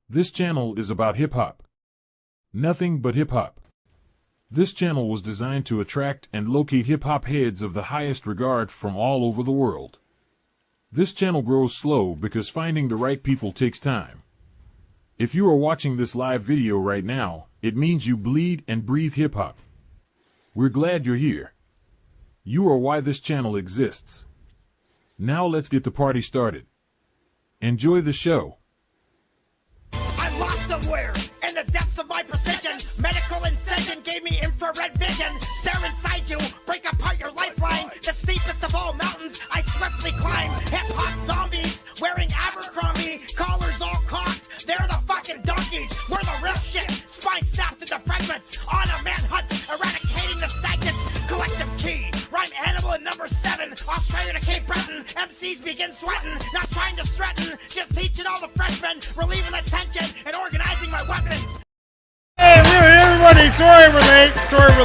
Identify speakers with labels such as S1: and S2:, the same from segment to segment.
S1: This channel is about hip-hop. Nothing but hip-hop. This channel was designed to attract and locate hip-hop heads of the highest regard from all over the world. This channel grows slow because finding the right people takes time. If you are watching this live video right now, it means you bleed and breathe hip-hop. We're glad you're here. You are why this channel exists. Now let's get the party started. Enjoy the show.
S2: I lost somewhere in the depths of my precision. Medical incision gave me infrared vision. Stare inside you, break apart your lifeline. The steepest of all mountains I swiftly climb. Hip-hop zombies wearing Abercrombie. Collars all cocked, they're the fucking donkeys. We're the real shit, spine snapped into fragments. On a manhunt, eradicating the stagnants. Collective G, rhyme animal at number 7. Australia to Cape Breton, MCs begin sweating. Not trying to threaten, just teaching all the freshmen. Relieving the tension and organizing my weapons.
S3: Hey, everybody! Sorry we're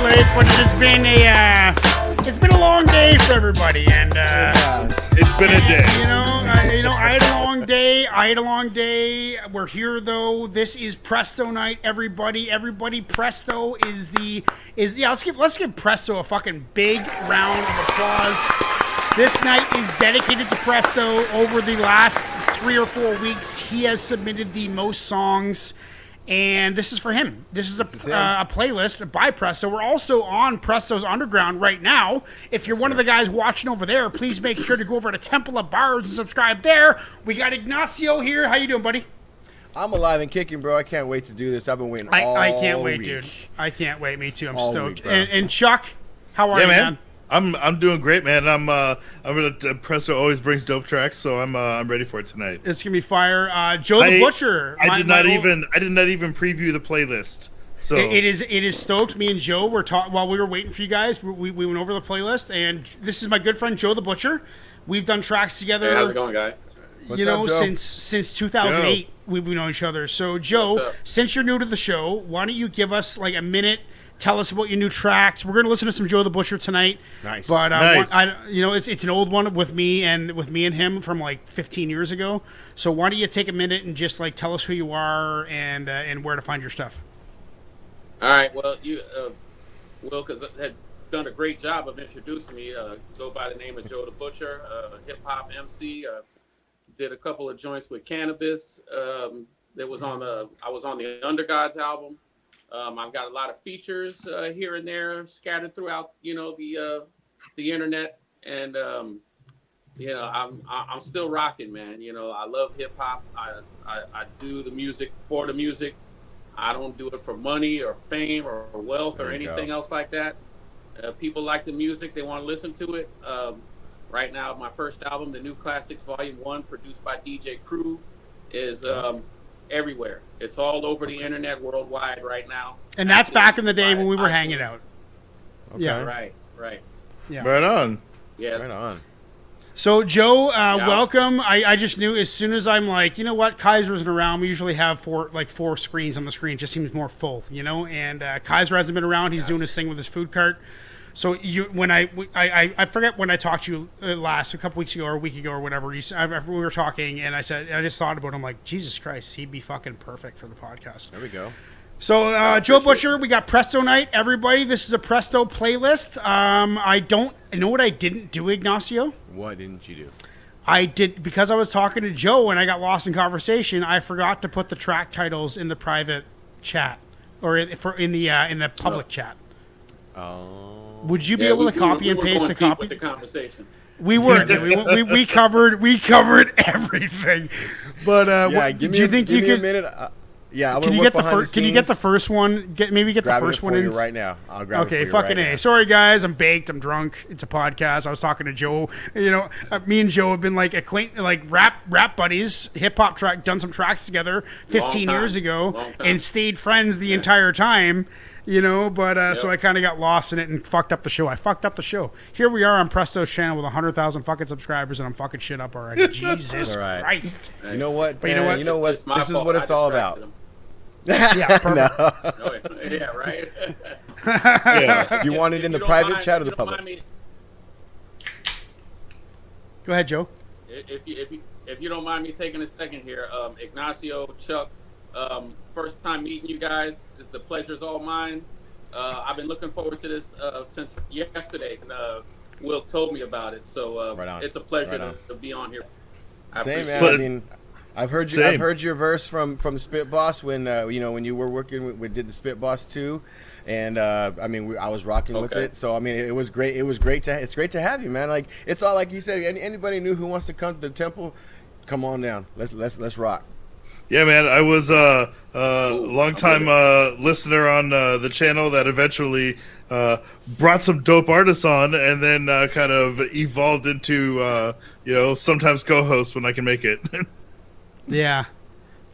S3: late, but it's been a long day for everybody, and
S4: it's been a day.
S3: I had a long day. We're here though. This is Presto night, everybody. Presto let's give Presto a fucking big round of applause. This night is dedicated to Presto. Over the last 3 or 4 weeks, he has submitted the most songs. And this is for him. This is a playlist by Presto. We're also on Presto's Underground right now. If you're one of the guys watching over there, please make sure to go over to Temple of Bards and subscribe there. We got Ignacio here. How you doing, buddy?
S5: I'm alive and kicking, bro. I can't wait to do this. I've been waiting all
S3: I can't wait,
S5: week.
S3: dude. I can't wait. Me too. I'm
S5: All
S3: stoked.
S5: week, bro.
S3: And Chuck, how are you, man?
S4: I'm doing great, man. I'm gonna Presto always brings dope tracks, so I'm ready for it tonight.
S3: It's gonna be fire. Joe the Butcher.
S4: I did not even preview the playlist. So
S3: it is stoked. Me and Joe were while we were waiting for you guys. We went over the playlist, and this is my good friend Joe the Butcher. We've done tracks together.
S6: Hey, how's it going, guys?
S3: What's up, Joe? since 2008, we've known each other. So Joe, since you're new to the show, why don't you give us like a minute? Tell us about your new tracks. We're going to listen to some Joe the Butcher tonight.
S5: Nice.
S3: But
S4: nice.
S3: It's an old one with me and him from like 15 years ago. So why don't you take a minute and just like tell us who you are and where to find your stuff.
S6: All right. Well, you, Wilk had done a great job of introducing me. Go by the name of Joe the Butcher, hip hop MC. Did a couple of joints with Cannabis. I was on the Undergods album. I've got a lot of features here and there scattered throughout, the internet, and I'm still rocking, man. I love hip hop. I do the music for the music. I don't do it for money or fame or wealth or anything else like that. People like the music; they want to listen to it. Right now, my first album, the New Classics Volume 1, produced by DJ Crew, is everywhere. It's all over the internet worldwide right now.
S3: And that's back in the day when we were hanging out.
S5: Okay.
S3: Yeah.
S6: Right.
S3: Yeah.
S4: right on.
S6: Yeah.
S5: Right on.
S3: So Joe, welcome. I just knew as soon as I'm like, you know what, Kaiser isn't around. We usually have four screens on the screen. It just seems more full, And Kaiser hasn't been around. He's doing his thing with his food cart. So I forget when I talked to you last, a couple weeks ago or a week ago or whatever. We were talking, and I just thought about him like, Jesus Christ, he'd be fucking perfect for the podcast.
S5: There we go.
S3: So Joe Butcher, we got Presto night, everybody. This is a Presto playlist. I know what I didn't do, Ignacio.
S5: What didn't you do?
S3: I did, because I was talking to Joe and I got lost in conversation. I forgot to put the track titles in the private chat or in the public chat.
S5: Oh.
S3: Would you be able to copy and paste the copy?
S6: With the conversation.
S3: We were. we covered everything. But
S5: give
S3: do you think you
S5: me
S3: could?
S5: a minute. Yeah,
S3: Can you get the first? Can you get the first one? Get the first one in
S5: right now. I'll grab it for
S3: Okay,
S5: you
S3: fucking
S5: right
S3: A.
S5: now.
S3: Sorry guys, I'm baked. I'm drunk. It's a podcast. I was talking to Joe. Me and Joe have been like rap buddies, hip hop done some tracks together 15 years ago, and stayed friends the entire time. So I kind of got lost in it and fucked up the show. I fucked up the show. Here we are on Presto's channel with 100,000 fucking subscribers, and I'm fucking shit up already. Jesus Christ.
S5: You know what?
S3: But you know what?
S5: You know what?
S6: It's my
S5: This is
S6: fault.
S5: what
S6: I
S5: it's all
S6: distracted
S5: about.
S6: him.
S3: Yeah, perfect.
S5: No.
S6: Yeah, right.
S4: Yeah.
S5: You want it
S6: If
S5: in
S6: you
S5: the
S6: don't
S5: private
S6: mind-
S5: chat or
S6: if you
S5: the
S6: don't
S5: public?
S6: mind me-
S3: Go ahead, Joe.
S6: If you don't mind me taking a second here, Ignacio, Chuck, First time meeting you guys. The pleasure's all mine. I've been looking forward to this since yesterday, and Will told me about it. So it's a pleasure to be on here.
S5: Same, man. I mean, I've heard your verse from Spit Boss when when you were working. We did the Spit Boss 2, and I mean, I was rocking with it. So I mean, it was great. It's great to have you, man. Like it's all like you said. Anybody new who wants to come to the temple, come on down. Let's rock.
S4: Yeah, man. I was a long-time listener on the channel that eventually brought some dope artists on, and then kind of evolved into sometimes co-host when I can make it.
S3: Yeah,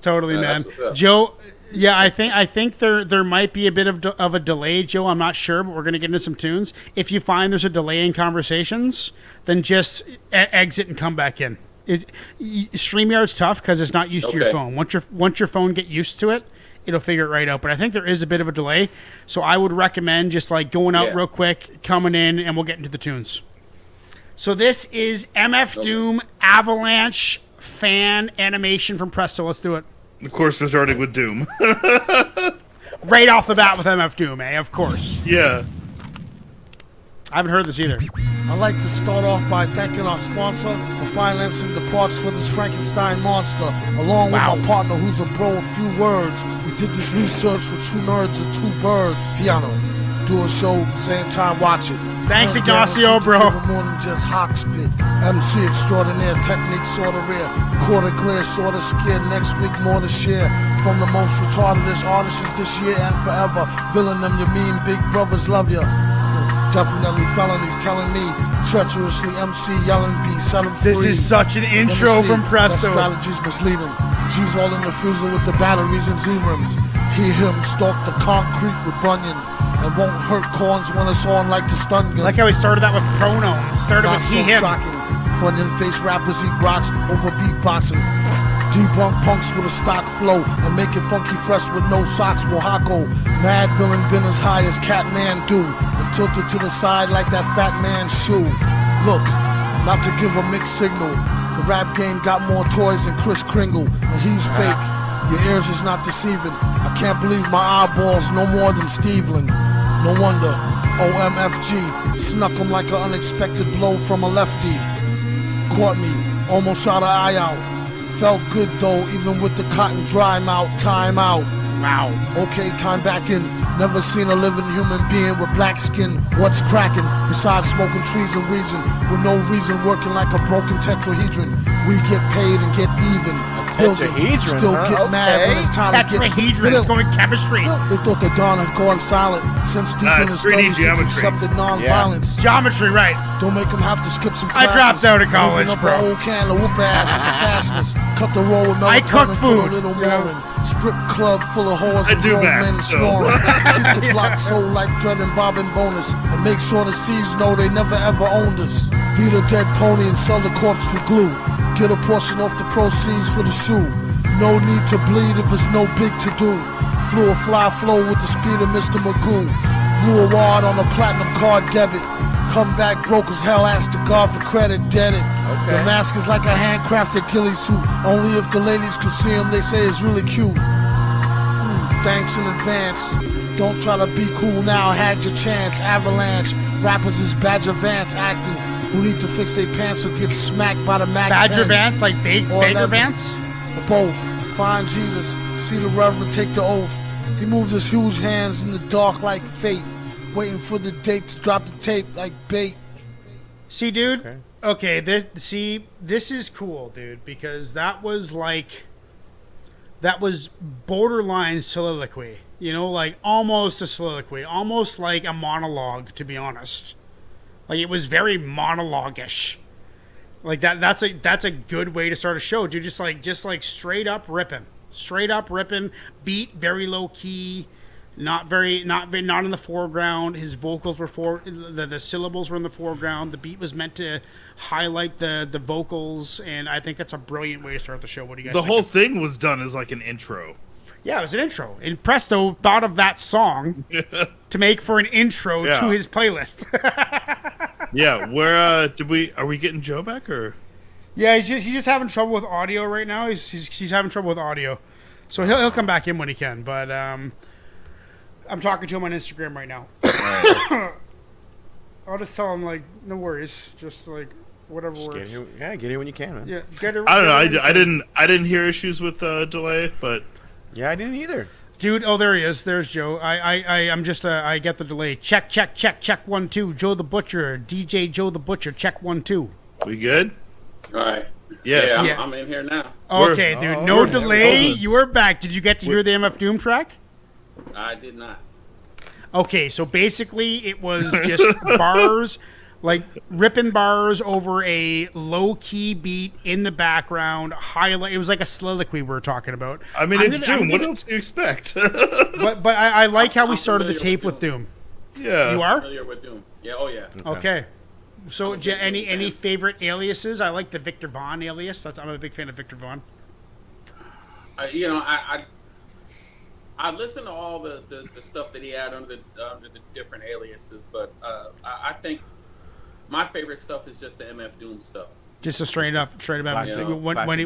S3: totally, man. Joe, yeah, I think there might be a bit of a delay, Joe. I'm not sure, but we're going to get into some tunes. If you find there's a delay in conversations, then just exit and come back in. StreamYard's tough because it's not used to your phone. Once your phone get used to it, it'll figure it right out. But I think there is a bit of a delay, so I would recommend just like going out real quick, coming in, and we'll get into the tunes. So this is MF Doom Avalanche fan animation from Presto. Let's do it.
S4: Of course, we're starting with Doom.
S3: Right off the bat with MF Doom, Of course.
S4: Yeah.
S3: I haven't heard this either.
S7: I'd like to start off by thanking our sponsor for financing the parts for this Frankenstein monster, along with my partner who's a bro of few words. We did this research for true nerds and two birds. Piano, do a show, same time watch it.
S3: Thanks, Ignacio, bro.
S7: More than just hock spit. MC extraordinaire, technique sorta rare. Quarter clear, sorta scared. Next week more to share. From the most retardedest artists this year and forever. Villain them, you mean big brothers love ya. Definitely felonies telling me treacherously MC yelling B, set him free.
S3: This is such an intro from Presto.
S7: That strategy's misleading. G's all in the freezer with the batteries and Z-rims. He, him, stalk the concrete with Bunyan. And won't hurt corns when it's on like the stun gun.
S3: Like how he started that with pronouns. Started
S7: Not
S3: with
S7: so
S3: he, him.
S7: shocking. Fun-in-face rappers eat rocks over beatboxing. Debunk punks with a stock flow and make it funky fresh with no socks. Wahako, mad villain been as high as Catman do, and tilted to the side like that fat man's shoe. Look, not to give a mixed signal, the rap game got more toys than Kris Kringle, and he's fake. Your ears is not deceiving. I can't believe my eyeballs no more than Steveland. No wonder, OMFG snuck him like an unexpected blow from a lefty. Caught me, almost shot an eye out. Felt good though, even with the cotton dry mouth. Time out.
S3: Wow.
S7: Okay, time back in. Never seen a living human being with black skin. What's cracking? Besides smoking trees and wheezing, with no reason working like a broken tetrahedron. We get paid and get even.
S5: Tetrahedron,
S7: Still get mad when it's time to get
S3: Tetrahedron is going chemistry.
S7: They thought the Don had gone silent since deep in his
S4: 3D
S7: studies he's accepted non-violence.
S3: Geometry, right.
S7: Don't make him have to skip some
S3: I
S7: classes.
S3: dropped out of college,
S7: Open up
S3: bro.
S7: an old can of whoop ass with the fastness. Cut the roll with
S3: I cook food.
S7: A little more in. Strip club full of whores
S4: I
S7: and
S4: do
S7: grown
S4: that,
S7: men
S4: so.
S7: snoring. Keep the block so like Dread and Bob and Bonus. And make sure the C's know they never ever owned us. Beat a dead pony and sell the corpse for glue. Get a portion off the proceeds for the shoe. No need to bleed if it's no big to do. Flew a fly flow with the speed of Mr. Magoo. Blew a wad on a platinum card debit. Come back broke as hell, ask the God for credit, dead it. The mask is like a handcrafted ghillie suit. Only if the ladies can see him, they say it's really cute. Thanks in advance. Don't try to be cool now, had your chance. Avalanche, rappers is Badger Vance acting. Who need to fix their pants or get smacked by the Mac
S3: Badger
S7: 10.
S3: Vance, like Baker Vance?
S7: Both. Find Jesus, see the Reverend take the oath. He moves his huge hands in the dark like fate, waiting for the date to drop the tape like bait.
S3: See, dude. Okay, this is cool, dude, because that was borderline soliloquy. You know, like almost a soliloquy, almost like a monologue, to be honest. Like it was very monologue-ish. Like that's a good way to start a show, dude. Just like straight up ripping, beat very low key, not in the foreground. His vocals were the syllables were in the foreground. The beat was meant to highlight the vocals, and I think that's a brilliant way to start the show. What do you guys think?
S4: The whole thing was done as like an intro.
S3: Yeah, it was an intro. And Presto thought of that song to make for an intro to his playlist.
S4: Yeah, where are we getting Joe back or?
S3: Yeah, he's just having trouble with audio right now. He's having trouble with audio. So he'll come back in when he can. But I'm talking to him on Instagram right now. I'll just tell him like, no worries, just like whatever works.
S5: Get here when you can, man.
S3: Yeah, get it.
S4: I don't know. I didn't hear issues with delay, but
S5: yeah, I didn't either.
S3: Dude, oh, there he is. There's Joe. I'm just I get the delay. Check 1 2. Joe the Butcher, DJ Joe the Butcher. Check 1 2.
S4: We good?
S6: All right.
S4: Yeah.
S6: I'm in here now.
S3: Okay, dude. No delay. You were back. Did you get to hear the MF Doom track?
S6: I did not.
S3: Okay, so basically it was just bars, like ripping bars over a low-key beat in the background. Highlight. It was like a soliloquy we were talking about.
S4: I mean, it's Doom. What else do you expect?
S3: but I like how we started the tape with Doom.
S4: Yeah.
S3: You are?
S6: Familiar with Doom. Yeah. Oh yeah.
S3: Okay. So any favorite aliases? I like the Victor Vaughn alias. I'm a big fan of Victor Vaughn.
S6: I listened to all the stuff that he had under the different aliases, but I think my favorite stuff is just the MF Doom stuff.
S3: Just a straight up
S5: Classic.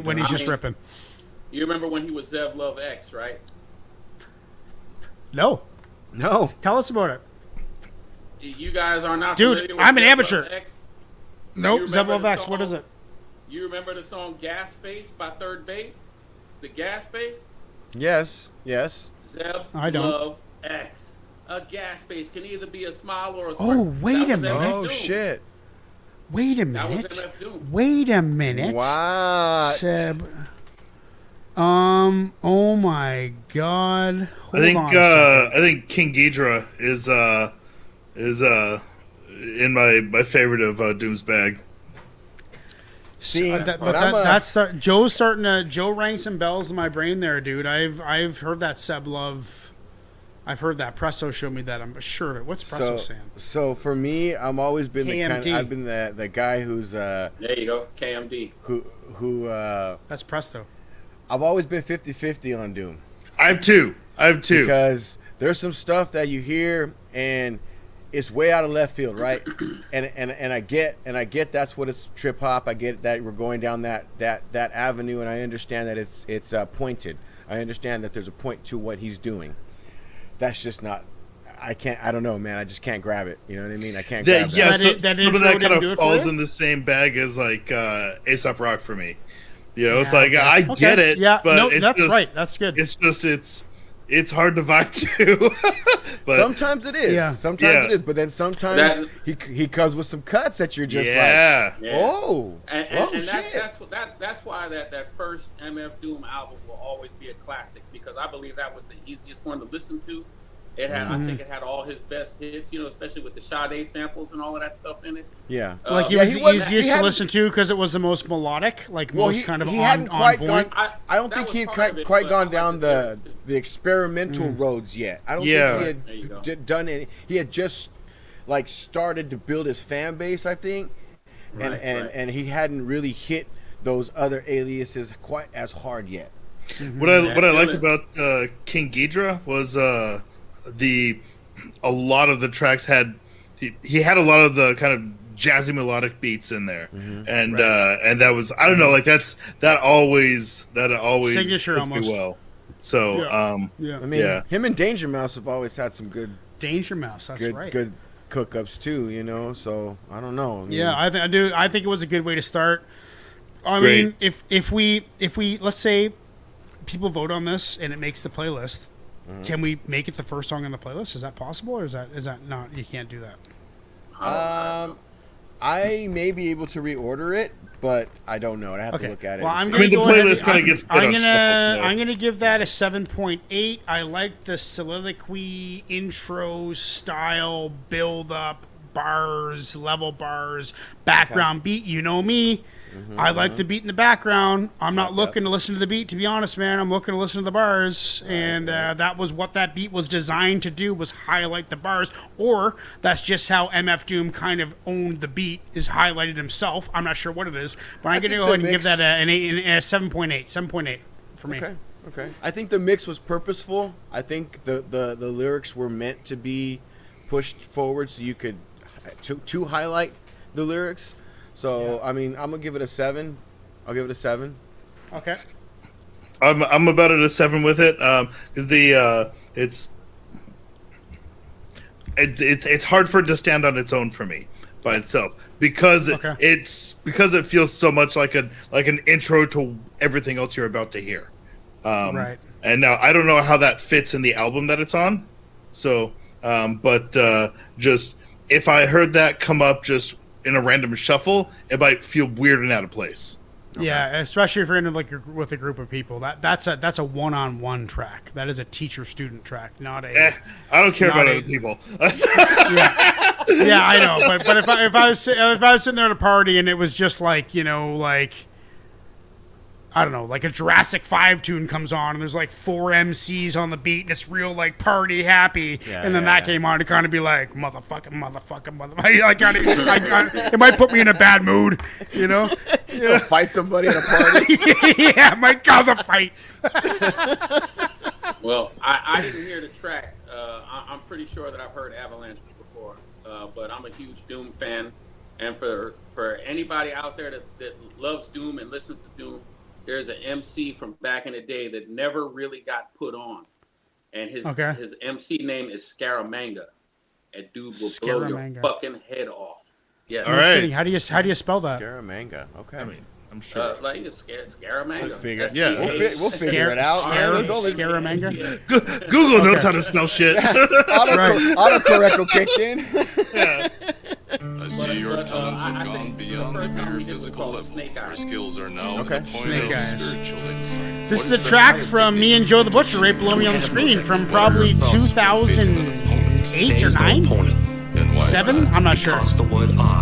S3: when he's just ripping.
S6: You remember when he was Zev Love X, right?
S3: No. Tell us about it.
S6: You guys are not
S3: Dude,
S6: familiar with
S3: I'm an
S6: Zev
S3: amateur.
S6: Love X?
S3: Nope,
S6: You
S3: Zev
S6: remember
S3: Love
S6: the
S3: X.
S6: song?
S3: What is it?
S6: You remember the song Gas Face by Third Base? The Gas Face?
S5: Yes.
S6: Zeb
S3: I don't.
S6: Love X. A gas face can either be a smile or a
S3: Oh,
S6: smirk.
S3: wait
S6: That
S3: a
S6: was
S3: minute.
S6: MF
S5: Oh
S6: Doom.
S5: shit!
S3: Wait a
S6: That was
S3: minute.
S6: MF Doom.
S3: Wait a minute.
S5: What?
S3: Seb. Oh my God. Hold on a second.
S4: I think King Ghidorah is in my favorite of Doom's bag.
S5: See,
S3: Joe rang some bells in my brain there, dude. I've heard that Seb Love. I've heard that. Presto showed me that. I'm sure of it. What's Presto saying?
S5: So for me, I've always been
S3: KMD.
S5: I've been the guy who's
S6: There you go, KMD.
S5: who
S3: That's Presto.
S5: I've always been 50-50 on Doom.
S4: I have two.
S5: Because there's some stuff that you hear and it's way out of left field, right? and I get that's what it's trip hop. I get that we're going down that avenue, and I understand that it's pointed. I understand that there's a point to what he's doing. That's just not. I don't know, man. I just can't grab it. You know what I mean? I can't grab that.
S4: Yeah,
S3: That
S4: some
S3: intro
S4: of that
S3: didn't
S4: kind
S3: do
S4: of
S3: it for
S4: falls
S3: you?
S4: in the same bag as like A$AP Rock for me. You know, it's
S3: Yeah,
S4: like
S3: okay.
S4: I get it,
S3: Yeah,
S4: but
S3: no,
S4: it's
S3: that's
S4: just,
S3: right. That's good.
S4: It's hard to vibe to. But
S5: Sometimes it is.
S3: Yeah.
S5: Sometimes it is. But then sometimes he comes with some cuts that you're just
S4: yeah.
S5: like, oh,
S6: And
S5: shit.
S6: that's why that first MF Doom album will always be a classic, because I believe that was the easiest one to listen to. It had, I think, it had all his best hits, you know, especially with the Sade samples and all of that stuff in it.
S5: Yeah.
S3: Like it
S5: Yeah,
S3: was
S5: he
S3: the
S5: wasn't-
S3: easiest
S5: he
S3: to
S5: hadn't-
S3: listen to because it was the most melodic, like most kind of
S5: he
S3: on
S5: hadn't quite
S3: point.
S5: gone. I don't
S6: that
S5: think
S6: was
S5: he had
S6: part of it,
S5: quite
S6: but
S5: gone
S6: I
S5: down
S6: like
S5: the experimental roads yet. I don't
S4: Yeah.
S5: think
S6: There you go.
S5: he had done any. He had just like started to build his fan base, I think, and
S6: Right,
S5: and,
S6: right.
S5: and he hadn't really hit those other aliases quite as hard yet.
S4: What I
S6: feel
S4: liked
S6: it.
S4: about King Ghidorah was a lot of the tracks had he had a lot of the kind of jazzy melodic beats in there, and that was, I don't know, like that always
S3: Signature
S4: fits me
S3: almost.
S4: well. So
S3: Yeah.
S5: I mean,
S4: Yeah.
S5: him and Danger Mouse have always had some good
S3: Danger Mouse. That's right.
S5: good cook-ups too, you know. So I don't know. I mean,
S3: Yeah, I do. I think it was a good way to start. I
S4: Great.
S3: mean, if we let's say people vote on this and it makes the playlist, can we make it the first song on the playlist? Is that possible, or is that not? You can't do that.
S5: I may be able to reorder it, but I don't know. I have to look at it.
S3: Well, I'm
S5: and
S3: gonna
S5: see.
S4: I mean, the
S3: go ahead
S4: playlist
S3: and-
S4: kinda gets put
S3: I'm
S4: on
S3: gonna
S4: shuffle, though.
S3: I'm gonna give that a 7.8. I like the soliloquy intro style, build up, bars, level bars, background beat. You know me. I like the beat in the background. I'm not looking to listen to the beat, to be honest, man. I'm looking to listen to the bars, and that was what that beat was designed to do, was highlight the bars. Or that's just how MF Doom kind of owned the beat, is highlighted himself. I'm not sure what it is, but I'm going to
S5: think
S3: go
S5: the
S3: ahead and give
S5: mix-
S3: that a 7.8. 7.8 for me.
S5: Okay. I think the mix was purposeful. I think the lyrics were meant to be pushed forward so you could to highlight the lyrics. So I mean, I'm gonna give it a 7. I'll give it a 7.
S3: Okay.
S4: I'm about at a 7 with it, because it's hard for it to stand on its own for me by itself, because it feels so much like an intro to everything else you're about to hear.
S3: Right.
S4: And now I don't know how that fits in the album that it's on. So, but just if I heard that come up just in a random shuffle, it might feel weird and out of place.
S3: Okay. Yeah, especially if you're in with a group of people. That's a one-on-one track. That is a teacher-student track, not a.
S4: I don't care about other people.
S3: Yeah, I know. But if I was sitting there at a party and it was just like, you know, like, I don't know, like a Jurassic 5 tune comes on and there's like 4 MCs on the beat and it's real like party happy, and then that came on to kind of be like motherfucker. It might put me in a bad mood, you know.
S5: You fight somebody at a party.
S3: Yeah, it might cause a fight.
S6: Well, I didn't hear the track. I'm pretty sure that I've heard Avalanche before, but I'm a huge Doom fan, and for anybody out there that loves Doom and listens to Doom, there's an MC from back in the day that never really got put on, and his MC name is Scaramanga. A dude will blow your fucking head off. Yeah.
S4: All right.
S3: How do you spell that?
S5: Scaramanga. Okay.
S4: I mean, I'm sure.
S6: Like Scaramanga.
S5: We'll figure it out.
S3: Scaramanga.
S4: Yeah. Google knows how to spell shit.
S5: Autocorrect will kick in.
S4: Yeah.
S8: I see your talents have gone beyond the mere physical level. Your skills are now at the point
S3: Snake
S8: of
S3: Eyes.
S8: spiritual insight.
S3: This is a track from me and Joe the Butcher right below me on the screen from probably 2008 or 9? 7? I'm not sure.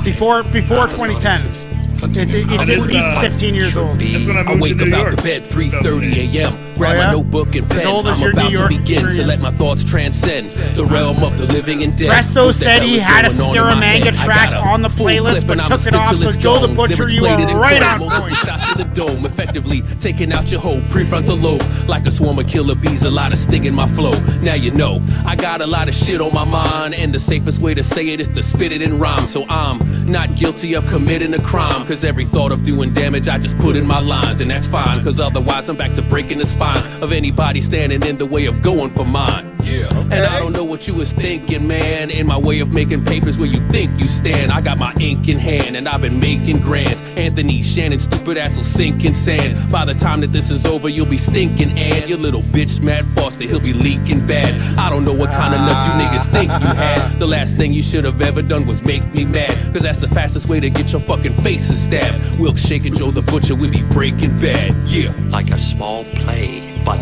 S3: Before 2010. It's at least 15 years old.
S9: I wake up out the bed 3:30 a.m. Grab my notebook and pen. I'm about to begin to let my thoughts transcend the realm of the living and dead.
S3: Presto said he had a Scaramanga track on the playlist, but took it off. So Joe the Butcher, you are right on point.
S9: Shots to the dome, effectively taking out your whole prefrontal lobe like a swarm of killer bees. A lot of sting in my flow. Now you know I got a lot of shit on my mind, and the safest way to say it is to spit it in rhyme. So I'm not guilty of committing a crime, cause every thought of doing damage I just put in my lines, and that's fine, cause otherwise I'm back to breaking the spines of anybody standing in the way of going for mine. Yeah. Okay. And I don't know what you was thinking, man, in my way of making papers where you think you stand. I got my ink in hand and I've been making grants. Anthony Shannon, stupid ass will sink in sand. By the time that this is over, you'll be stinking, and your little bitch Matt Foster, he'll be leaking bad. I don't know what kind of nuts you niggas think you had. The last thing you should have ever done was make me mad, cause that's the fastest way to get your fucking faces stabbed. Wilkshake and Joe the Butcher, we be breaking bad. Yeah.
S10: Like a small play, but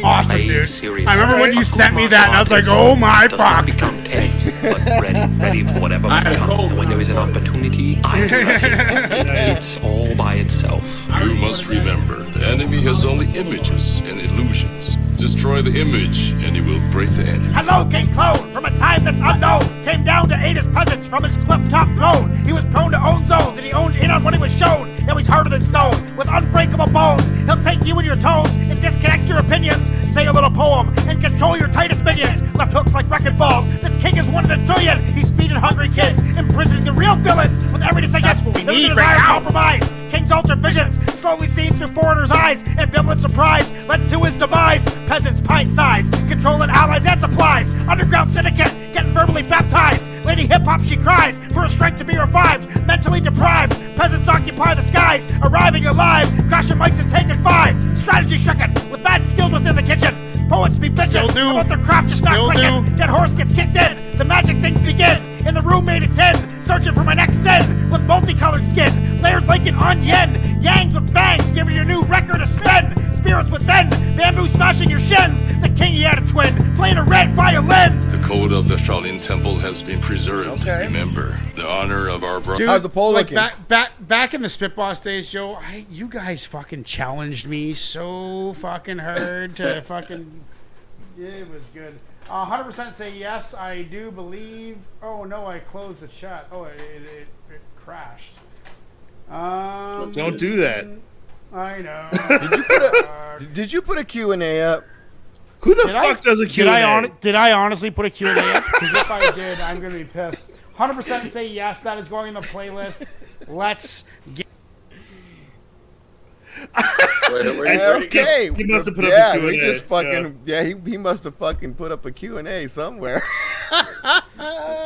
S3: awesome, dude. I remember when you sent me that and I was like, oh my fuck.
S10: Become tense, but ready for whatever may come. And when there is an opportunity, I do not hesitate. It's all by itself.
S8: You must remember, the enemy has only images and illusions. Destroy the image, and you will break the enemy.
S2: Hello, King Clone, from a time that's unknown. Came down to aid his peasants from his cliff-top throne. He was prone to own zones, and he owned in on what he was shown. Now he's harder than stone, with unbreakable bones. He'll take you and your tones, and disconnect your opinions. Say a little poem, and control your tightest minions. Left hooks like wrecking balls. This king is 1 in a trillion. He's feeding hungry kids, imprisoning the real villains. With every decision,
S3: that's what we
S2: there's
S3: need
S2: a desire
S3: right now.
S2: to compromise. King's altered visions, slowly seen through foreigners' eyes. Ambivalent surprise led to his demise. Peasants pint size, controlling allies and supplies. Underground syndicate, getting verbally baptized. Lady hip-hop, she cries for her strength to be revived. Mentally deprived, peasants occupy the skies. Arriving alive, crashing mics and taking 5. Strategy stricken, with mad skills within the kitchen. Poets be bitching about their craft just not clicking. Dead horse gets kicked in, the magic things begin. In the room made its in, searching for my next sin. With multicolored skin, layered like an onion. Yangs with fangs, giving your new record a spin. Spirits within, bamboo smashing your shins. The king, he had a twin, playing a red violin.
S8: The code of the Shaolin Temple has been preserved. Okay. Remember, the honor of our brother.
S5: How's the poll looking?
S3: Back in the Spitboss days, Joe, you guys fucking challenged me so fucking hard to fucking... It was good. 100% say yes, I do believe... Oh, no, I closed the chat. Oh, it crashed.
S4: Don't do that.
S3: I know.
S5: Did you put a Q&A up?
S4: Who the fuck does a Q&A?
S3: Did I honestly put a Q&A up? Because if I did, I'm going to be pissed. 100% say yes, that is going in the playlist. Let's get...
S5: Okay.
S4: He must have put up a Q&A.
S5: We just fucking, he must have fucking put up a Q&A somewhere.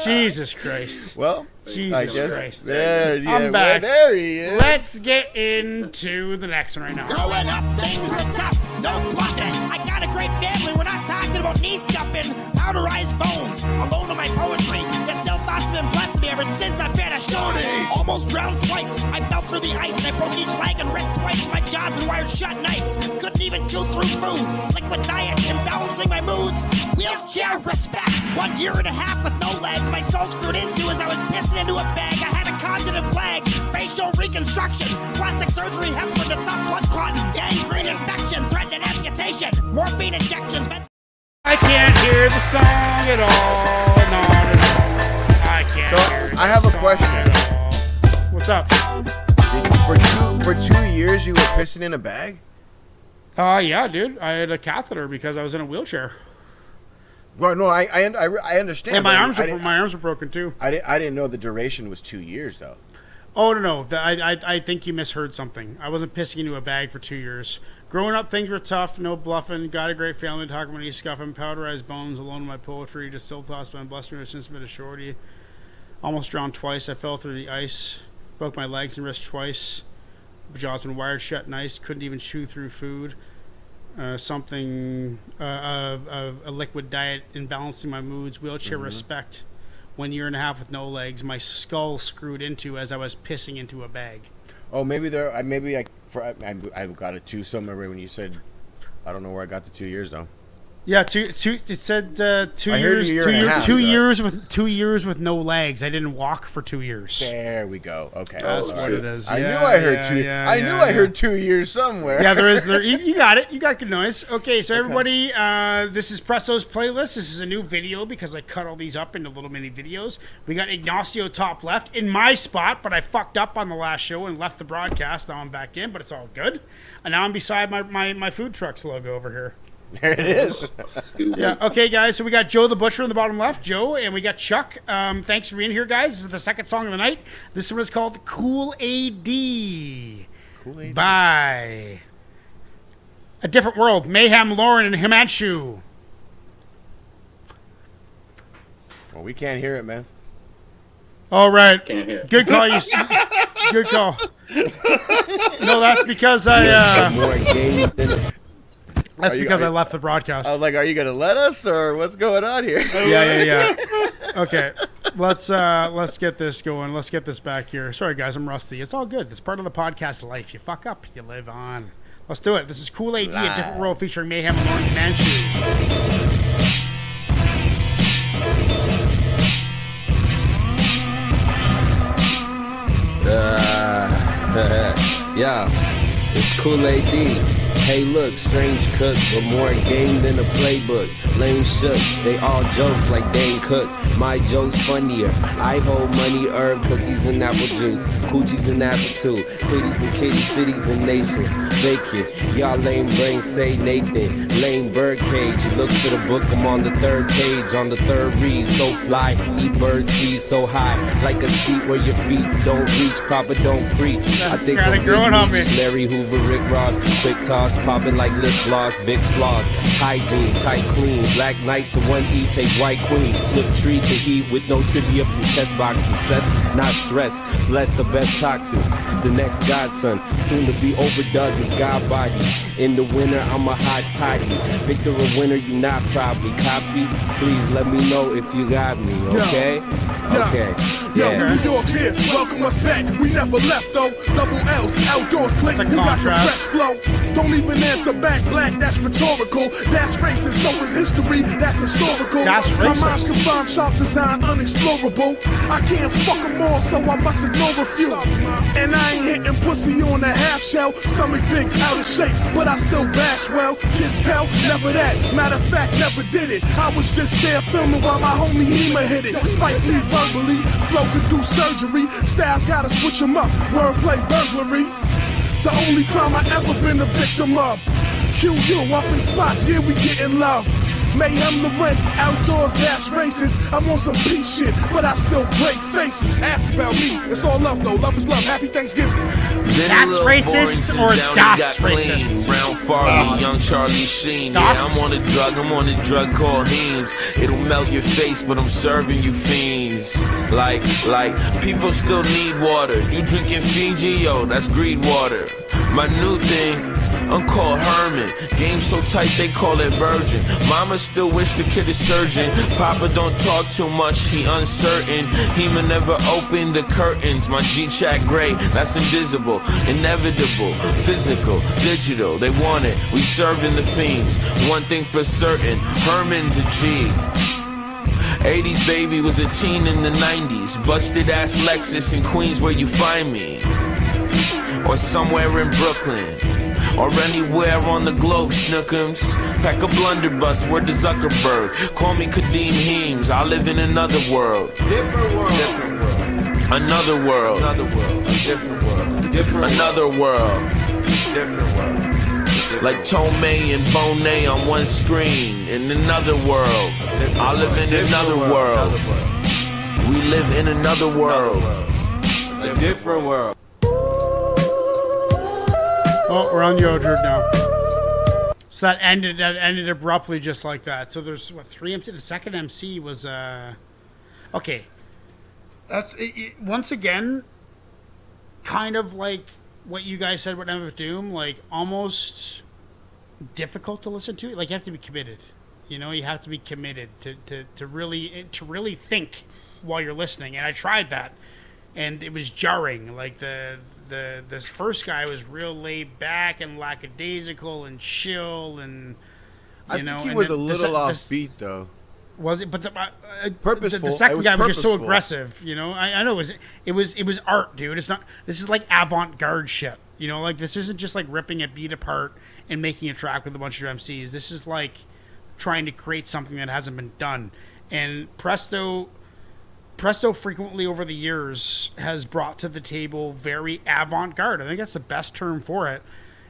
S3: Jesus Christ.
S5: Well,
S3: Jesus
S5: I guess
S3: Christ.
S5: There, yeah,
S3: I'm back.
S5: Well, there he is.
S3: Let's get into the next one right now.
S2: Growing up, things were tough, no bluffing. I got a great family, we're not talking about knee scuffing. Powderized bones, alone in my poetry. The still thoughts have been blessed me ever since I've been a shorty. Almost drowned twice, I fell through the ice. I broke each leg and wrist twice. My jaw's been wired shut nice. Couldn't even chew through food. Liquid diet, imbalancing my moods. Wheelchair respect. 1.5 years with no legs. My skull screwed into as I was pissing into a bag. I had a cognitive lag. Facial reconstruction. Plastic surgery, heparin to stop blood clotting. Gangrene infection. Threatening amputation. Morphine injections.
S3: I can't hear the song at all. Not at all. I can't hear the
S5: I have a
S3: song
S5: question.
S3: at all. What's up?
S5: For 2 years, you were pissing in a bag?
S3: Yeah, dude. I had a catheter because I was in a wheelchair.
S5: Well, no, I understand.
S3: And my arms were broken too.
S5: I didn't know the duration was 2 years though.
S3: Oh no! I think you misheard something. I wasn't pissing into a bag for 2 years. Growing up, things were tough. No bluffing. Got a great family. Talking about knee scuffing. Powderized bones. Alone in my poetry. Distilled thoughts. Been blessed me since I've been a shorty. Almost drowned twice. I fell through the ice. Broke my legs and wrists twice. My jaw's been wired shut nice. Couldn't even chew through food. A liquid diet, imbalancing my moods. Wheelchair respect. 1.5 years with no legs. My skull screwed into as I was pissing into a bag.
S5: Oh, maybe I got it too somewhere when you said. I don't know where I got the 2 years though.
S3: Yeah, it said 2 years. Two years with no legs. I didn't walk for 2 years.
S5: There we go. Okay,
S3: that's what it is.
S5: I knew I heard 2. I knew I heard 2 years somewhere.
S3: Yeah, there is. You got it. You got good noise. Okay, so everybody, this is Presto's playlist. This is a new video because I cut all these up into little mini videos. We got Ignacio top left in my spot, but I fucked up on the last show and left the broadcast. Now I'm back in, but it's all good. And now I'm beside my food trucks logo over here.
S5: There it is.
S3: Yeah. Okay, guys. So we got Joe the Butcher in the bottom left, Joe, and we got Chuck. Thanks for being here, guys. This is the second song of the night. This one is called Cool AD.
S5: Cool AD.
S3: By A Different World, Mayhem, Lauren, and Himanshu.
S5: Well, we can't hear it, man.
S3: All right.
S6: Can't hear.
S3: Good call. Good call. No, that's because That's because I left the broadcast.
S5: I was like, are you going to let us, or what's going on here?
S3: Yeah. Okay, let's get this going. Let's get this back here. Sorry, guys, I'm rusty. It's all good. It's part of the podcast life. You fuck up, you live on. Let's do it. This is Cool AD, A Different World, featuring Mayhem and Lauren Manchu.
S11: Yeah, it's Cool AD. Hey look, strange cook, but more game than a playbook. Lame shook, they all jokes like Dane Cook. My joke's funnier. I hold money, herb, cookies and apple juice. Coochies and apple too. Titties and kitties, cities and nations. Vacant, y'all lame brains say Nathan. Lame bird cage, you look for the book, I'm on the 3rd page. On the 3rd read, so fly, eat bird seeds so high. Like a seat where your feet don't reach, Papa don't preach.
S3: That's
S11: I think
S3: kinda
S11: I'm
S3: growing on me.
S11: Larry Hoover, Rick Ross, quick toss, popping like lip gloss, Vic floss, hygiene, tight clean, black knight to 1E, take white queen, flip tree to heat with no trivia from chest boxes, cess, not stress, bless the best toxin, the next godson, soon to be overdug as God body, in the winter I'm a hot toddy, victor or winner you not probably, copy, please let me know if you got me, okay? Okay.
S7: Yo, New York's here, welcome us back. We never left though. Double L's, outdoors click. You got the fresh flow. Don't even answer back, black, that's rhetorical. That's racist, so is history, that's historical.
S3: That's racist.
S7: My mind's confined, sharp design, unexplorable. I can't fuck them all, so I must ignore a few. And I ain't hitting pussy on a half shell. Stomach big, out of shape, but I still bash well. Kiss tell, never that. Matter of fact, never did it. I was just there filming while my homie Hema hit it. Spike me verbally, flow could do surgery. Styles gotta switch them up, wordplay burglary. The only crime I ever been a victim of. QU up in spots, yeah we getting love. Mayhem the rent, outdoors, that's racist. I'm on some beat shit, but I still break faces. Ask about me, it's all love though. Love is love. Happy Thanksgiving.
S3: That's racist or das racist?
S11: Brown Farley, young Charlie Sheen. Yeah, I'm on a drug called Heems. It'll melt your face, but I'm serving you fiends. Like, people still need water. You drinking Fiji? Yo, that's greed water. My new thing, I'm called Herman. Game so tight they call it virgin. Mama still wish the kid is surgeon. Papa don't talk too much, he uncertain. He may never open the curtains. My G-Chat gray, that's invisible, inevitable, physical, digital. They want it, we serving the fiends. One thing for certain, Herman's a G. 80s baby was a teen in the 90s. Busted ass Lexus in Queens where you find me. Or somewhere in Brooklyn. Or anywhere on the globe, schnookums. Pack a blunderbuss, word to Zuckerberg. Call me Kadeem Heems, I live in another world. Different world. Different world. Another world. Another world. A different world. Different another world. Different world. Like Tomei and Bonet on one screen. In another world. I live in another world. We live in another world. A different world.
S3: Oh, we're on the Odrid now. So that ended abruptly just like that. So there's what, 3 MC. The second MC was okay. That's once again kind of like what you guys said with MF Doom, like almost difficult to listen to. Like you have to be committed. You know, you have to be committed to really think while you're listening. And I tried that, and it was jarring. Like this first guy was real laid back and lackadaisical and chill, and
S5: I think he was a little offbeat though.
S3: Was it? But
S5: purposeful.
S3: The second guy was just so aggressive. You know, I know it was art, dude. It's not. This is like avant-garde shit. You know, like this isn't just like ripping a beat apart and making a track with a bunch of MCs. This is like trying to create something that hasn't been done. And Presto frequently over the years has brought to the table very avant-garde. I think that's the best term for it.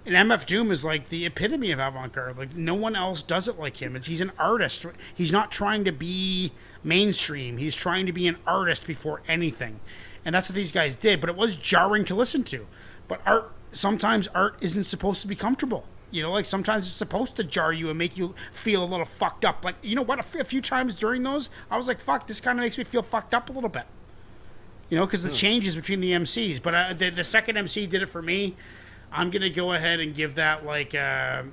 S3: And MF Doom is like the epitome of avant-garde. Like no one else does it like him. He's an artist. He's not trying to be mainstream. He's trying to be an artist before anything. And that's what these guys did. But it was jarring to listen to. But sometimes art isn't supposed to be comfortable. You know, like sometimes it's supposed to jar you and make you feel a little fucked up. Like, you know what? A few times during those, I was like, fuck, this kind of makes me feel fucked up a little bit. You know, because the changes between the MCs. But the second MC did it for me. I'm going to go ahead and give that like a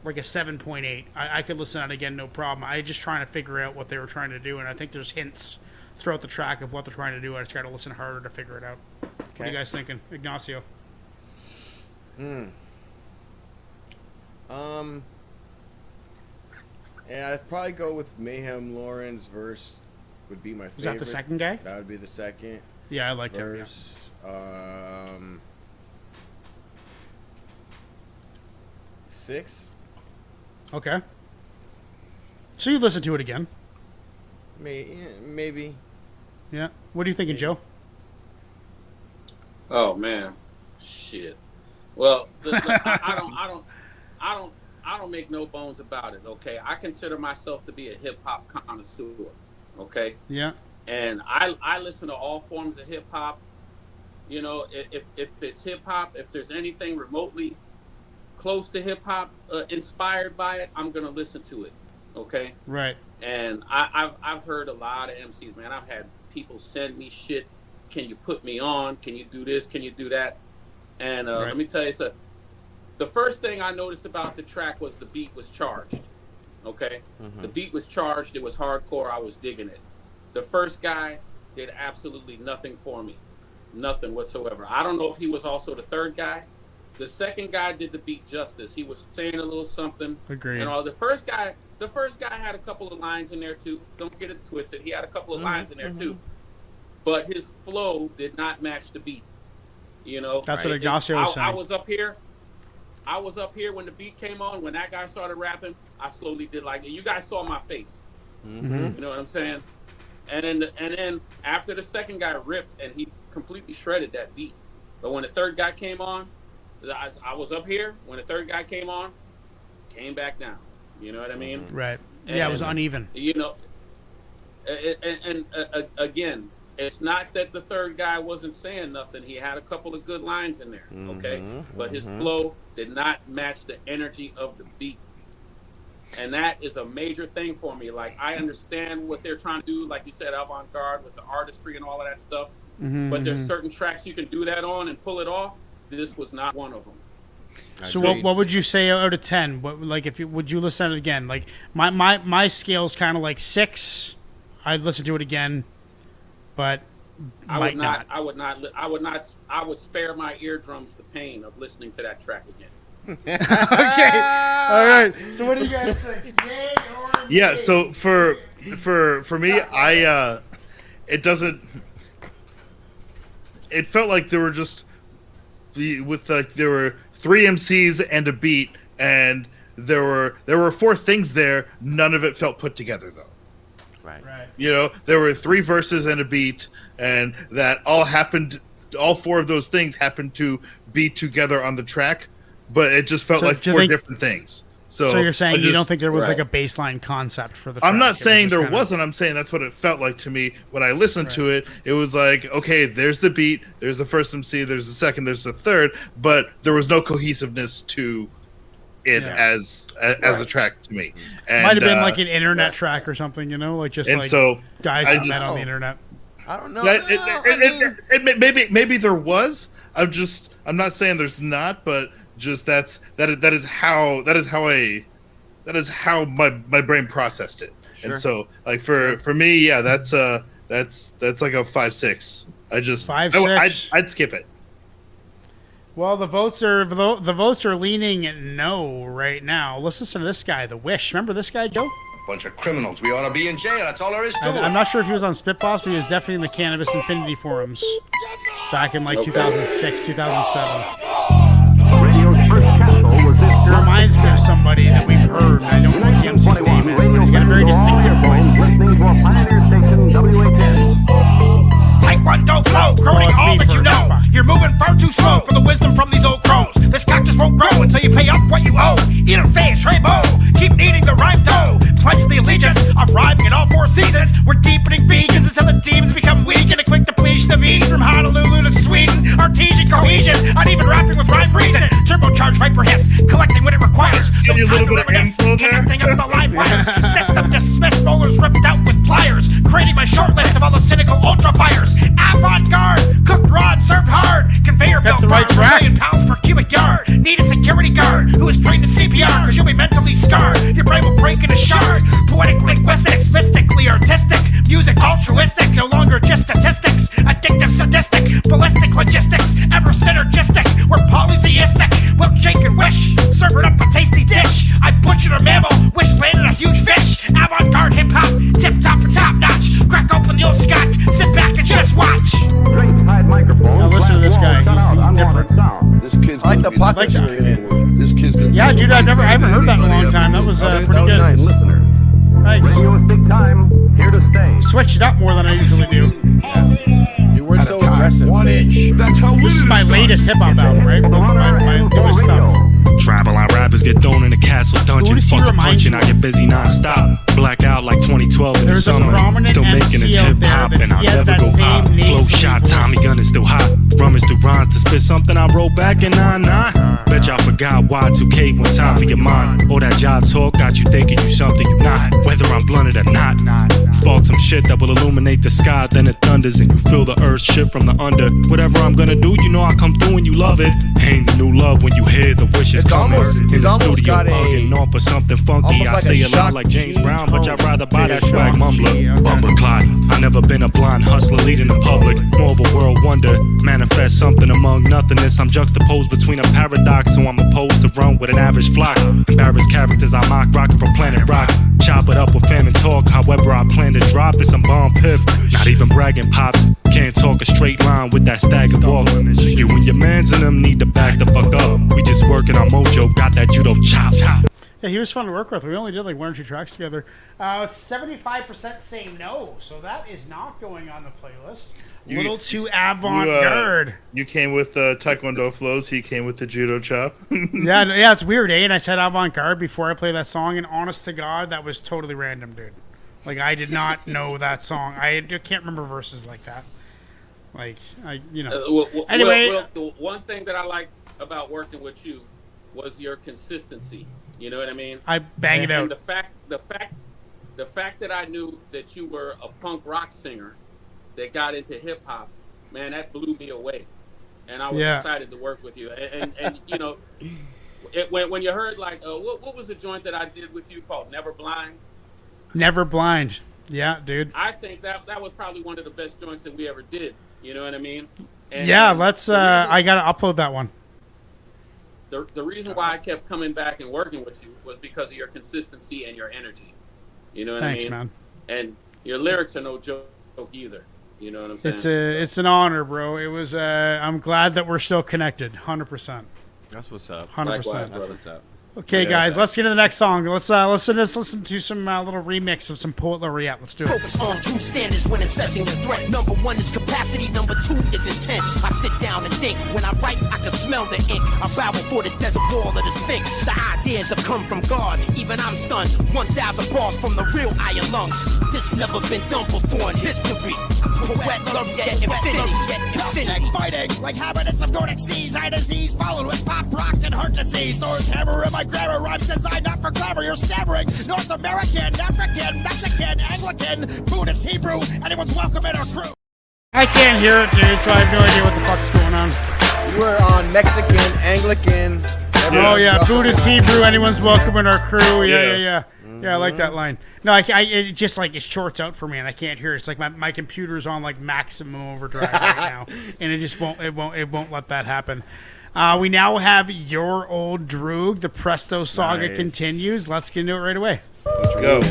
S3: 7.8. I could listen to that again, no problem. I'm just trying to figure out what they were trying to do. And I think there's hints throughout the track of what they're trying to do. I just got to listen harder to figure it out. Okay. What are you guys thinking? Ignacio?
S5: And I'd probably go with Mayhem Lauren's verse would be my favorite.
S3: Is that the second guy?
S5: That would be the second.
S3: Yeah, I liked
S5: verse.
S3: Him. Yeah.
S5: 6.
S3: Okay. So you listen to it again?
S5: Maybe.
S3: Yeah. What are you thinking, Joe?
S6: Oh man, shit. Well, I don't make no bones about it. Okay, I consider myself to be a hip hop connoisseur. Okay.
S3: Yeah.
S6: And I listen to all forms of hip hop. You know, if it's hip hop, if there's anything remotely close to hip hop inspired by it, I'm gonna listen to it. Okay.
S3: Right.
S6: And I've heard a lot of MCs, man. I've had people send me shit. Can you put me on? Can you do this? Can you do that? And right. Let me tell you something. The first thing I noticed about the track was the beat was charged. Okay? Mm-hmm. The beat was charged. It was hardcore. I was digging it. The first guy did absolutely nothing for me. Nothing whatsoever. I don't know if he was also the third guy. The second guy did the beat justice. He was saying a little something.
S3: Agreed.
S6: And all the first guy had a couple of lines in there too. Don't get it twisted. He had a couple of lines in there too. But his flow did not match the beat. You know,
S3: that's what Ignacio was saying.
S6: I was up here when the beat came on. When that guy started rapping, I slowly did like it. You guys saw my face. Mm-hmm. You know what I'm saying? And then after the second guy ripped and he completely shredded that beat. But when the third guy came on, I was up here. When the third guy came on, came back down. You know what I mean?
S3: Right. Yeah, it was uneven.
S6: You know, and again, it's not that the third guy wasn't saying nothing. He had a couple of good lines in there, okay? But his flow did not match the energy of the beat. And that is a major thing for me. Like, I understand what they're trying to do, like you said, avant-garde with the artistry and all of that stuff. But there's certain tracks you can do that on and pull it off. This was not one of them.
S3: So what would you say out of 10? What, like, if you would you listen to it again? Like my scale's kind of like 6. I'd listen to it again, but
S6: I would not. I would spare my eardrums the pain of listening to that track again.
S3: Okay, all right. So what do you guys think? Yay or nay?
S4: Yeah. So for me, it doesn't. It felt like there were just there were 3 MCs and a beat, and there were 4 things there. None of it felt put together though.
S5: Right.
S4: You know, there were 3 verses and a beat, and that all happened. All 4 of those things happened to be together on the track, but it just felt like 4 different things. So
S3: you're saying you don't think there was like a baseline concept for the track?
S4: I'm not saying there wasn't. I'm saying that's what it felt like to me when I listened to it. It was like, okay, there's the beat, there's the first MC, there's the second, there's the third, but there was no cohesiveness to it as a track to me. And,
S3: might have been like an internet track or something, you know, like just like
S4: so
S3: guys that met on the internet.
S5: I don't know.
S4: Maybe there was. I'm not saying there's not, but just that is how my brain processed it. Sure. And so like for me, yeah, that's like a 5-6. I just
S3: 5-6.
S4: I'd skip it.
S3: Well, the votes are leaning no right now. Let's listen to this guy, The Wish. Remember this guy, Joe?
S12: Bunch of criminals. We ought to be in jail. That's all there is to it.
S3: I'm not sure if he was on Spitboss, but he was definitely in the Cannabis Infinity forums back in like 2006, 2007. He reminds me of somebody that we've heard. I don't know what the MC's name is, but he's got a very distinctive voice.
S2: Taekwondo flow, quoting all that you know. You're moving far too slow for the wisdom from these old crows. This cactus won't grow until you pay up what you owe. Either fish, rainbow, keep kneading the rhyme dough. Pledge the allegiance of rhyming in all 4 seasons. We're deepening beacons until the demons become weak. And a quick depletion of eating from Honolulu to Sweden. Artesian cohesion, uneven rapping with rhyme reason. Turbocharged viper hiss, collecting what it requires. No time to reminisce, connecting up the live wires. System dismissed, rollers ripped out with pliers. Creating my short list of all the cynical ultra fires. Avant-garde, cooked raw and served hard. Conveyor belt burns for £1 million per cubic yard. Need a security guard who is trained in CPR, cause you'll be mentally scarred. Your brain will break into shards. Poetic linguistics, mystically artistic. Music altruistic, no longer just statistics. Addictive, sadistic, ballistic logistics. Ever synergistic, we're polytheistic. Wilkshake and Wish, serving up a tasty dish. I butchered a mammal, Wish landed a huge fish. Avant-garde hip-hop, tip-top and top-notch. Crack open the old scotch, sit back and just watch.
S3: Now listen to this guy, he's different.
S12: This kid's
S5: I like the pockets you're in.
S12: This kid's gonna
S3: Yeah, dude, I haven't heard that in a long time. That was pretty good.
S5: Nice.
S3: Thanks.
S12: big time, here to stay.
S3: Switched it up more than I usually do.
S5: You weren't so aggressive.
S12: 1 inch. That's how
S3: This is my latest hip-hop album, right? My newest stuff.
S13: Travel, our rappers get thrown in the castle dungeon.
S3: does he
S13: Fucking
S3: remind
S13: punching,
S3: you
S13: I get busy non-stop. Black out like 2012 in the
S3: There's a
S13: summer.
S3: prominent
S13: Still making his
S3: MC out there
S13: hip-hop
S3: that
S13: and I'll
S3: he has
S13: never
S3: that
S13: go
S3: same
S13: pop. Flow
S3: nasally
S13: shot,
S3: voice.
S13: Tommy gun is still hot. Rummage through rhymes to spit something I wrote back in 99. Bet y'all forgot Y2K one time for your mind. All that job talk got you thinking you something you not. Whether I'm blunted or not. Spark some shit that will illuminate the sky, then it thunders and you feel the earth shift from the under. Whatever I'm gonna do, you know I come through and you love it. Ain't the new love when you hear the wishes coming. In the studio bugging off for something funky. I
S5: like
S13: say
S5: a
S13: a lot like
S5: Shock
S13: James
S5: King
S13: Brown, but y'all
S5: tone.
S13: rather buy that swag
S3: Yeah,
S13: mumbler.
S3: okay.
S13: Bumper clot. I never been a blind hustler leading the public. More of a world wonder. Manifest something among nothingness. I'm juxtaposed between a paradox, so I'm opposed to run with an average flock. Embarrassed characters I mock, rocking from Planet Rock. Chop it up with famine talk. However, I plan to drop it. Some bomb piff. Not even bragging pops. Can't talk a straight line with that staggered walk. So you and your mans and them need to back the fuck up. We just working on mojo. Got that judo chop.
S3: Yeah, he was fun to work with. We only did like 1 or 2 tracks together. 75% say no, so that is not going on the playlist. A little too avant-garde.
S4: You came with Taekwondo flows. He came with the judo chop.
S3: yeah, it's weird, eh? And I said avant-garde before I played that song, and honest to God, that was totally random, dude. Like, I did not know that song. I can't remember verses like that. Like, anyway.
S6: The one thing that I like about working with you was your consistency. You know what I mean?
S3: I bang it out.
S6: And the fact that I knew that you were a punk rock singer that got into hip hop, man, that blew me away. And I was excited to work with you. And you know, when you heard like, what was the joint that I did with you called Never Blind?
S3: Never Blind. Yeah, dude.
S6: I think that was probably one of the best joints that we ever did. You know what I mean? And
S3: let's. I gotta upload that one.
S6: The reason why I kept coming back and working with you was because of your consistency and your energy. You know what I mean?
S3: Thanks, man.
S6: And your lyrics are no joke either. You know what I'm saying?
S3: It's an honor, bro. It was. I'm glad that we're still connected. 100%.
S5: That's what's up.
S3: 100%.
S5: That's what's up.
S3: Okay, guys, let's get to the next song. Let's listen to some little remix of some Poet Laureate. Let's do it.
S2: Focus on true standards when assessing the threat. Number one is capacity. Number two is intent. I sit down and think. When I write, I can smell the ink. I bow before the desert wall of the Sphinx. The ideas have come from God. Even I'm stunned. 1,000 bars from the real iron lungs. This never been done before in history. Poet Laureate, infinity. Fighting like habitants of Nordic seas. Eye disease followed with pop rock and heart disease. Thor's hammer in my grammar rhymes designed not for glamour. You're stammering. North American, African, Mexican, Anglican, Buddhist, Hebrew. Anyone's welcome in our crew.
S3: I can't hear it, dude, so I have no idea what the fuck's going on.
S5: You were on Mexican, Anglican.
S3: Oh yeah, Buddhist, Hebrew. Anyone's welcome in our crew. Yeah. Yeah, I like that line. No, it just like it shorts out for me, and I can't hear it. It's like my computer's on like maximum overdrive right now, and it just won't let that happen. We now have Your Old Droog. The Presto saga continues. Let's get into it right away.
S4: Let's go.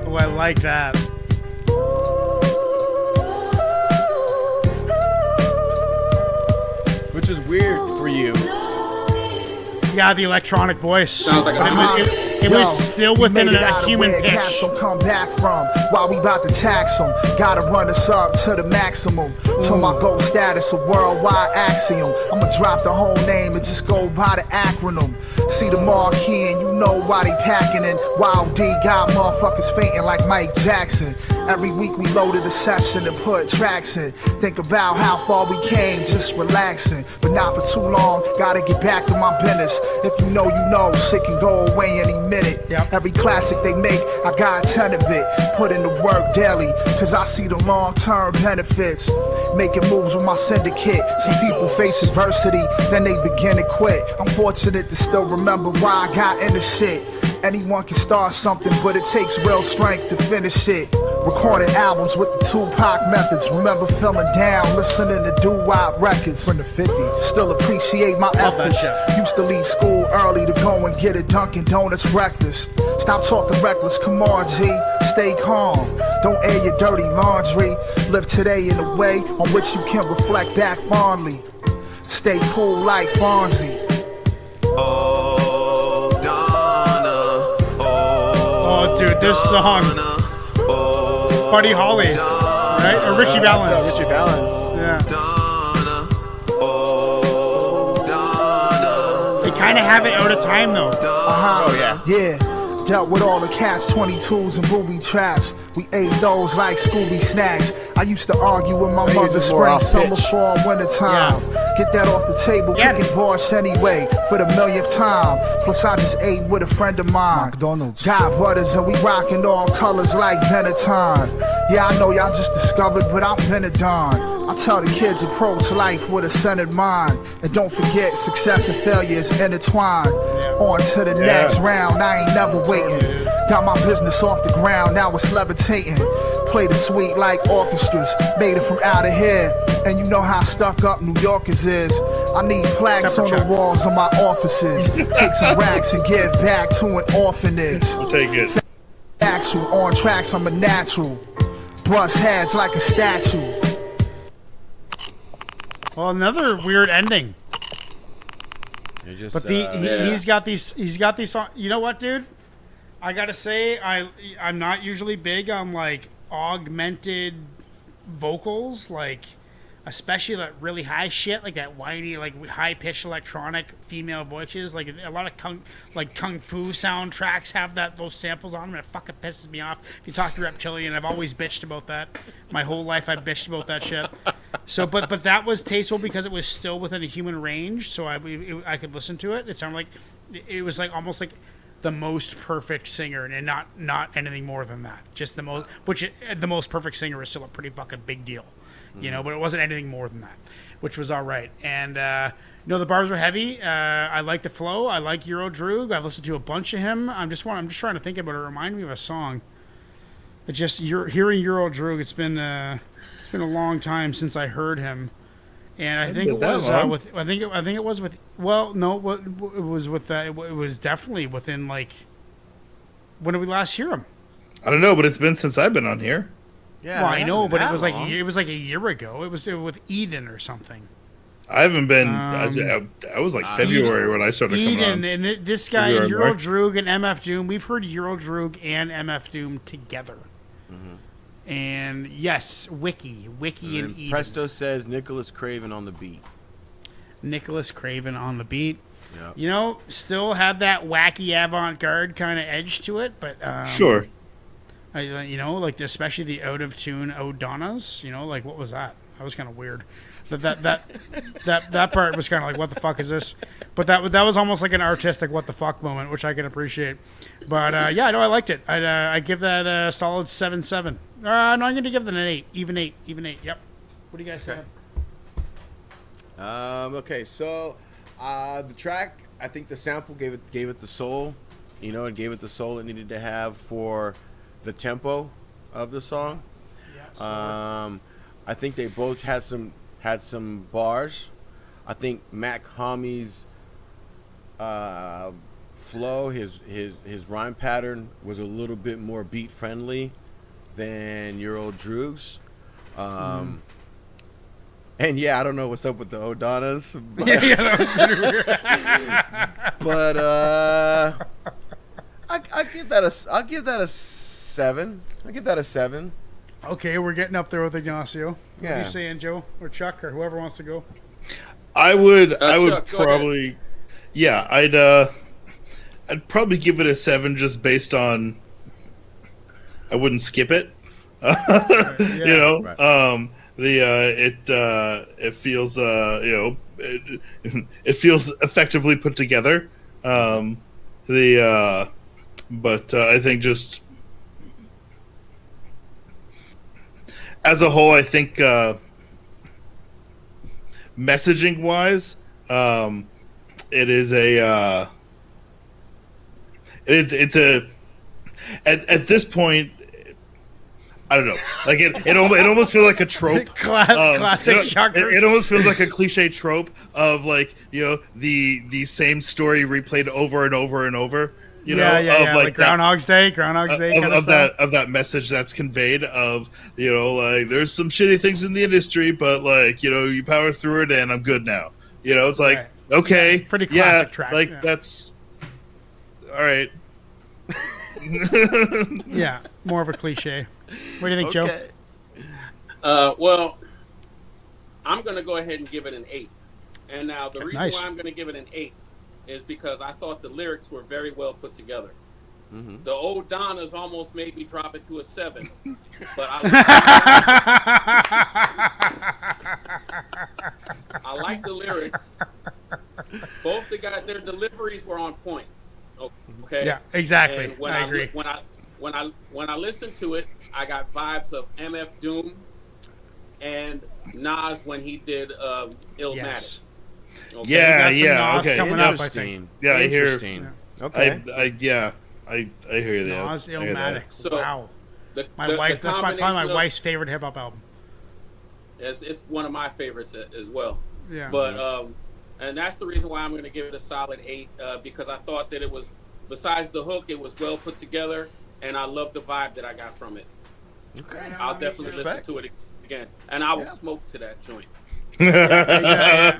S3: Oh, I like that.
S5: Which is weird for you.
S3: Yeah, the electronic voice.
S6: Sounds like
S3: it was still within a human pitch.
S7: Cash don't come back from while we about to tax them. Gotta run us up to the maximum. To my gold status, a worldwide axiom. I'ma drop the whole name and just go by the acronym. See the marquee and you know why they packing in. Wild D got motherfuckers fainting like Mike Jackson. Every week we loaded a session and put tracks in. Think about how far we came, just relaxing. But not for too long, gotta get back to my business. If you know, shit can go away any minute.
S3: Yep.
S7: Every classic they make, I got a ton of it. Put in the work daily, cause I see the long-term benefits. Making moves with my syndicate. Some people face adversity, then they begin to quit. I'm fortunate to still remember why I got into shit. Anyone can start something, but it takes real strength to finish it. Recording albums with the Tupac methods. Remember feeling down, listening to doo-wop records from the 50s. Still appreciate my efforts. Used to leave school early to go and get a Dunkin' Donuts breakfast. Stop talking reckless, come on G, stay calm. Don't air your dirty laundry. Live today in a way on which you can reflect back fondly. Stay cool like Fonzie.
S3: Oh, dude, this song. Buddy Holly, right? Or Richie Valens.
S5: Richie Valens.
S3: Yeah. They kind of have it out of time, though.
S7: Oh, yeah. Yeah. Dealt with all the cats, 22s and booby traps. We ate those like Scooby snacks. I used to argue with my mother spring, summer, fall, winter time. Get that off the table, cooking borscht anyway, for the millionth time. Plus I just ate with a friend of mine. McDonald's. God butters and we rocking all colors like Benetton. Yeah, I know y'all just discovered, but I've been a don. I tell the kids approach life with a centered mind. And don't forget, success and failure is intertwined. On to the next round, I ain't never waiting. Got my business off the ground, now it's levitating. Play the sweet like orchestras, made it from out of here. And you know how stuck up New Yorkers is. I need plaques on the walls of my offices. Take some racks and give back to an orphanage.
S4: We'll take it.
S7: Actual, on tracks, I'm a natural. Bust heads like a statue.
S3: Well, another weird ending.
S5: Just,
S3: but he's got these songs. You know what, dude? I gotta say, I'm not usually big on like augmented vocals, like especially that really high shit, like that whiny, like high pitched electronic female voices. Like a lot of kung fu soundtracks have those samples on them, and it fucking pisses me off. If you talk to Reptilian, I've always bitched about that. My whole life I've bitched about that shit. So, but that was tasteful because it was still within a human range, so I could listen to it. It sounded like it was like almost like the most perfect singer, and not anything more than that. Just the most, the most perfect singer is still a pretty fucking big deal, you know. But it wasn't anything more than that, which was all right. And the bars were heavy. I like the flow. I like Euro Droog. I've listened to a bunch of him. I'm just trying to think about it. Remind me of a song. But just hearing Euro Droog, it's been a long time since I heard him. And I think it was I think it was with. Well, no, it was with. It was definitely within like. When did we last hear him?
S4: I don't know, but it's been since I've been on here.
S3: Yeah, well, I know, but it was like a year ago. It was with Eden or something.
S4: I haven't been. I was like February when I started coming on.
S3: Eden and this guy and Euro Droog and MF Doom. We've heard Euro Droog and MF Doom together. And yes, Wiki and Eden.
S5: Presto says Nicholas Craven on the beat.
S3: Nicholas Craven on the beat.
S5: Yep.
S3: You know, still had that wacky avant-garde kind of edge to it, but
S4: sure.
S3: You know, like especially the out of tune O'Donnas. You know, like what was that? That was kind of weird. That part was kind of like, what the fuck is this? But that was almost like an artistic what the fuck moment, which I can appreciate. But yeah, no, I liked it. I give that a solid 7/7. No, I'm going to give it an 8, even 8. Yep. What do you guys say?
S5: Okay, so the track, I think the sample gave it the soul, you know, it gave it the soul it needed to have for the tempo of the song.
S3: Yes.
S5: I think they both had some bars. I think Mac Homie's flow, his rhyme pattern was a little bit more beat friendly than Euro Droog's. And yeah, I don't know what's up with the O'Donnas. But,
S3: yeah, that was pretty weird.
S5: But I'll give that a 7. I'll give that a 7.
S3: Okay, we're getting up there with Ignacio. What
S5: Yeah.
S3: are you saying, Joe or Chuck or whoever wants to go?
S4: I would
S6: Chuck,
S4: probably, yeah, I'd probably give it a 7 just based on I wouldn't skip it. You know,
S5: right.
S4: It feels you know, it feels effectively put together. But I think just as a whole, I think messaging wise, it is it's a at this point, I don't know. Like it almost feels like a trope.
S3: Classic shocker.
S4: It almost feels like a cliche trope of like, you know, the same story replayed over and over and over. You know,
S3: like Groundhog's Day kind of stuff.
S4: Of that message that's conveyed of, you know, like there's some shitty things in the industry, but like, you know, you power through it and I'm good now. You know, it's like okay,
S3: yeah, pretty classic track.
S4: Like that's all right.
S3: Yeah, more of a cliche. What do you think,
S5: Okay.
S6: Joe? Well, I'm going to go ahead and give it an 8. And now the reason why I'm going to give it an 8 is because I thought the lyrics were very well put together. Mm-hmm. The old Donnas almost made me drop it to a 7. But I like the lyrics. Both the guys, their deliveries were on point. Okay.
S3: Yeah, exactly.
S6: And when
S3: I agree.
S6: When I listened to it, I got vibes of MF Doom and Nas when he did Illmatic.
S3: Yes.
S4: Okay?
S3: Yeah. Nas
S4: okay.
S3: coming up, I think.
S4: Yeah, I hear.
S5: Interesting. Okay.
S4: I hear you there.
S3: Nas Illmatic.
S6: So,
S3: wow.
S6: My
S3: wife. That's probably my wife's favorite hip hop album.
S6: It's one of my favorites as well.
S3: Yeah.
S6: But and that's the reason why I'm going to give it a solid 8 because I thought that it was, besides the hook, it was well put together, and I love the vibe that I got from it.
S5: Okay.
S6: I'll definitely listen to it again, and I will smoke to that joint.
S3: Yeah,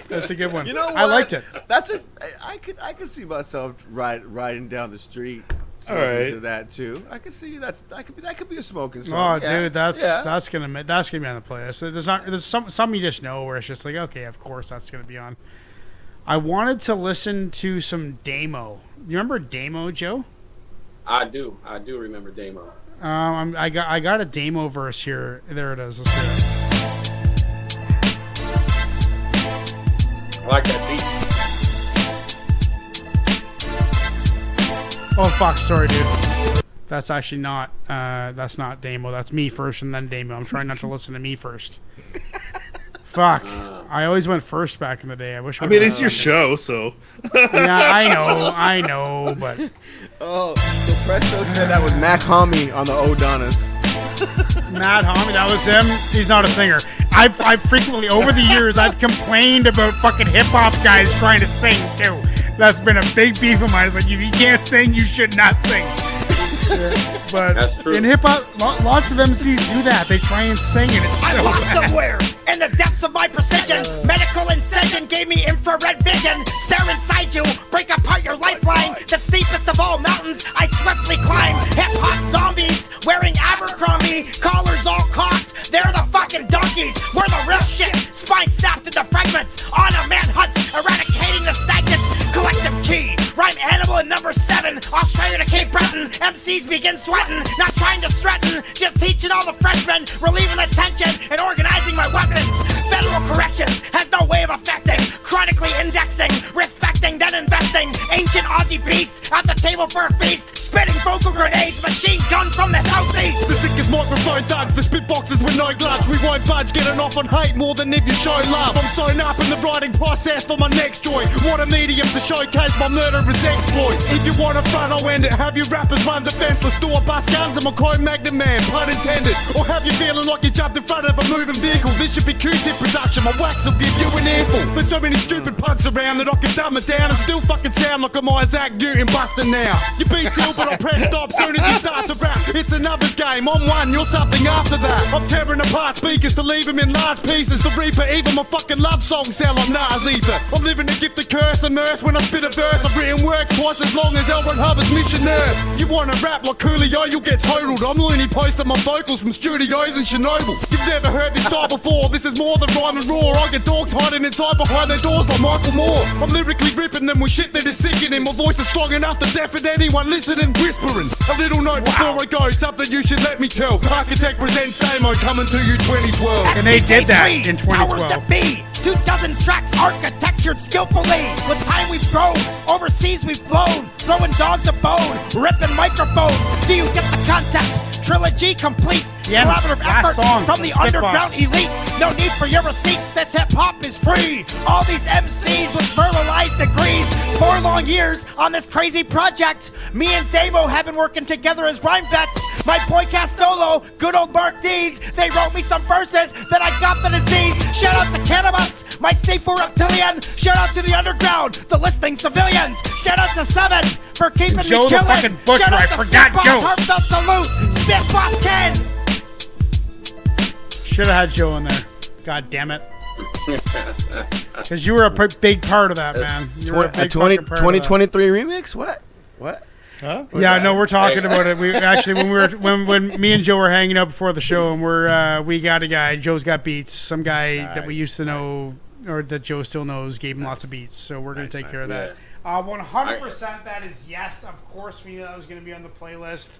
S3: that's a good one.
S5: You know what?
S3: I liked it.
S5: That's I could see myself riding down the street to that too. I could see that could be a smoking song.
S3: Oh, dude, that's gonna be on the playlist. There's some you just know where it's just like, okay, of course that's gonna be on. I wanted to listen to some Damo. You remember Damo, Joe?
S6: I do remember Damo.
S3: I got a Damo verse here. There it is. Let's do it.
S6: I like that beat.
S3: Oh fuck, sorry, dude. That's actually not. That's not Damo. That's me first, and then Damo. I'm trying not to listen to me first. Fuck. I always went first back in the day. I wish.
S4: I mean, it's your show, so.
S3: Yeah, I know, but.
S5: Oh, so Presto said that was Matt Homme on the O'Donnells.
S3: Matt Homme, that was him. He's not a singer. I've frequently over the years I've complained about fucking hip hop guys trying to sing too. That's been a big beef of mine. It's like, if you can't sing, you should not sing. But in hip hop, lots of MCs do that. They try and sing, and it's
S2: I
S3: so
S2: lost
S3: bad.
S2: somewhere in the depths of my precision. Medical incision gave me infrared vision. Stare inside you, break apart your lifeline. The steepest of all mountains, I swiftly climb. Hip-hop zombies wearing Abercrombie, collars all cocked. They're the fucking donkeys. We're the real shit. Spine snapped into fragments. On a manhunt, eradicating the stagnant collective chi. Rhyme animal in number 7. Australia to Cape Breton. MCs begin sweating, not trying to threaten, just teaching all the freshmen, relieving the tension and organizing my weapons. Federal corrections has no way of affecting, chronically indexing, respecting, then investing. Ancient Aussie beast at the table for a feast, spitting vocal grenades, machine gun from the southeast.
S14: The sickest microphone thugs, the spit boxes with no gloves. We won't budge, getting off on hate more than if you show love. I'm sewn up in the writing process for my next joint. What a medium to showcase my murderous exploits. If you want a front, I'll end it. Have your rappers run defenseless. Store bust guns, I'm a coin magnet man, pun intended. Or have you feeling like you jumped in front of a moving vehicle? This should be Q-tip production, my wax will give you an earful. There's so many stupid punks around that I can dumb it down and still fucking sound like I'm Isaac Newton busting now. Your beat's ill, but I'll press stop soon as you start to rap. It's a numbers game, I'm one, you're something after that. I'm tearing apart speakers to leave them in large pieces. The Reaper, even my fucking love songs sound like Nas ether. I'm living the gift of curse, immersed when I spit a verse. I've written works twice as long as L. Ron Hubbard's missionary. You wanna rap like Coolio, you'll get totaled. I'm loony posting my vocals from studios in Chernobyl. You've never heard this style before, this is more than rhyme and raw. I get dogs hiding inside behind their doors like Michael Moore. I'm lyrically ripping them with shit that is sickening. My voice is strong enough to deafen anyone listening, whispering. A little note before I go, something you should let me tell. Architect presents Damo coming to you 2012.
S3: And they did that in
S2: Powers
S3: 2012.
S2: to be. 2 dozen tracks architectured skillfully. With time we've grown, overseas we've flown, throwing dogs a bone, ripping microphones. Do you get the concept? Trilogy complete.
S3: Yeah,
S2: collaborative effort
S3: song
S2: from the
S3: Spit
S2: underground
S3: Boss.
S2: elite. No need for your receipts, this hip-hop is free. All these MCs with verbalized degrees. 4 long years on this crazy project. Me and Damo have been working together as rhyme vets. My boycast solo, good old Mark D's. They wrote me some verses that I got the disease. Shout out to Cannabis, my C4 reptilian. Shout out to the underground, the listening civilians. Shout out to 7 for keeping me
S3: Joe the
S2: killing.
S3: fucking butcher,
S2: Shout out
S3: I
S2: to
S3: forgot
S2: Spit Boss,
S3: Joe.
S2: heartfelt salute. Spit Boss Ken.
S3: Should have had Joe in there. God damn it. Because you were a big part of that, man. You were a big fucking part of that.
S5: 2023 remix? What? Huh?
S3: Yeah, no, we're talking about it. We actually, when me and Joe were hanging out before the show, and we got a guy. Joe's got beats. Some guy that we used to know, or that Joe still knows, gave him lots of beats. So we're gonna take care of that. 100%. That is yes. Of course, we knew that was gonna be on the playlist.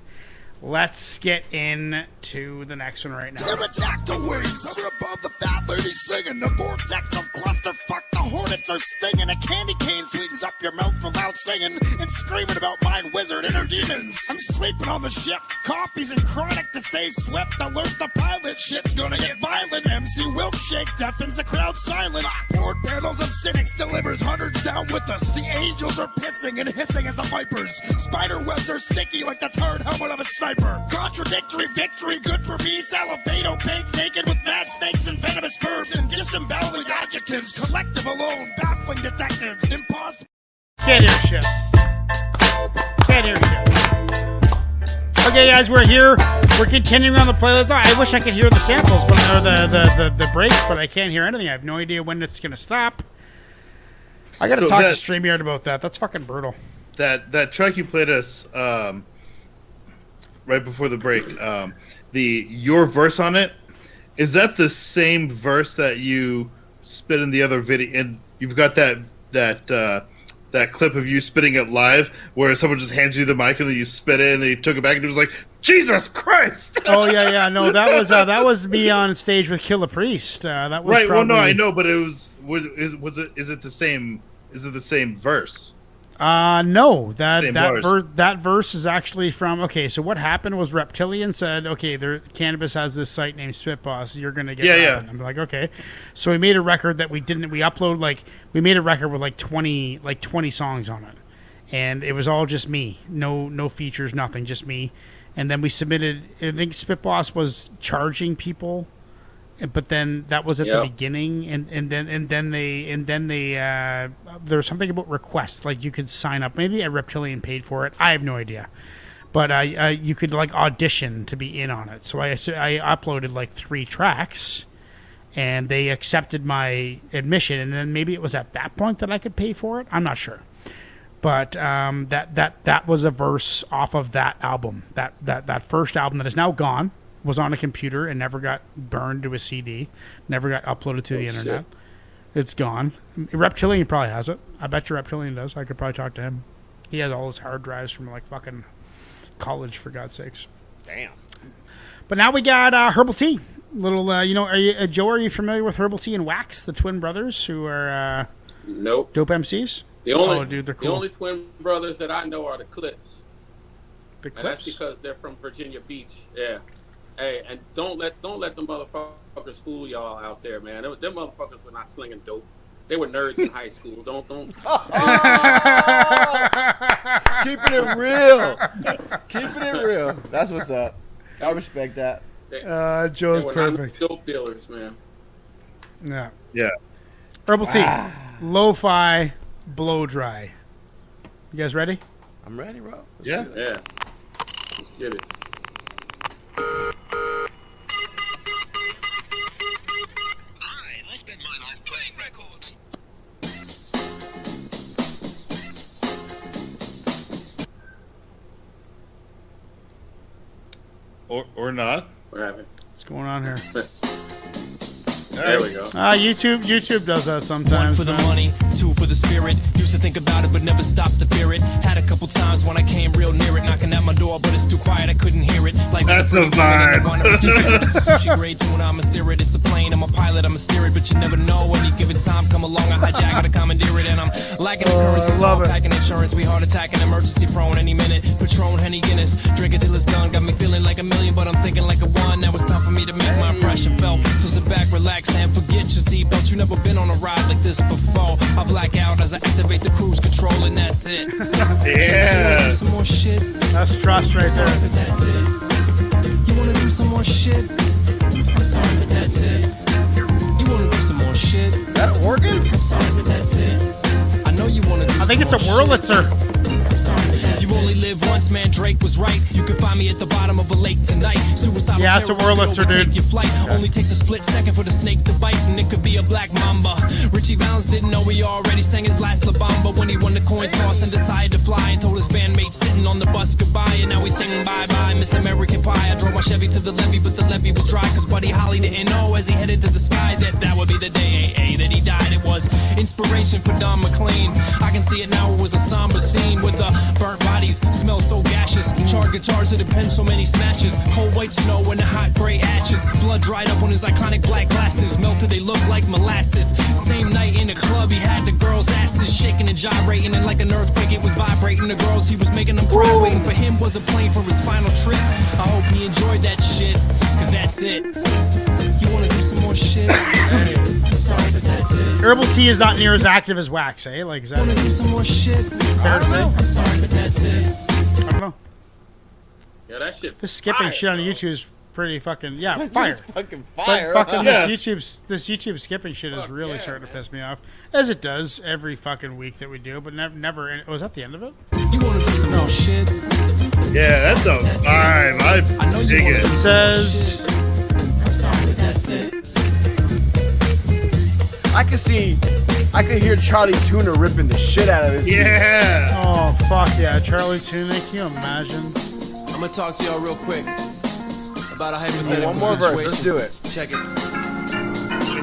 S3: Let's get into the next one right now.
S15: Attack the wings, hover above the fat lady singing. The vortex of clusterfuck, the hornets are stinging. A candy cane sweetens up your mouth for loud singing and screaming about mind wizard inner demons. I'm sleeping on the shift, coffees and chronic to stay swift. Alert the pilot, shit's gonna get violent. MC Wilkshake deafens the crowd silent. Board panels of cynics delivers hundreds down with us. The angels are pissing and hissing as the vipers. Spider webs are sticky like the turd helmet of a sniper. Contradictory victory, good for me. Salivate, opaque, naked with mad snakes and venomous curves and disemboweling adjectives. Collective alone, baffling detectives. Impossible.
S3: Can't hear shit. Can't hear shit. Okay, guys, we're here. We're continuing on the playlist. I wish I could hear the samples, but or the breaks, but I can't hear anything. I have no idea when it's gonna stop. I gotta talk to StreamYard about that. That's fucking brutal.
S4: That track you played us right before the break. Your verse on it, is that the same verse that you spit in the other video? And you've got that clip of you spitting it live, where someone just hands you the mic and then you spit it, and then you took it back and it was like, Jesus Christ!
S3: Oh yeah, no, that was me on stage with Killer Priest. That was
S4: right.
S3: Probably...
S4: Well, no, I know, but is it the same? Is it the same verse?
S3: No, that verse is actually from. Okay, so what happened was Reptilian said, "Okay, Cannabis has this site named Spitboss. You're gonna get." Yeah. I'm like, okay. So we made a record that we upload we made a record with like 20 songs on it, and it was all just me, no features, nothing, just me. And then we submitted. I think Spitboss was charging people. But then that was at the beginning, and then they there was something about requests, like you could sign up. Maybe a Reptilian paid for it. I have no idea, but you could like audition to be in on it. So I uploaded like 3 tracks, and they accepted my admission. And then maybe it was at that point that I could pay for it. I'm not sure, but that was a verse off of that album. That first album that is now gone. Was on a computer and never got burned to a CD, never got uploaded to the internet. Shit. It's gone. Reptilian probably has it. I bet you Reptilian does. I could probably talk to him. He has all his hard drives from like fucking college, for God's sakes.
S5: Damn.
S3: But now we got Herbal Tea. Little, Joe, are you familiar with Herbal Tea and Wax, the twin brothers who are
S6: nope.
S3: dope MCs?
S6: The only,
S3: they're cool.
S6: The only twin brothers that I know are the Clips.
S3: The Clips?
S6: And that's because they're from Virginia Beach. Yeah. Hey, and don't let them motherfuckers fool y'all out there, man. Them motherfuckers were not slinging dope. They were nerds in high school. Don't.
S5: Keeping it real. Keeping it real. That's what's up. I respect that.
S3: Joe's
S6: they were
S3: perfect.
S6: Not dope dealers, man.
S3: Yeah. Herbal Tea, lo-fi, blow dry. You guys ready?
S5: I'm ready, bro.
S6: Yeah. Let's get it.
S4: Or not.
S6: What happened?
S3: What's going on here?
S6: There we go.
S3: YouTube does that sometimes.
S9: 1 for the money, 2 for the spirit. Used to think about it, but never stopped to fear it. Had a couple times when I came real near it, knocking at my door, but it's too quiet, I couldn't hear it. Like
S4: that's a vibe.
S9: It's a sushi grade tuna, I'm a sear it. It's a plane, I'm a pilot, I'm a steer it, but you never know. Any given time, come along, I hijack, gotta commandeer it, and I'm lacking the currency, so I'm packing insurance. We heart attacking, emergency prone any minute. Patron, Henny, Guinness, drink it till it's done. Got me feeling like a million, but I'm thinking like a one. Now it's time for me to make my impression felt. So sit back, relax, and forget your seatbelt. You never been on a ride like this before. I black out as I activate the cruise control, and that's it.
S4: Yeah.
S9: Some more shit.
S3: That's trust right there.
S9: But that's it. You wanna do some more shit? I'm sorry, but that's it. You wanna do some more shit?
S5: That working?
S9: I'm sorry, but that's it. I know you wanna do.
S3: I think it's a Wurlitzer.
S9: You only live once, man. Drake was right. You can find me at the bottom of a lake tonight. Suicidal
S3: yeah, it's a Wurlitzer, dude.
S9: Your flight only takes a split second for the snake to bite, and it could be a black mamba. Richie Valens didn't know he already sang his last La Bamba when he won the coin toss and decided to fly and told his bandmates sitting on the bus goodbye. And now he's singing bye bye, Miss American Pie. I drove my Chevy to the levee, but the levee was dry because Buddy Holly didn't know as he headed to the sky that would be the day that he died. It was inspiration for Don McLean. I can see it now. It was a somber scene with the burnt bodies, smell so gaseous. Charred guitars that had penned so many smashes. Cold white snow and the hot gray ashes. Blood dried up on his iconic black glasses. Melted, they looked like molasses. Same night in the club, he had the girls' asses shaking and gyrating, and like an earthquake, it was vibrating. The girls, he was making them cry. Waiting for him was a plane for his final trip. I hope he enjoyed that shit, cause that's it. You wanna do some more shit? Hey, I'm sorry, but that's it.
S3: Herbal Tea is not near as active as Wax, eh? Like, is that
S9: wanna do some more shit?
S3: Fair to say?
S9: I'm sorry, but that's it.
S3: I don't know.
S6: Yeah, that shit.
S3: This skipping shit on YouTube is pretty fucking fire.
S5: Fucking fire.
S3: This YouTube skipping shit is really starting to piss me off, as it does every fucking week that we do. But never. Was that the end of it?
S9: You wanna do some more shit?
S4: Yeah, that's a vibe. I dig it.
S3: It says.
S9: I'm sorry, but that's it.
S5: I could hear Charlie Tuna ripping the shit out of his
S4: Yeah.
S3: Oh fuck yeah, Charlie Tuna. Can you imagine?
S5: I'm
S9: gonna talk to y'all real quick about a hypothetical
S5: One more
S9: situation.
S5: verse, let's do it.
S9: Check it.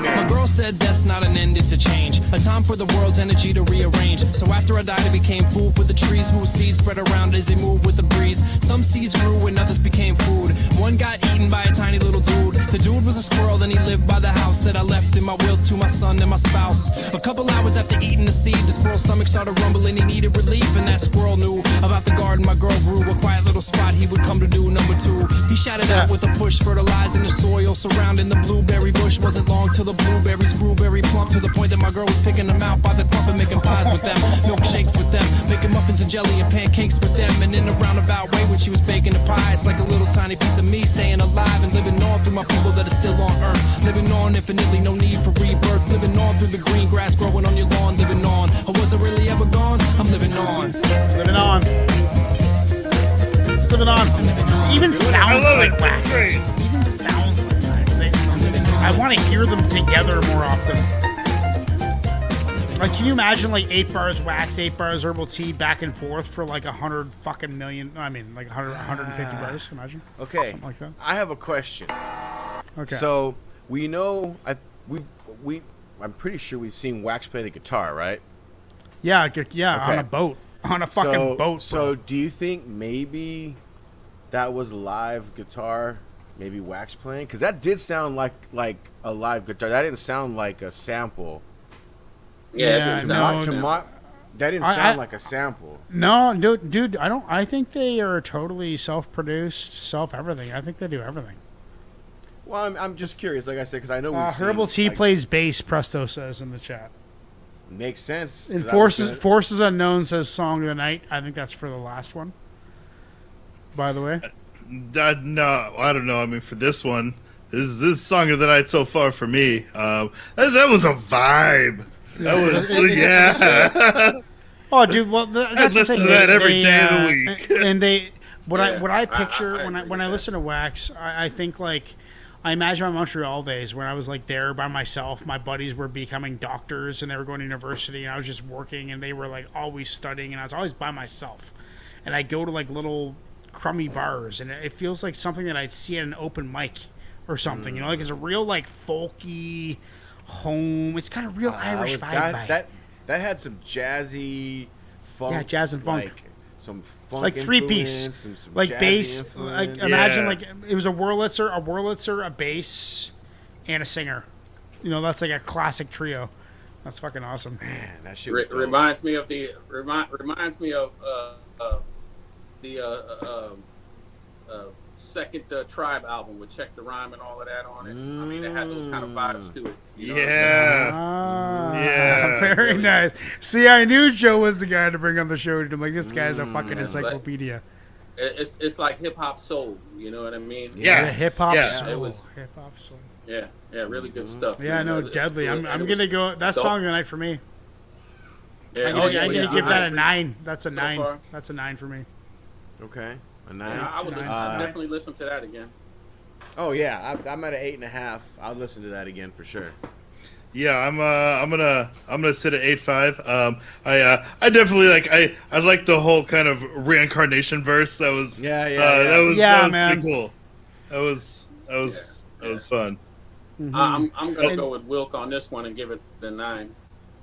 S9: My girl said death's not an end, it's a change. A time for the world's energy to rearrange. So after I died, I became food for the trees whose seeds spread around as they move with the breeze. Some seeds grew and others became food. One got eaten by a tiny little dude. The dude was a squirrel and he lived by the house that I left in my will to my son and my spouse. A couple hours after eating the seed, the squirrel's stomach started rumbling. He needed relief and that squirrel knew about the garden my girl grew. A quiet little spot he would come to do. Number 2, he shouted out with a push, fertilizing the soil surrounding the blueberry bush. Wasn't long till the blueberries grew very plump to the point that my girl was picking them out by the clump and making pies with them, milkshakes with them, making muffins and jelly and pancakes with them. And in a roundabout way when she was baking the pie, it's like a little tiny piece of me staying alive and living on through my people that are still on earth, living on infinitely, no need for rebirth, living on through the green grass growing on your lawn, living on. I wasn't really ever gone, I'm living on.
S3: Living on. Living on. It even sounds like Wax. Even sounds like Wax. I want to hear them together more often. Like, can you imagine like 8 bars Wax, 8 bars Herbal Tea back and forth for like 100 fucking million? I mean, like 150 bars. Imagine.
S5: Okay.
S3: Something like that.
S5: I have a question.
S3: Okay.
S5: So we know I'm pretty sure we've seen Wax play the guitar, right?
S3: Yeah,
S5: Okay.
S3: on a boat, on a fucking boat.
S5: So do you think maybe that was live guitar? Maybe Wax playing, because that did sound like a live guitar. That didn't sound like a sample.
S6: Yeah,
S5: that didn't sound like a sample.
S3: No, dude, I think they are totally self-produced, self-everything. I think they do everything.
S5: Well, I'm just curious, like I said, because I know
S3: Herbal Tea plays bass. Presto says in the chat.
S5: Makes sense.
S3: And Forces Unknown says Song of the Night. I think that's for the last one. By the way.
S4: No, I don't know. I mean, for this one, this Song of the Night so far for me, that was a vibe. That was yeah.
S3: Oh, dude. Well, that's the thing.
S4: To that every day of the week.
S3: And what I picture when I listen to Wax, I think like. I imagine my Montreal days when I was like there by myself. My buddies were becoming doctors and they were going to university, and I was just working, and they were like always studying, and I was always by myself. And I go to like little crummy bars, and it feels like something that I'd see at an open mic or something. You know, like it's a real like folky home. It's got a real Irish vibe.
S5: That had some jazzy funk.
S3: Yeah, jazz and funk.
S5: Like some funk
S3: like 3-piece,
S5: some
S3: like bass.
S5: influence.
S3: Like imagine like it was a Wurlitzer, a bass, and a singer. You know, that's like a classic trio. That's fucking awesome.
S5: Man, that shit
S6: reminds me of the second Tribe album with Check the Rhyme and all of that on it. I mean, it had those kind of vibes to it. You know
S3: yeah. Very nice. See, I knew Joe was the guy to bring on the show. I'm like, this guy's a fucking encyclopedia.
S6: It's like hip hop soul. You know what I mean?
S3: Yeah, hip hop soul.
S6: It was
S3: hip hop soul.
S6: Yeah, really good stuff.
S3: Yeah, no, deadly. I'm gonna go. That's Song of the Night for me.
S6: Yeah,
S3: I'm gonna give that a 9. That's a 9.
S6: Far.
S3: That's a 9 for me.
S5: Okay, a 9.
S6: Yeah, I would definitely listen to that again.
S5: Oh yeah, I'm at an 8.5. I'll listen to that again for sure.
S4: Yeah, I'm gonna sit at 8.5. I definitely I like the whole kind of reincarnation verse. That was that was pretty cool. That was fun.
S6: Mm-hmm. I'm gonna go with Wilk on this one and give it the 9.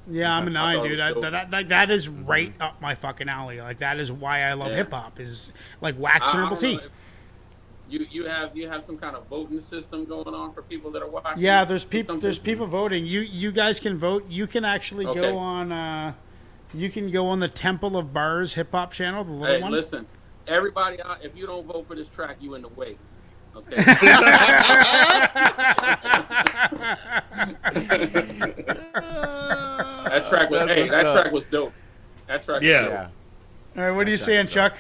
S3: Yeah, I'm a 9, dude. That is right up my fucking alley. Like that is why I love hip hop. Is like Wax and Herbal Tea.
S6: You have some kind of voting system going on for people that are watching.
S3: Yeah, there's people voting. You guys can vote. You can actually go on. You can go on the Temple of Bars hip hop channel. The little one.
S6: Listen, everybody out. If you don't vote for this track, you in the way. Okay. That track was dope. That track was dope.
S3: All right, what are you saying, Chuck?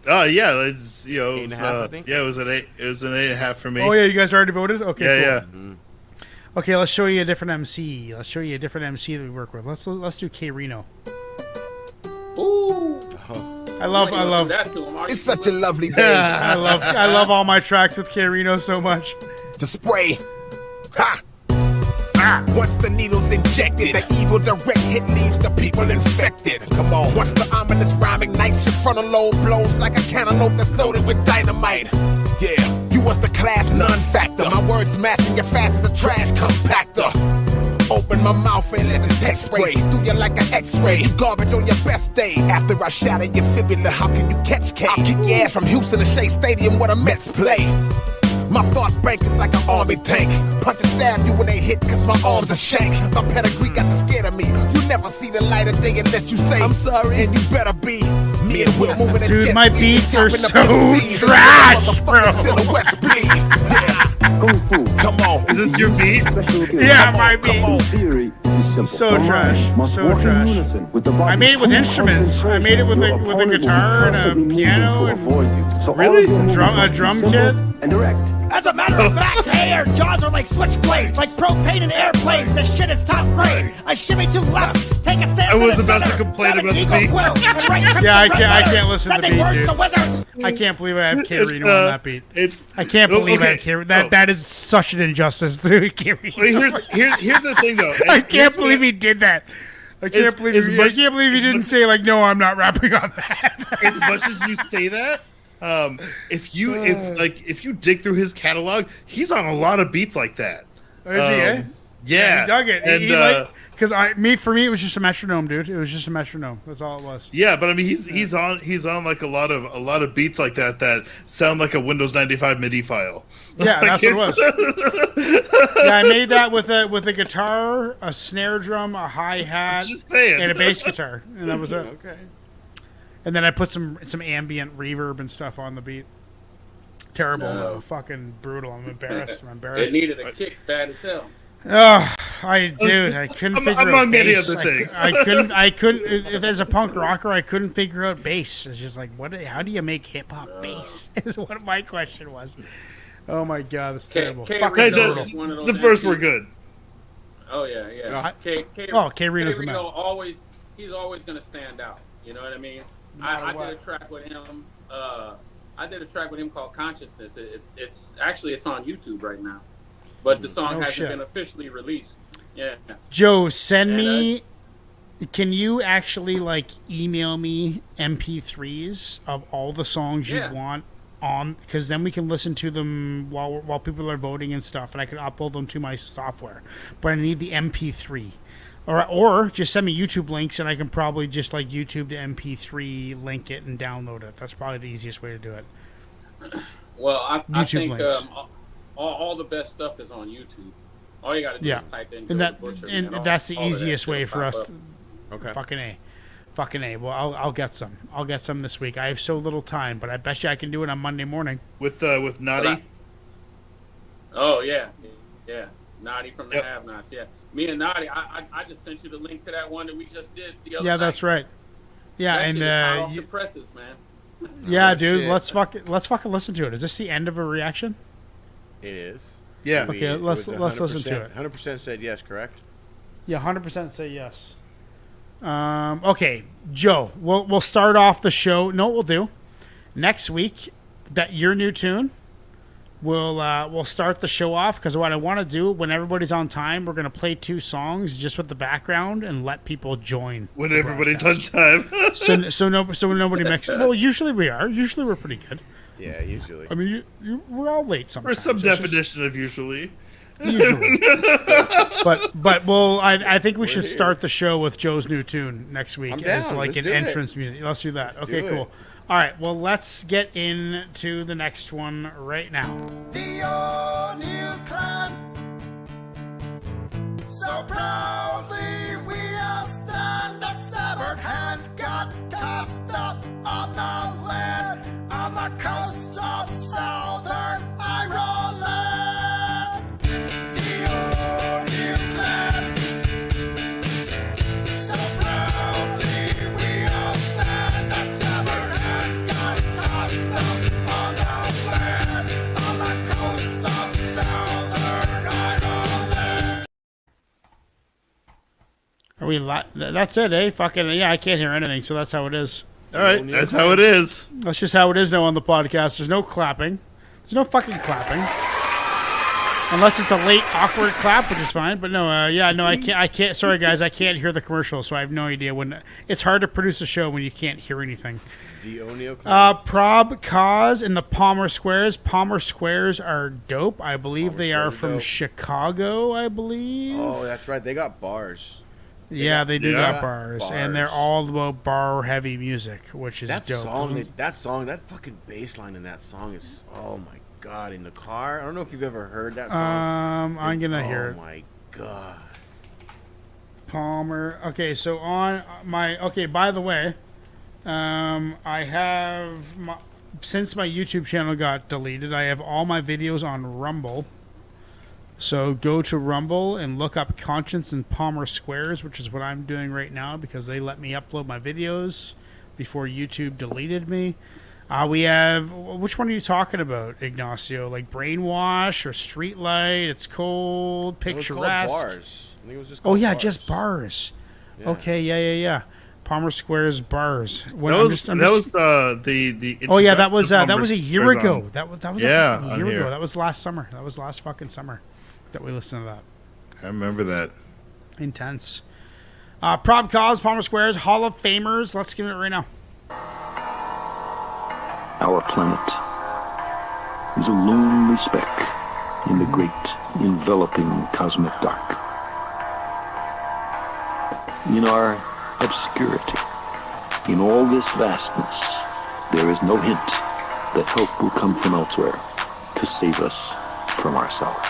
S4: Yeah, it's it was an 8. It was an 8.5 for me.
S3: Oh yeah, you guys already voted. Okay, cool.
S4: Yeah.
S3: Mm-hmm. Okay, let's show you a different MC. Let's show you a different MC that we work with. Let's do K Reno.
S6: Ooh.
S3: I love.
S15: It's such a lovely day.
S3: I love all my tracks with K Reno so much.
S15: To spray. Ha!
S16: Once the needle's injected, the evil direct hit leaves the people infected. Come on. Once the ominous rhyme ignites, your frontal lobe blows like a cantaloupe that's loaded with dynamite. Yeah, you was the class non-factor. My words smashing you fast as a trash compactor. Open my mouth and let the text spray through you like an x-ray. You garbage on your best day. After I shatter your fibula, how can you catch K? I'll kick your ass from Houston to Shea Stadium where the Mets play. My thought bank is like an army tank. Punch and stab you when they hit cause my arms are shank. My pedigree got you scared of me. You never see the light of day unless you say I'm sorry. And you better be. Me and Will moving in
S3: Dude, my beats are so trash, bro.
S16: Silhouettes bleed. Yeah. Come on.
S4: Is this your beat?
S3: Yeah, my beat. So trash. So trash. I made it with instruments. I made it with a guitar and a piano and
S4: really?
S3: A drum kit.
S10: And direct.
S2: As a matter of fact, hey, our jaws are like switchblades, like propane in airplanes. This shit is top grade. I shimmy to the left, take a stance.
S4: I was
S2: to the
S4: about
S2: center,
S4: to complain
S2: grab
S4: about
S2: an
S4: the
S2: eagle
S4: beat.
S2: quill, and write crimson
S3: Yeah, I
S2: red
S3: can't
S2: letters,
S3: listen to the
S2: sending
S3: beat,
S2: word
S3: dude.
S2: to wizards.
S3: I can't believe I have K Reno on that beat. I can't
S4: Oh,
S3: believe I
S4: okay.
S3: have K Reno. That is such an injustice to K Reno.
S4: Well, here's the thing though.
S3: I can't believe he did that. I can't believe he didn't say like, no, I'm not rapping on that.
S4: As much as you say that, if you dig through his catalog, he's on a lot of beats like that.
S3: Is he? Eh?
S4: Yeah,
S3: he dug it.
S4: And
S3: because for me, it was just a metronome, dude. It was just a metronome. That's all it was.
S4: yeah, but I mean, he's on like a lot of beats like that sound like a Windows 95 MIDI file.
S3: Yeah, that's what it was. Yeah, I made that with a guitar, a snare drum, a hi-hat, and a bass guitar, and that was it.
S5: Okay.
S3: And then I put some ambient reverb and stuff on the beat. Terrible,
S6: No.
S3: Fucking brutal. I'm embarrassed.
S6: It needed a kick bad as hell.
S3: Oh, I couldn't figure out
S4: among many
S3: bass.
S4: other things.
S3: I couldn't. If as a punk rocker, I couldn't figure out bass. It's just like, how do you make hip hop bass? Is what my question was. Oh my god, that's terrible. Fucking brutal.
S4: The first were good.
S6: Oh yeah.
S3: K Reno's the man.
S6: He's always gonna stand out. You know what I mean? I did a track with him. I did a track with him called Consciousness. It's on YouTube right now, but the song hasn't been officially released. Yeah.
S3: Joe, send me. Can you actually email me MP3s of all the songs you want on? Because then we can listen to them while people are voting and stuff, and I can upload them to my software. But I need the MP3. Or just send me YouTube links, and I can probably just YouTube to MP3, link it, and download it. That's probably the easiest way to do it.
S6: Well, I think
S3: links.
S6: all the best stuff is on YouTube. All you got to do is type in.
S3: And that's the easiest way for us.
S5: Okay.
S3: Fucking A. Well, I'll get some. I'll get some this week. I have so little time, but I bet you I can do it on Monday morning.
S4: With Naughty.
S6: Oh yeah. Naughty from the Have-Nots. Yeah. Me and Naughty, I just sent you the link to that one that we just did the other night.
S3: Yeah, that's right. Yeah,
S6: that
S3: and
S6: shit is hot off the presses, man.
S3: Yeah, dude, let's fucking listen to it. Is this the end of a reaction?
S5: It is.
S4: Yeah.
S3: Okay, let's listen to it.
S5: 100% said yes, correct?
S3: Yeah, 100% say yes. Okay, Joe, we'll start off the show. No, we'll do next week. That your new tune. We'll start the show off because what I want to do when everybody's on time, we're gonna play 2 songs just with the background and let people join.
S4: When everybody's on time.
S3: so nobody mixes. Well, usually we are. Usually we're pretty good.
S5: Yeah, usually.
S3: I mean, we're all late sometimes.
S4: Or some definition of usually.
S3: Usually. but I think we should start the show with Joe's new tune next week as an entrance music. Let's do that. Okay, cool. All right, well, let's get into the next one right now.
S15: The all-new clan. So proudly we all stand, a severed hand got tossed up on the land, on the coast of southern Ireland. The all-new clan. So proudly we all stand, a severed hand got tossed up on the land, on the coast of southern Ireland.
S3: Are we? That's it, eh? Fucking yeah! I can't hear anything, so that's how it is.
S4: All right, that's how it is.
S3: That's just how it is now on the podcast. There's no clapping. There's no fucking clapping. Unless it's a late awkward clap, which is fine. But no, I can't. Sorry, guys, I can't hear the commercial, so I have no idea when. It's hard to produce a show when you can't hear anything. Prob Cause in the Palmer Squares. Palmer Squares are dope. I believe they are from Chicago, I believe.
S5: Oh, that's right. They got bars.
S3: They do got bars, and they're all about bar-heavy music, which is dope.
S5: That fucking bass line in that song is, oh my God, in the car. I don't know if you've ever heard that song.
S3: I'm gonna hear it.
S5: Oh my God.
S3: Palmer. Okay, so on my. Okay, by the way, I have since my YouTube channel got deleted, I have all my videos on Rumble. So go to Rumble and look up Conscience and Palmer Squares, which is what I'm doing right now because they let me upload my videos before YouTube deleted me. We have, which one are you talking about, Ignacio? Like Brainwash or Streetlight? It's Cold, Picturesque.
S5: Bars. I think it was just called bars.
S3: Just bars. Yeah. Okay, yeah. Palmer Squares bars.
S4: That was the.
S3: Oh yeah, that was a year ago. That was a year ago.
S4: Here.
S3: That was last summer. That was last fucking summer that we listened to that.
S4: I remember that.
S3: Intense. Prob Cause, Palmer Squares, Hall of Famers. Let's give it right now.
S17: Our planet is a lonely speck in the great enveloping cosmic dark. In our obscurity, in all this vastness, there is no hint that help will come from elsewhere to save us from ourselves.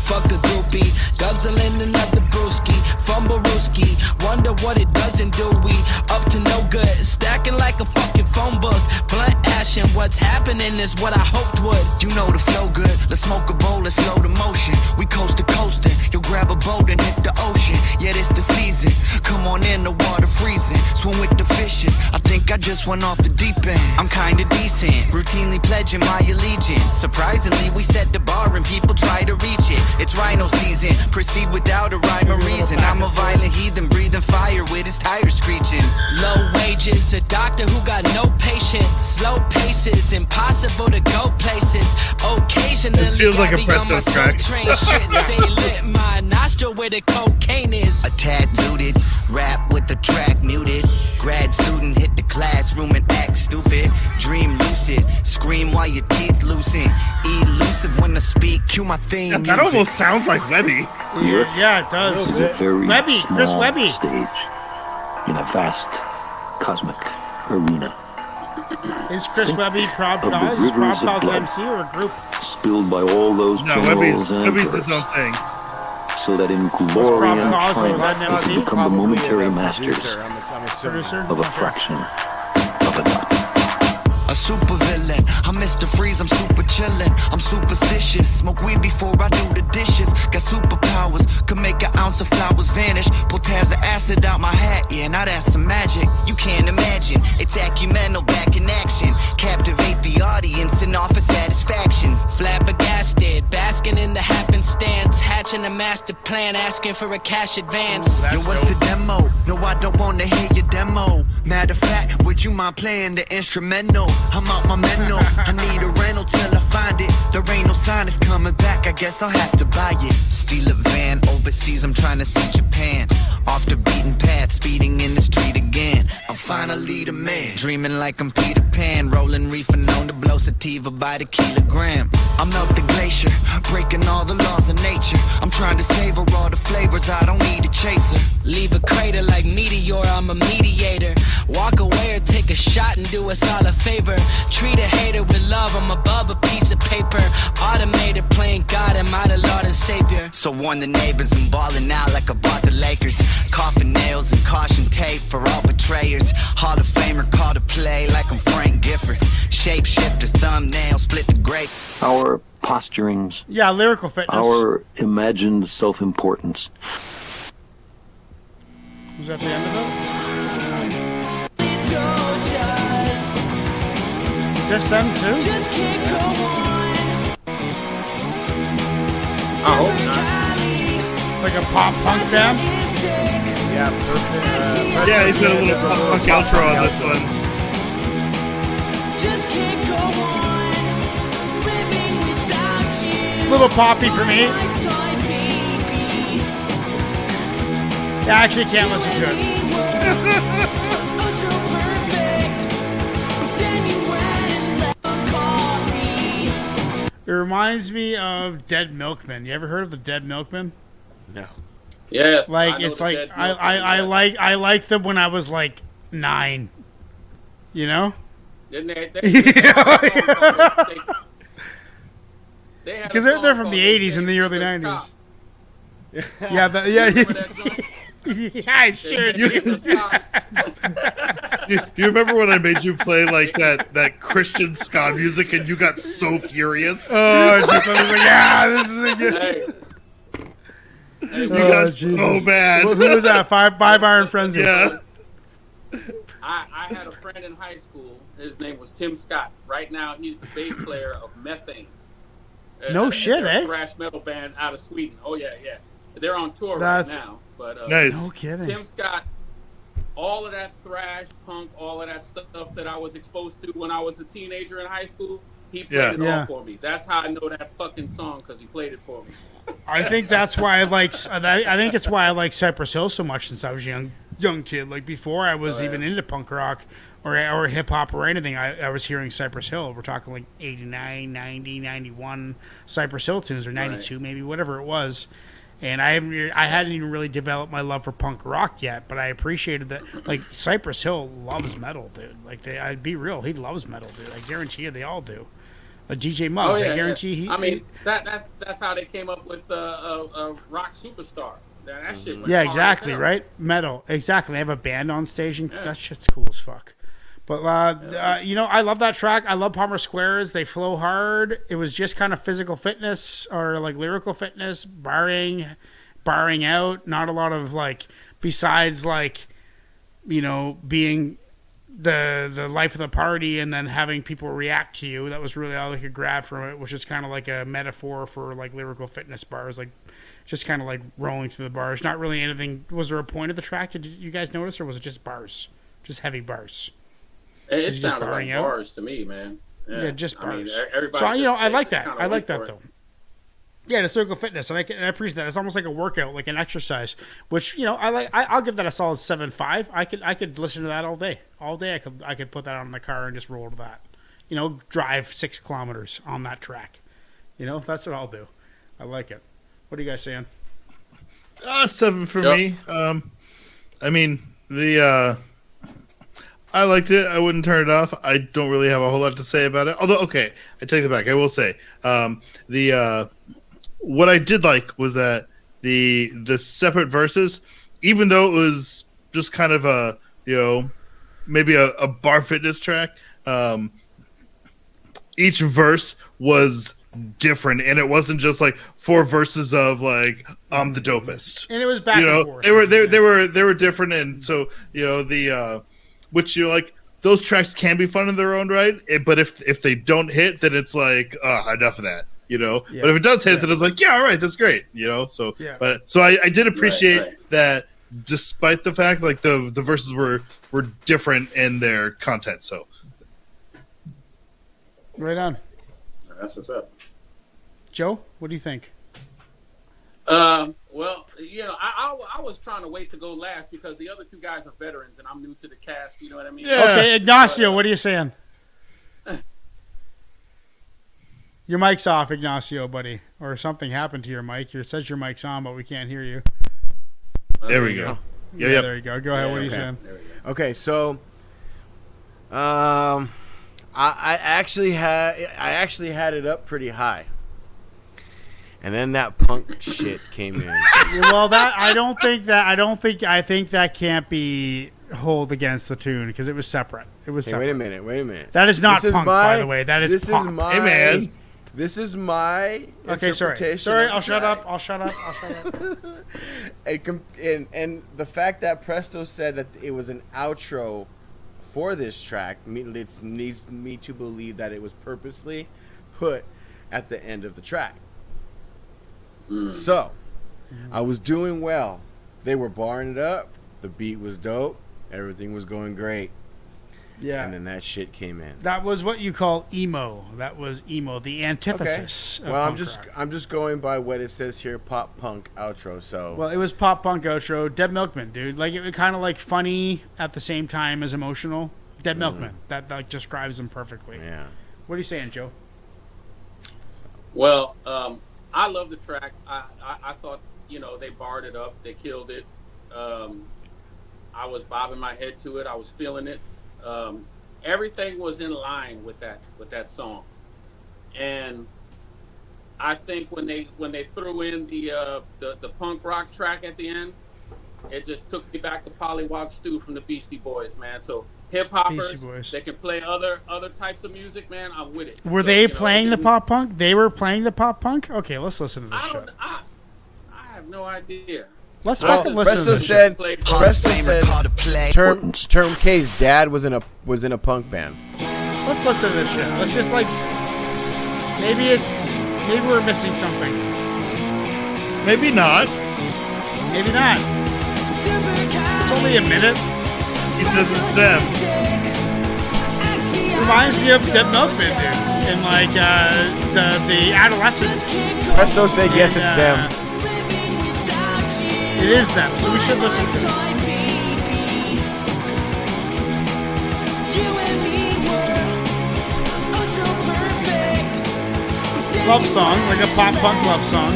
S18: Fuck a groupie, guzzling another brewski, fumblerooski, wonder what it doesn't do. We up to no good, stacking like a fucking phone book, blunt ashing. What's happening is what I hoped would. You know the flow good, let's smoke a bowl, let's slow the motion. We coast to coastin', you'll grab a boat and hit the ocean. Yeah, it's the season, come on in, the water freezing. Swim with the fishes, I think I just went off the deep end. I'm kinda decent, routinely pledging my allegiance. Surprisingly, we set the bar and people try to reach it. It's rhino season, proceed without a rhyme or reason. I'm a violent heathen, breathing fire with his tires screeching. Low wages, a doctor who got no patience. Slow paces, impossible to go places. Occasionally,
S4: this feels like a Presto track.
S18: Stay lit, my nostril where the cocaine is.
S2: A tad zooted, rap with the track muted. Grad student hit the classroom and act stupid. Dream lucid, scream while your teeth loosen. Elusive when I speak, cue my theme.
S4: That almost sounds like Webby.
S3: Yeah, it does.
S17: Is a very
S3: Webby, Chris
S17: small
S3: Webby.
S17: stage in a vast cosmic arena.
S3: Is Chris Webby Prob Cause? Is Prob Cause an MC or a group?
S17: Spilled by all those
S4: Webby's
S17: channels
S4: his own thing.
S17: So that in glory and triumph they can become the momentary masters of a fraction of a dot.
S18: A super villain, I'm Mr. Freeze, I'm super chillin', I'm superstitious, smoke weed before I do the dishes, got superpowers, could make an ounce of flowers vanish, pull tabs of acid out my hat, yeah, now that's some magic, you can't imagine, it's acumenal back in action, captivate the audience and offer satisfaction, flabbergasted, basking in the happenstance, hatching a master plan, asking for a cash advance. Yo, what's the demo? No, I don't wanna hear your demo, matter of fact, would you mind playing the instrumental? I'm out my mental, I need a rental till I find it. There ain't no sign it's coming back, I guess I'll have to buy it. Steal a van overseas, I'm trying to see Japan. Off the beaten path, speeding in the street again. I'm finally the man, dreaming like I'm Peter Pan. Rolling reefer, known to blow sativa by the kilogram. I'm out the glacier, breaking all the laws of nature. I'm trying to savor all the flavors, I don't need a chaser. Leave a crater like meteor, I'm a mediator. Walk away or take a shot and do us all a favor. Treat a hater with love, I'm above a piece of paper. Automated playing God, am I the Lord and Savior? So warn the neighbors, I'm balling out like I bought the Lakers. Coffin nails and caution tape for all betrayers. Hall of Famer called to play like I'm Frank Gifford. Shapeshifter, thumbnail, split the grape.
S17: Our posturings.
S3: Yeah, lyrical fitness.
S17: Our imagined self-importance.
S3: Was that the end of it? Is this them too?
S6: I hope not.
S3: Like a pop punk band?
S5: Yeah, perfect.
S4: Yeah, he's got a little pop punk outro on this one.
S18: Just can't go on living without
S3: Little poppy for me. I actually can't listen to it. It reminds me of Dead Milkmen. You ever heard of the Dead Milkmen?
S5: No.
S6: Yes.
S3: Like it's like I liked them when I was like 9. You know?
S6: Didn't they?
S3: Because they're from the 80s and the early 90s. Yeah, yeah, I sure do.
S4: You remember when I made you play like that Christian ska music and you got so furious?
S3: Oh, just, I was like, yeah, this is a good.
S4: You got so bad.
S3: Who was that? Five Iron Frenzy.
S4: Yeah.
S6: I had a friend in high school. His name was Tim Scott. Right now, he's the bass player of Methane.
S3: No shit,
S6: they're
S3: eh?
S6: a thrash metal band out of Sweden. Oh yeah. They're on tour
S3: That's
S6: right now. But
S4: nice.
S3: No kidding.
S6: Tim Scott, all of that thrash, punk, all of that stuff that I was exposed to when I was a teenager in high school, he played it all for me. That's how I know that fucking song, because he played it for me.
S3: I think that's why I like. I think it's why I like Cypress Hill so much since I was a young kid. Like before I was even into punk rock or hip hop or anything, I was hearing Cypress Hill. We're talking like 89, 90, 91 Cypress Hill tunes, or 92 maybe, whatever it was. And I hadn't even really developed my love for punk rock yet, but I appreciated that. Like Cypress Hill loves metal, dude. Like I'd be real, he loves metal, dude. I guarantee you, they all do. DJ Muggs, I guarantee he.
S6: I mean, that's how they came up with Rock Superstar. That shit.
S3: Yeah, exactly, right? Metal, exactly. They have a band on stage, and that shit's cool as fuck. But I love that track. I love Palmer Squares. They flow hard. It was just kind of physical fitness or like lyrical fitness, barring out. Not a lot of like, besides like, being the life of the party and then having people react to you. That was really all they could grab from it, which is kind of like a metaphor for like lyrical fitness bars, like just kind of like rolling through the bars. Not really anything. Was there a point of the track? Did you guys notice, or was it just bars, just heavy bars?
S6: It sounded like bars to me, man.
S3: Yeah, just bars.
S6: I mean, everybody.
S3: So I like that. I like that though. Yeah, the circle fitness, and I appreciate that. It's almost like a workout, like an exercise, which I like. I'll give that a solid 7.5. I could listen to that all day. All day, I could put that on in the car and just roll to that. Drive 6 kilometers on that track. That's what I'll do. I like it. What are you guys saying?
S4: 7 for me. I mean I liked it. I wouldn't turn it off. I don't really have a whole lot to say about it. Although, okay, I take it back. I will say what I did like was that the separate verses, even though it was just kind of a maybe a bar fitness track, each verse was different, and it wasn't just like 4 verses of like I'm the dopest.
S3: And it was back and forth.
S4: They were different, and so which you're like, those tracks can be fun in their own right, but if they don't hit, then it's like enough of that,
S3: Yeah.
S4: But if it does hit, then it's like, yeah, all right, that's great, So I did appreciate that, despite the fact like the verses were different in their content. So
S3: right on.
S6: That's what's up.
S3: Joe, what do you think?
S6: Well, I was trying to wait to go last because the other 2 guys are veterans and I'm new to the cast. You know what I mean?
S3: Yeah. Okay, Ignacio, what are you saying? Your mic's off, Ignacio, buddy, or something happened to your mic. It says your mic's on, but we can't hear you.
S4: There we go.
S3: Yeah, there you go. Go ahead. What are you saying?
S5: Okay, so, I actually had it up pretty high. And then that punk shit came in.
S3: Well, I think that can't be hold against the tune because it was separate. It was separate.
S5: Wait a minute.
S3: That is not punk, by the way. That is punk.
S4: Hey, man.
S5: This is my interpretation.
S3: Sorry. I'll shut up.
S5: And the fact that Presto said that it was an outro for this track leads me to believe that it was purposely put at the end of the track. So, I was doing well. They were barring it up. The beat was dope. Everything was going great.
S3: Yeah.
S5: And then that shit came in.
S3: That was what you call emo. That was emo, the antithesis.
S5: Okay. Well, I'm just going by what it says here, pop punk outro. So.
S3: Well, it was pop punk outro. Dead Milkman, dude. Like it was kind of like funny at the same time as emotional. Dead Milkman. That like describes them perfectly.
S5: Yeah.
S3: What are you saying, Joe?
S6: Well, I love the track. I thought, you know, they barred it up. They killed it. I was bobbing my head to it. I was feeling it. Everything was in line with that song. And I think when they threw in the punk rock track at the end, it just took me back to Pollywog Stew from the Beastie Boys, man. So hip hoppers, they can play other types of music, man. I'm with it.
S3: Were they playing the pop punk? They were playing the pop punk? Okay, let's listen to this shit.
S6: I have no idea.
S3: Let's fucking listen to this shit.
S5: Presto said Term K's dad was in a punk band.
S3: Let's listen to this shit. Let's just like maybe we're missing something.
S4: Maybe not.
S3: Maybe not. It's only a minute.
S4: He says it's them.
S3: Reminds me of Dead Milkman, dude. And like the adolescents.
S5: Presto said yes, it's them.
S3: It is them, so we should listen to it. Love song, like a pop punk love song.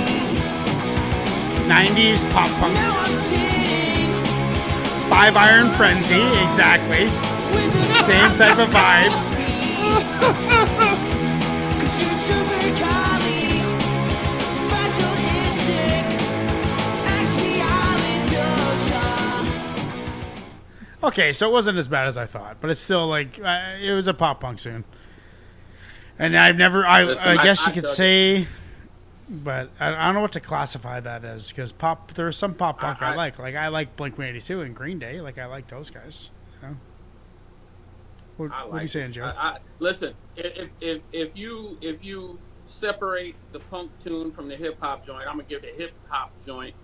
S3: 90s pop punk. Five Iron Frenzy, exactly. Same type of vibe. Okay, so it wasn't as bad as I thought, but it's still like it was a pop punk tune. And I guess you could say, but I don't know what to classify that as because there's some pop punk I like. Like I like Blink-182 and Green Day. Like I like those guys. You know? What are you saying, Joe?
S6: Listen, if you separate the punk tune from the hip hop joint, I'm gonna give the hip hop joint.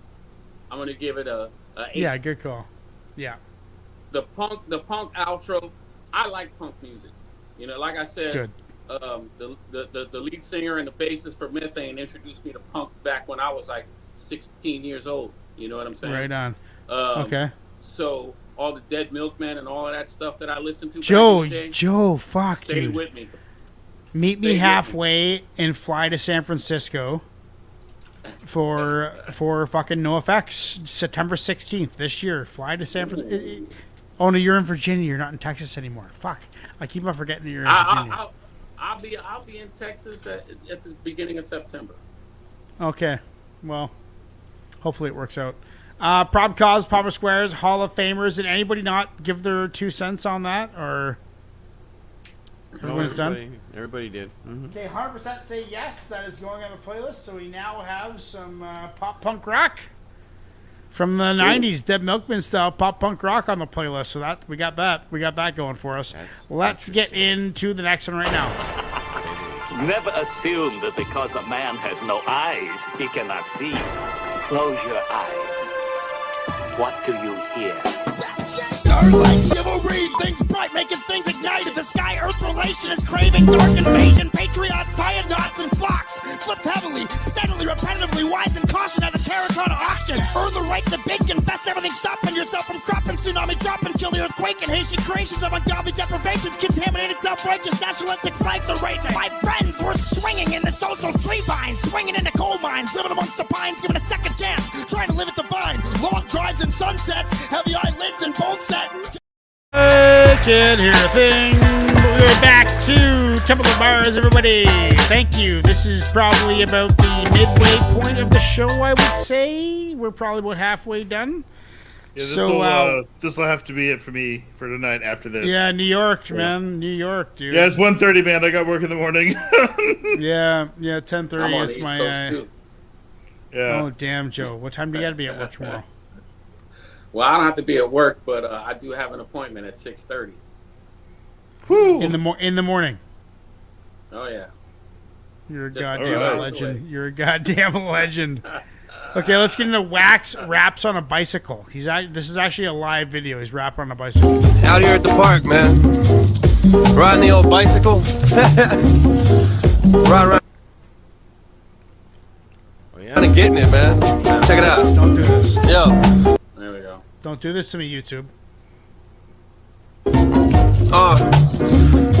S6: I'm gonna give it a 8.
S3: Yeah, good call. Yeah.
S6: The punk outro, I like punk music. You know, like I said, the lead singer and the bassist for Methane introduced me to punk back when I was like 16 years old. You know what I'm saying?
S3: Right on. Okay.
S6: So all the Dead Milkmen and all of that stuff that I listened to.
S3: Joe, fuck,
S6: stay
S3: dude.
S6: with me.
S3: Meet me halfway and fly to San Francisco for fucking NoFX, September 16th this year. Fly to San Francisco. Oh no, you're in Virginia. You're not in Texas anymore. Fuck, I keep on forgetting that you're in Virginia.
S6: I'll be in Texas at the beginning of September.
S3: Okay, well, hopefully it works out. Prob Cause, Papa Squares, Hall of Famers. Did anybody not give their 2 cents on that, or everyone's done?
S5: Everybody did. Mm-hmm.
S3: Okay, 100% say yes. That is going on the playlist. So we now have some pop punk rock from the 90s, Dead Milkman style pop punk rock on the playlist. So that we got that going for us. Let's get into the next one right now.
S19: Never assume that because a man has no eyes, he cannot see. Close your eyes. What do you hear?
S2: Starlight chivalry, things bright, making things ignited. The sky-earth relation is craving dark invasion. Patriots tying knots and flocks, flipped heavily, steadily, repetitively, wise and caution at the terracotta auction. Earn the right to big, confess everything, stopping yourself from cropping, tsunami dropping, chill the earthquake, and Haitian creations of ungodly deprivations, contaminated self-righteous, nationalistic flags they're raising. My friends, we're swinging in the social tree vines, swinging into coal mines, living amongst the pines, giving a second chance, trying to live at the vine. Long drives and sunsets, heavy eyelids and bone set.
S3: I can't hear a thing. We're back to Temple of Bars, everybody. Thank you. This is probably about the midway point of the show, I would say. We're probably about halfway done.
S4: Yeah, this will have to be it for me for tonight after this.
S3: Yeah, New York, man. New York, dude.
S4: Yeah, it's 1:30, man. I got work in the morning.
S3: yeah, 10:30.
S6: I'm on
S3: it's
S6: the
S3: my.
S6: East Coast too.
S4: Yeah.
S3: Oh, damn, Joe. What time do you got to be at work tomorrow?
S6: Well, I don't have to be at work, but I do have an appointment at 6:30.
S3: In the morning.
S6: Oh yeah.
S3: You're a goddamn legend. You're a goddamn legend. Okay, let's get into Wax raps on a bicycle. This is actually a live video. He's rapping on a bicycle.
S20: Out here at the park, man. Riding the old bicycle. Right.
S5: Oh, yeah.
S20: Kind of getting it, man. Check it out.
S3: Don't do this.
S20: Yo.
S6: There we go.
S3: Don't do this to me, YouTube.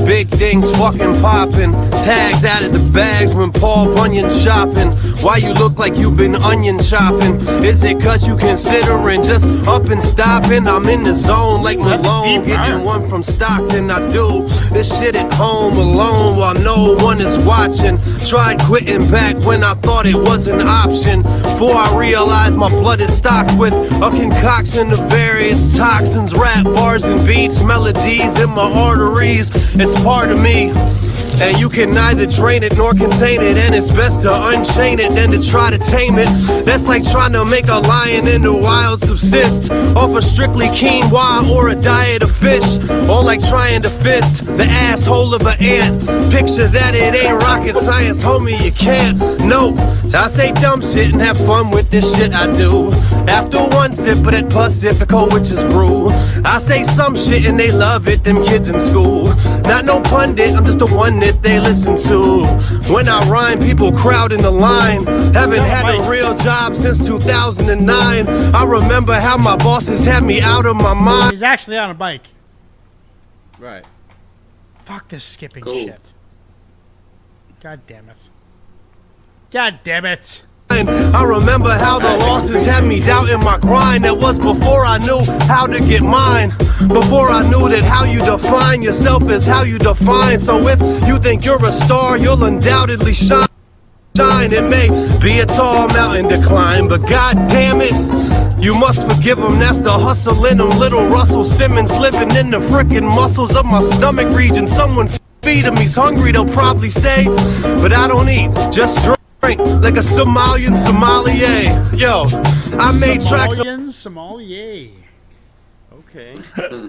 S20: Big things fucking popping. Tags added the bags when Paul Bunyan shopping. Why you look like you've been onion chopping? Is it cause you considering just up and stopping? I'm in the zone like Malone, getting one from Stockton. I do this shit at home alone while no one is watching. Tried quitting back when I thought it was an option. Before I realized my blood is stocked with a concoction of various toxins, rap bars and beats, melodies in my arteries. It's part of me, and you can neither drain it nor contain it, and it's best to unchain it than to try to tame it. That's like trying to make a lion in the wild subsist off a strictly quinoa or a diet of fish, or like trying to fist the asshole of an ant. Picture that, it ain't rocket science, homie, you can't. No, I say dumb shit and have fun with this shit I do. After one sip of that Pacifico, which is brew, I say some shit and they love it, them kids in school. Not no pundit, I'm just the one that they listen to. When I rhyme, people crowd in the line. Haven't had a real job since 2009. I remember how my bosses had me out of my mind.
S3: He's actually on a bike.
S5: Right.
S3: Fuck this skipping shit. God damn it. God damn it.
S20: I remember how the losses had me doubting my grind. That was before I knew how to get mine. Before I knew that how you define yourself is how you define. So if you think you're a star, you'll undoubtedly shine. It may be a tall mountain to climb, but god damn it, you must forgive him. That's the hustle in him. Little Russell Simmons living in the frickin' muscles of my stomach region. Someone feed him, he's hungry, they'll probably say, but I don't eat, just drink. Like a Somalian sommelier. Yo, I made tracks.
S3: Sommelier.
S5: Okay.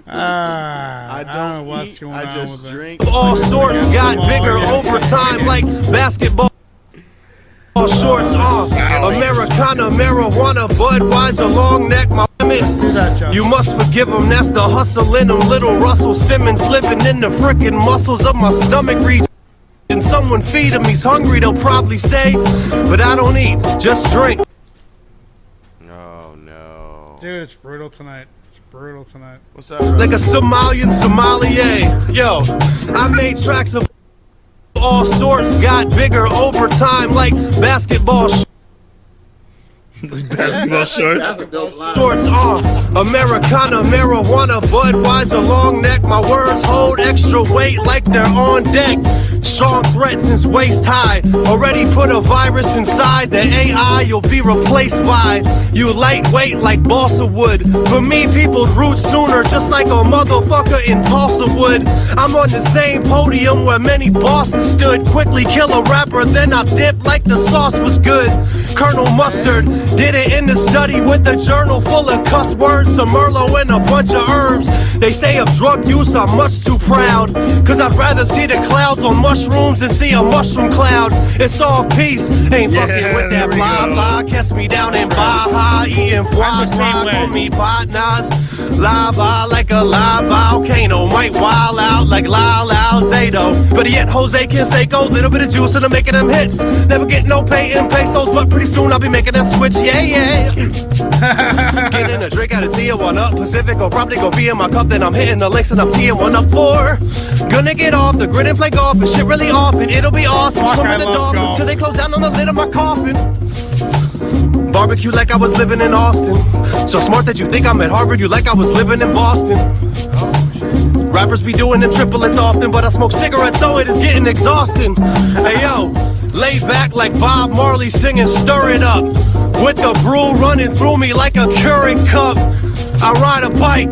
S3: I don't know what's going on.
S5: I just
S3: with
S5: drink.
S20: All sorts got bigger over time, like basketball shorts off. Americana, marijuana, Budweiser, long neck, my women. You must forgive him, that's the hustle in him. Little Russell Simmons living in the frickin' muscles of my stomach region. And someone feed him, he's hungry, they'll probably say, but I don't eat, just drink.
S5: Oh no.
S3: Dude, it's brutal tonight. It's brutal tonight.
S5: What's up, bro?
S20: Like a Somalian sommelier. Yo, I made tracks of all sorts, got bigger over time, like basketball
S4: Basketball shorts.
S20: Shorts on. Americana, marijuana, Budweiser, long neck. My words hold extra weight like they're on deck. Strong threat since waist high. Already put a virus inside the AI you'll be replaced by. You lightweight like balsa wood. For me, people root sooner, just like a motherfucker in Tulsa would. I'm on the same podium where many bosses stood. Quickly kill a rapper, then I dip like the sauce was good. Colonel Mustard did it in the study with a journal full of cuss words, some Merlot and a bunch of herbs. They say of drug use I'm much too proud, cause I'd rather see the clouds on mushrooms than see a mushroom cloud. It's all peace, ain't fucking with that blah blah. Catch me down in Baja, eating foie gras on me partners. Lava like a lava volcano, might wild out like Lala Zato. But yet Jose Canseco, little bit of juice and I'm making them hits. Never get no pay in pesos, but pretty soon I'll be making that switch, yeah. Getting a drink out of Tijuana Pacific, or probably go be in my cup. Then I'm hitting the links and I'm teeing one up for. Gonna get off the grid and play golf and shit really off, and it'll be awesome. Swim with the dolphins till they close down on the lid of my coffin. Barbecue like I was living in Austin. So smart that you think I'm at Harvard, you like I was living in Boston. Rappers be doing them triplets often, but I smoke cigarettes so it is getting exhausting. Hey yo, lay back like Bob Marley singing Stir It Up, with the brew running through me like a Keurig cup. I ride a bike,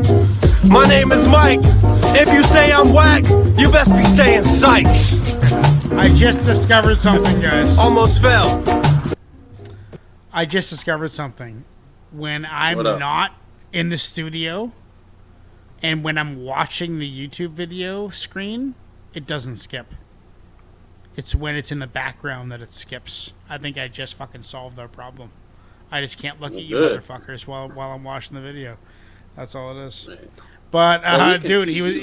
S20: my name is Mike. If you say I'm whack, you best be saying psych.
S3: I just discovered something, guys.
S20: Almost fell.
S3: I just discovered something. When I'm not in the studio and when I'm watching the YouTube video screen, it doesn't skip. It's when it's in the background that it skips. I think I just fucking solved our problem. I just can't look at you
S6: Good.
S3: motherfuckers while I'm watching the video. That's all it is. But dude, he was.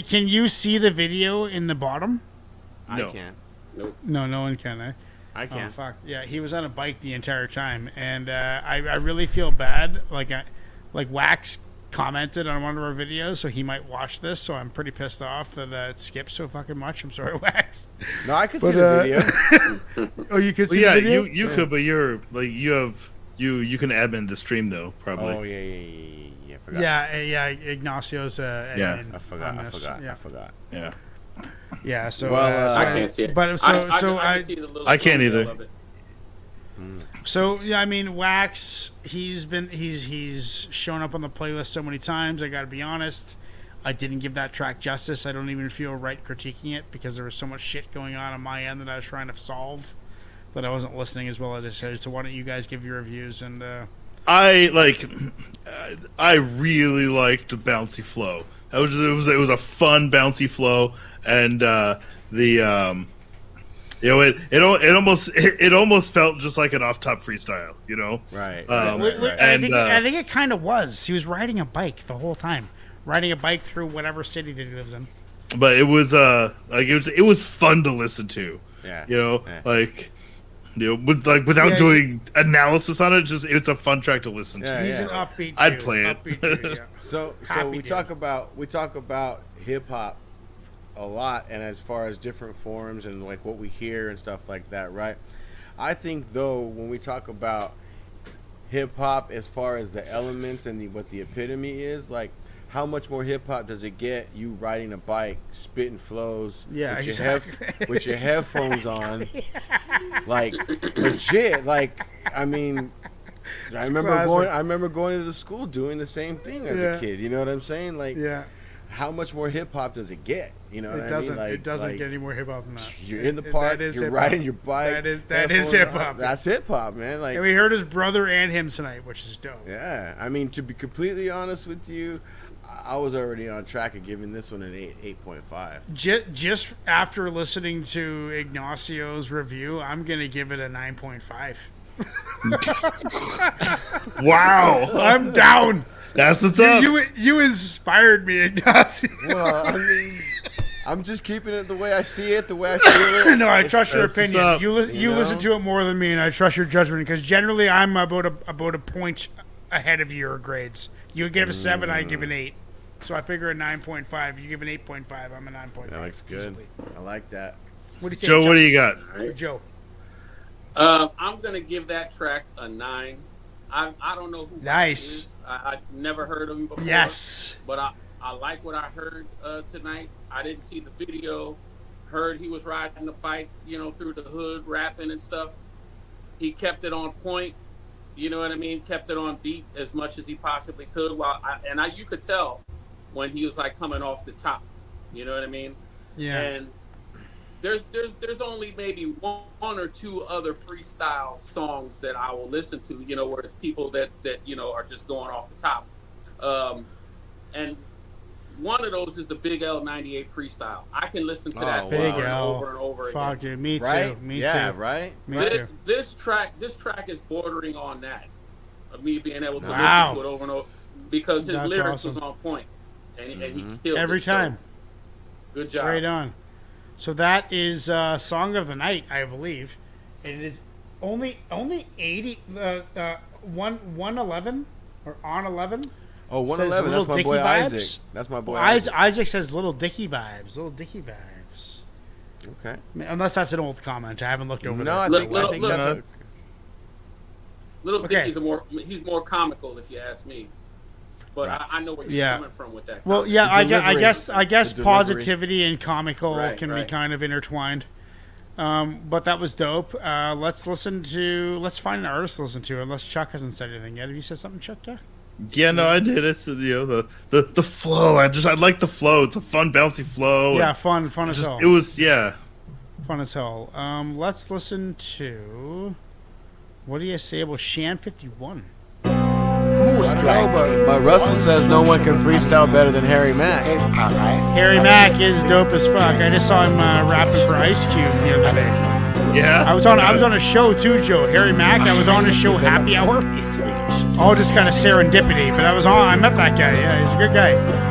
S3: Can you see the video in the bottom?
S5: I can't.
S6: Nope.
S3: No one can. Eh?
S5: I can't.
S3: Oh fuck! Yeah, he was on a bike the entire time, and I really feel bad. Like Wax commented on one of our videos, so he might watch this. So I'm pretty pissed off that it skipped so fucking much. I'm sorry, Wax.
S5: No, I could see the
S3: video. Oh, you could see
S4: yeah,
S3: the video?
S4: you could, but you're like you can admin the stream though, probably.
S5: Oh yeah. Forgot.
S3: Yeah. Ignacio's admin.
S5: I forgot.
S4: Yeah.
S3: Yeah. So
S6: I can't see it.
S3: But
S6: I can see the little
S4: I can't
S6: thumbnail
S4: either.
S6: of it.
S3: So yeah, I mean, Wax. He's shown up on the playlist so many times. I got to be honest. I didn't give that track justice. I don't even feel right critiquing it because there was so much shit going on my end that I was trying to solve that I wasn't listening as well as I said. So why don't you guys give your reviews and?
S4: I really liked the bouncy flow. It was a fun bouncy flow, and it almost felt just like an off top freestyle, you know?
S5: Right.
S3: I think it kind of was. He was riding a bike the whole time, riding a bike through whatever city that he lives in.
S4: But it was it was fun to listen to.
S5: Yeah.
S4: You know, without doing analysis on it, it's a fun track to listen to.
S3: He's an upbeat.
S4: I'd play it.
S3: Dude, yeah.
S5: So we talk about hip hop a lot, and as far as different forms and like what we hear and stuff like that, right? I think though when we talk about hip hop as far as the elements and what the epitome is, like how much more hip hop does it get? You riding a bike, spitting flows, with your headphones on, like legit. Like I mean, I remember going to the school doing the same thing as a kid. You know what I'm saying? Like, how much more hip hop does it get? You know what I mean? Like,
S3: it doesn't get any more hip hop than that.
S5: You're in the park, you're riding your bike.
S3: That is hip hop.
S5: That's hip hop, man. Like,
S3: and we heard his brother and him tonight, which is dope.
S5: Yeah, I mean, to be completely honest with you, I was already on track of giving this one an 8.5.
S3: Just after listening to Ignacio's review, I'm gonna give it a 9.5.
S4: Wow,
S3: I'm down.
S4: That's what's up.
S3: You inspired me, Ignacio.
S5: Well, I mean, I'm just keeping it the way I see it, the way I feel it.
S3: No, I trust your opinion. You listen to it more than me, and I trust your judgment because generally I'm about a point ahead of your grades. You give a 7, I give an 8. So I figure a 9.5. You give an 8.5. I'm a 9.5.
S5: That looks good. Easily. I like that.
S3: What do you say,
S4: Joe? What do you got?
S6: Right.
S3: Joe.
S6: I'm gonna give that track a 9. I don't know who
S3: Nice.
S6: is. I never heard him before.
S3: Yes.
S6: But I like what I heard tonight. I didn't see the video. Heard he was riding the bike, through the hood, rapping and stuff. He kept it on point. You know what I mean? Kept it on beat as much as he possibly could. You could tell when he was like coming off the top. You know what I mean?
S3: Yeah.
S6: And there's only maybe one or two other freestyle songs that I will listen to, where it's people that are just going off the top. And one of those is the Big L 98 freestyle. I can listen to that over and over again.
S3: Fuck you, me too.
S5: Right?
S3: Me
S5: yeah,
S3: too.
S5: Right?
S3: Me too.
S6: This track is bordering on that. Of me being able to listen to it over and over because his lyrics was on point. And he killed
S3: every time.
S6: So, good job.
S3: Right on. So that is Song of the Night, I believe. And it is only 80 111 or on 11.
S5: Oh, 111. That's my boy Isaac. That's my boy
S3: Isaac says Little Dicky vibes. Little Dicky vibes.
S5: Okay.
S3: Unless that's an old comment. I haven't looked over that.
S6: Little Dicky's he's more comical if you ask me. But I know where he's coming from with that.
S3: Well, yeah, I guess positivity and comical can be kind of intertwined. But that was dope. Let's find an artist to listen to, unless Chuck hasn't said anything yet. Have you said something, Chuck?
S4: Yeah, no, I did. It's the flow. I like the flow. It's a fun, bouncy flow.
S3: Yeah, fun as hell.
S4: It was
S3: fun as hell. Let's listen to. What do you say about Shan 51?
S5: I don't know, but Russell says no one can freestyle better than Harry Mack.
S3: Harry Mack is dope as fuck. I just saw him rapping for Ice Cube the other day.
S4: Yeah.
S3: I was on a show too, Joe. Harry Mack. I was on his show Happy Hour. All just kind of serendipity, but I met that guy. Yeah, he's a good guy.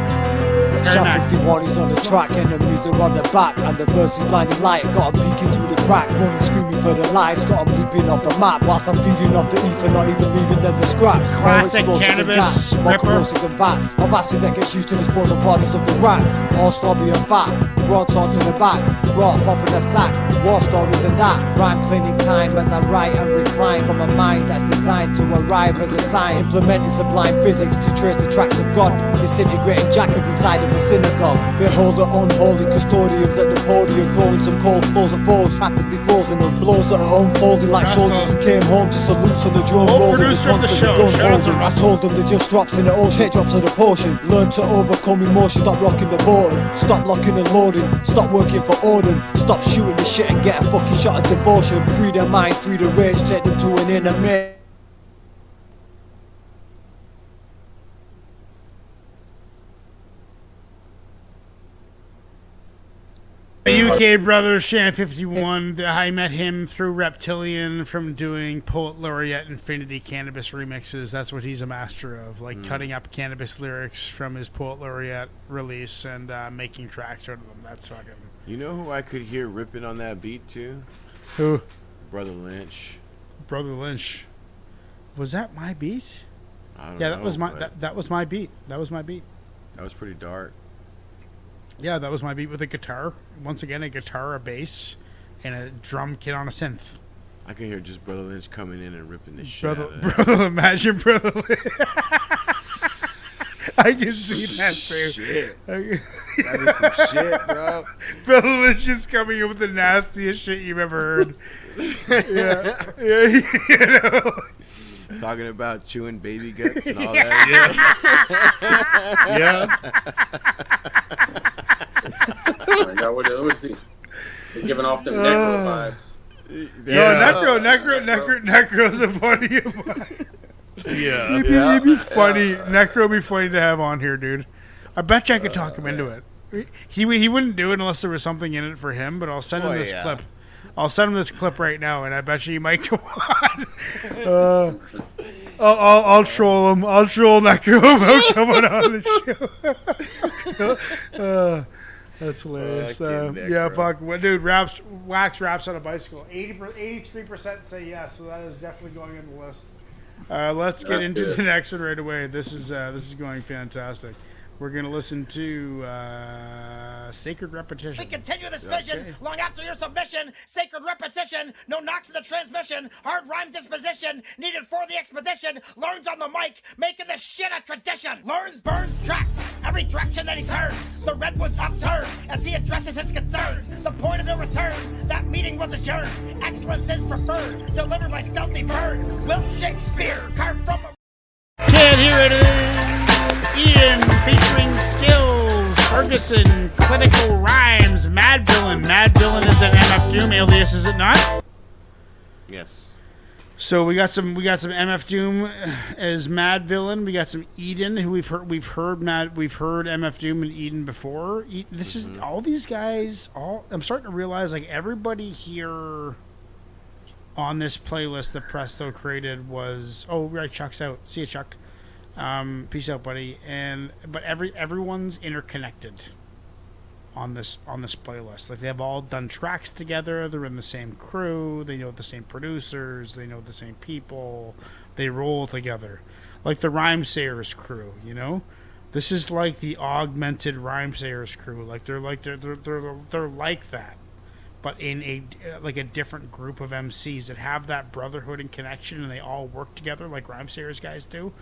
S21: Shot 51, he's on the track, enemies are on the back, and the verse is blinding light. Got him peeking through the crack, running, screaming for their lives. Got him leaping off the map, whilst I'm feeding off the ether, not even leaving them the scraps.
S3: Classic cannabis ripper.
S21: Than vats of acid that gets used to dispose of bodies of the rats. All snobby and fat, broadsword to the back, brought off in a sack. War stories and that, rhyme cleaning time as I write and recline from a mind that's designed to arrive as a sign. Implementing sublime physics to trace the tracks of God, disintegrating jackals inside of the synagogue. Behold the unholy custodians at the podium, throwing some cold flows of foes, rapidly frozen and blows that are unfolding like soldiers who came home to salutes on the drum rolling. Response to the gun holding. I told them they just drops in the ocean, drops of the potion. Learn to overcome emotion, stop rocking the boat, stop locking and loading, stop working for Odin, stop shooting the shit and get a fucking shot of devotion. Free their mind, free the rage, take them to an inner maze.
S3: The UK brother, Shan 51, I met him through Reptilian from doing Poet Laureate Infinity Cannabis remixes. That's what he's a master of, like cutting up cannabis lyrics from his Poet Laureate release and making tracks out of them. That's fucking...
S5: You know who I could hear ripping on that beat too?
S3: Who?
S5: Brother Lynch.
S3: Brother Lynch. Was that my beat?
S5: I don't
S3: yeah,
S5: know,
S3: that was my that was my beat. That was my beat.
S5: That was pretty dark.
S3: Yeah, that was my beat with a guitar. Once again, a guitar, a bass, and a drum kit on a synth.
S5: I can hear just Brother Lynch coming in and ripping this shit out of
S3: Brother, imagine Brother Lynch. I can see that too.
S5: Shit. That is some shit, bro.
S3: Brother Lynch just coming in with the nastiest shit you've ever heard. Yeah. Yeah, you know.
S5: Talking about chewing baby guts and all
S4: Yeah.
S6: Oh my God, what is he? They're giving off them necro vibes.
S3: No, Necro's a buddy of mine.
S4: Yeah.
S3: He'd be funny. Necro would be funny to have on here, dude. I bet you I could talk him into it. He wouldn't do it unless there was something in it for him, but I'll send him this clip. I'll send him this clip right now, and I bet you he might go on. I'll troll him. I'll troll Necro about coming on the show. That's hilarious. Yeah, fuck. Well, dude, Wax raps on a bicycle. 83% say yes, so that is definitely going on the list. Let's get into the next one right away. This is going fantastic. We're going to listen to Sacred Repetition.
S2: We continue this vision long after your submission. Sacred repetition, no knocks in the transmission. Hard rhyme disposition, needed for the expedition. Learns on the mic, making this shit a tradition. Learns, burns, tracks, every direction that he turns. The redwood's upturned as he addresses his concerns. The point of no return, that meeting was adjourned. Excellence is preferred, delivered by stealthy birds. Wilkshake spear, carved from a...
S3: Kid, here it is. Ian featuring Skills, Ferguson, Clinical Rhymes, Mad Villain. Mad Villain is an MF Doom alias, is it not?
S5: Yes.
S3: So we got some MF Doom as Mad Villain. We got some Eden, who we've heard MF Doom and Eden before. This is all these guys. I'm starting to realize like everybody here on this playlist that Presto created was right. Chuck's out. See you, Chuck. Peace out, buddy. But everyone's interconnected on this playlist. Like they've all done tracks together. They're in the same crew. They know the same producers. They know the same people. They roll together, like the Rhymesayers crew. You know, this is like the augmented Rhymesayers crew. Like they're like that, but in a different group of MCs that have that brotherhood and connection, and they all work together like Rhymesayers guys do.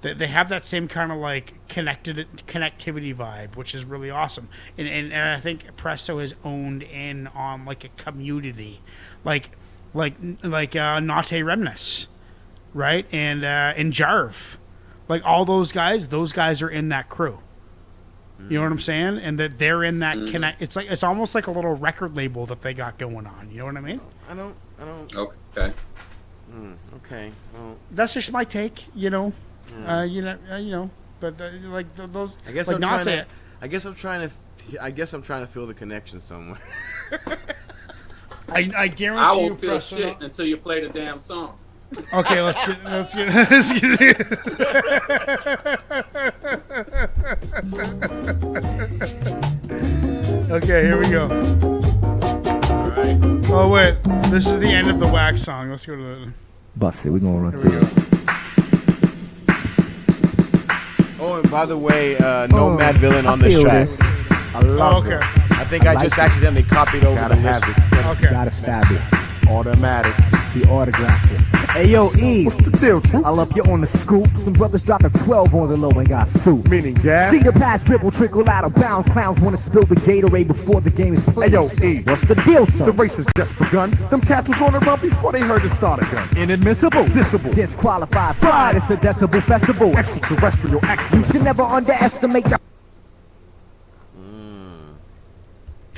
S3: They have that same kind of like connectivity vibe, which is really awesome. And I think Presto has owned in on like a community, like Nate Remnus, right? And Jarv, like all those guys are in that crew. You know what I'm saying? And that they're in that connect. It's almost like a little record label that they got going on. You know what I mean?
S5: I don't.
S6: Okay.
S5: Okay. Well,
S3: that's just my take. You know. But like those.
S5: I guess
S3: like
S5: I'm trying to feel the connection somewhere.
S3: I guarantee
S6: I
S3: you,
S6: won't feel
S3: Presto.
S6: shit until you play the damn song.
S3: Okay, let's get. Okay, here we go.
S6: Alright.
S3: Oh wait, this is the end of the wax song. Let's go to the.
S1: Bust it. We're gonna run through it.
S5: Oh, and by the way, no Mad Villain on this track.
S1: I love
S3: okay.
S1: it.
S5: I think I just accidentally copied over
S1: Gotta
S5: the
S1: have
S5: list.
S1: it.
S3: Okay.
S1: Gotta stab it.
S7: Automatic.
S1: The autograph it. Hey yo, E.
S7: What's the deal, Troop?
S1: I love you on the scoop. Some brothers dropped a 12 on the low and got soup.
S7: Meaning gas?
S1: See the pass dribble trickle out of bounds. Clowns wanna spill the Gatorade before the game is played.
S7: Hey yo, E.
S1: What's the deal, son?
S7: The race has just begun. Them cats was on the run before they heard the starter gun.
S1: Inadmissible.
S7: Dissable.
S1: Disqualified. Pride. It's a decibel festival.
S7: Extraterrestrial
S1: You
S7: excellence.
S1: should never underestimate the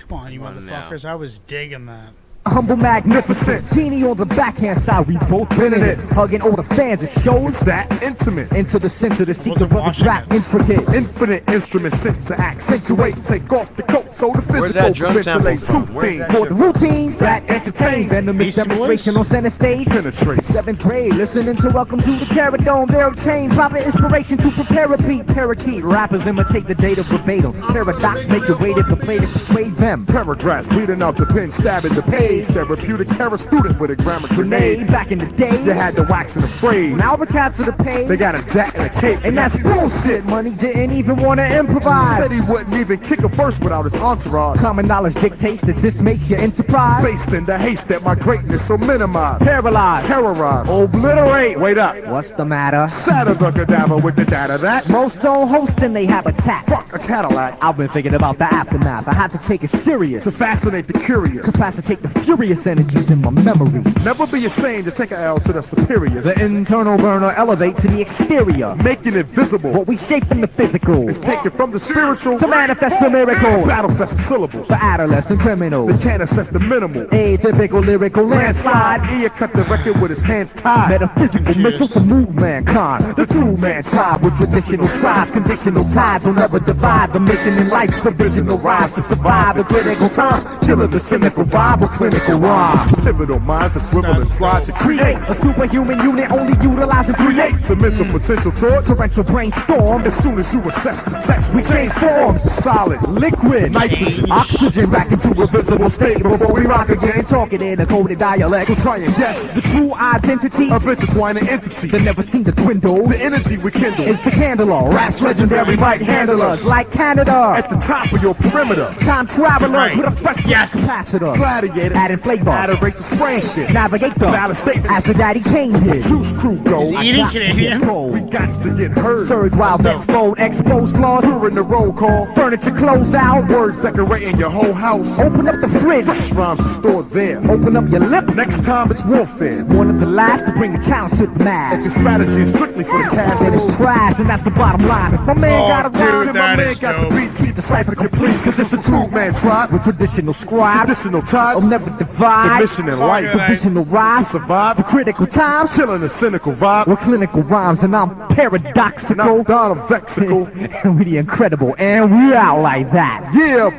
S3: Come on, you motherfuckers! I was digging that.
S1: humble magnificent. Genie on the backhand side, we both winning it. Hugging all the fans, it shows
S7: that intimate.
S1: Into the center to see the
S3: Wasn't
S1: brothers
S3: watching
S1: rap
S3: it.
S1: intricate.
S7: Infinite instruments sent to accentuate. Take off the coat so the
S5: Where's
S7: physical
S5: that drum
S7: can
S5: sample
S7: ventilate.
S5: from?
S7: Truth
S5: Where's
S7: thing
S5: that
S1: For the routines that entertain, venomous
S3: Beastie
S1: demonstration
S3: Boys?
S1: on center stage.
S7: penetrate.
S1: 7th grade, listening to Welcome to the Terror Dome. They'll change, proper inspiration to prepare a beat. Parakeet rappers imitate the data verbatim. Paradox make your way to the plate and persuade them.
S7: Paragraphs bleeding out the pen, stabbing the page. Therapeutic terror student with a grammar
S1: Grenade,
S7: grenade.
S1: back in the day,
S7: You had the wax and the phrase.
S1: now the cats are the pay.
S7: They got a dat and a cape.
S1: And that's bullshit. Money didn't even want to improvise.
S7: Said he wouldn't even kick a verse without his entourage.
S1: Common knowledge dictates that this makes your enterprise
S7: Based in the haste that my greatness so minimized.
S1: paralyzed,
S7: Terrorized.
S1: obliterate.
S7: Wait up.
S1: What's the matter?
S7: Shatter the cadaver with the data that.
S1: Most don't host and they habitat.
S7: Fuck a Cadillac.
S1: I've been thinking about the aftermath. I have to take it serious.
S7: To fascinate the curious.
S1: Capacitate the furious energies in my memory.
S7: Never be ashamed to take an L to the superiors.
S1: The internal burner elevate to the exterior.
S7: Making it visible.
S1: What we shape in the physical
S7: It's taken from the spiritual.
S1: to manifest the miracle.
S7: Battlefest syllables.
S1: For adolescent criminals.
S7: The can assess the minimal.
S1: Atypical lyrical landslide.
S7: Ear cut the record with his hands tied.
S1: Metaphysical missile to move mankind. The two-man tribe with traditional scribes. Conditional ties will never divide. The mission in life, provisional rise to survive the critical times. Killing the cynical vibe with clinical rhymes.
S7: Pivotal minds that swivel and slide to create.
S1: A superhuman unit only utilizing
S7: Creates a mental potential torch.
S1: torrential brainstorm.
S7: As soon as you assess the text,
S1: We change forms.
S7: solid.
S1: Liquid,
S7: Nitrogen.
S1: oxygen back into a visible state before we rock again. Talking in a coded dialect.
S7: So try and guess
S1: The true identity
S7: of intertwining entities.
S1: that never seem to dwindle
S7: The energy we kindle
S1: is the candle. Rap's legendary right handlers like Canada.
S7: at the top of your perimeter.
S1: Time travelers
S3: Right.
S1: with a fresh capacitor.
S7: Gladiator.
S1: Adding flavor.
S7: Adding the spraying shit.
S1: Navigate the
S7: Valid statement.
S1: as the daddy changes.
S7: Juice crew goes.
S3: Is he eating
S1: got to
S3: Canadian?
S1: get cold.
S7: We got to get heard.
S1: Surge while vents fold, expose flaws.
S7: During the roll call.
S1: Furniture close out.
S7: Words decorating your whole house.
S1: Open up the fridge.
S7: Fresh rhymes stored there.
S1: Open up your lip.
S7: Next time it's warfare.
S1: One of the last to bring a challenge to the
S7: And the
S1: mass.
S7: strategy is strictly for the cash.
S1: And it's trash, and that's the bottom line. If my man
S3: Oh,
S1: got a
S3: dude,
S1: rhyme,
S7: And my
S3: that
S7: man
S3: is
S7: got the
S3: dope.
S7: beat. Keep the cipher complete. Cause it's the two-man tribe.
S1: with traditional scribes,
S7: Traditional ties.
S1: will never divide.
S7: The mission in life.
S1: Divisional rise,
S7: To survive.
S1: the critical times,
S7: Killing the cynical vibe.
S1: with clinical rhymes, and I'm
S7: And
S1: paradoxical.
S7: I'm Don of Vexical.
S1: And we the incredible, and we out like that.
S7: Yeah.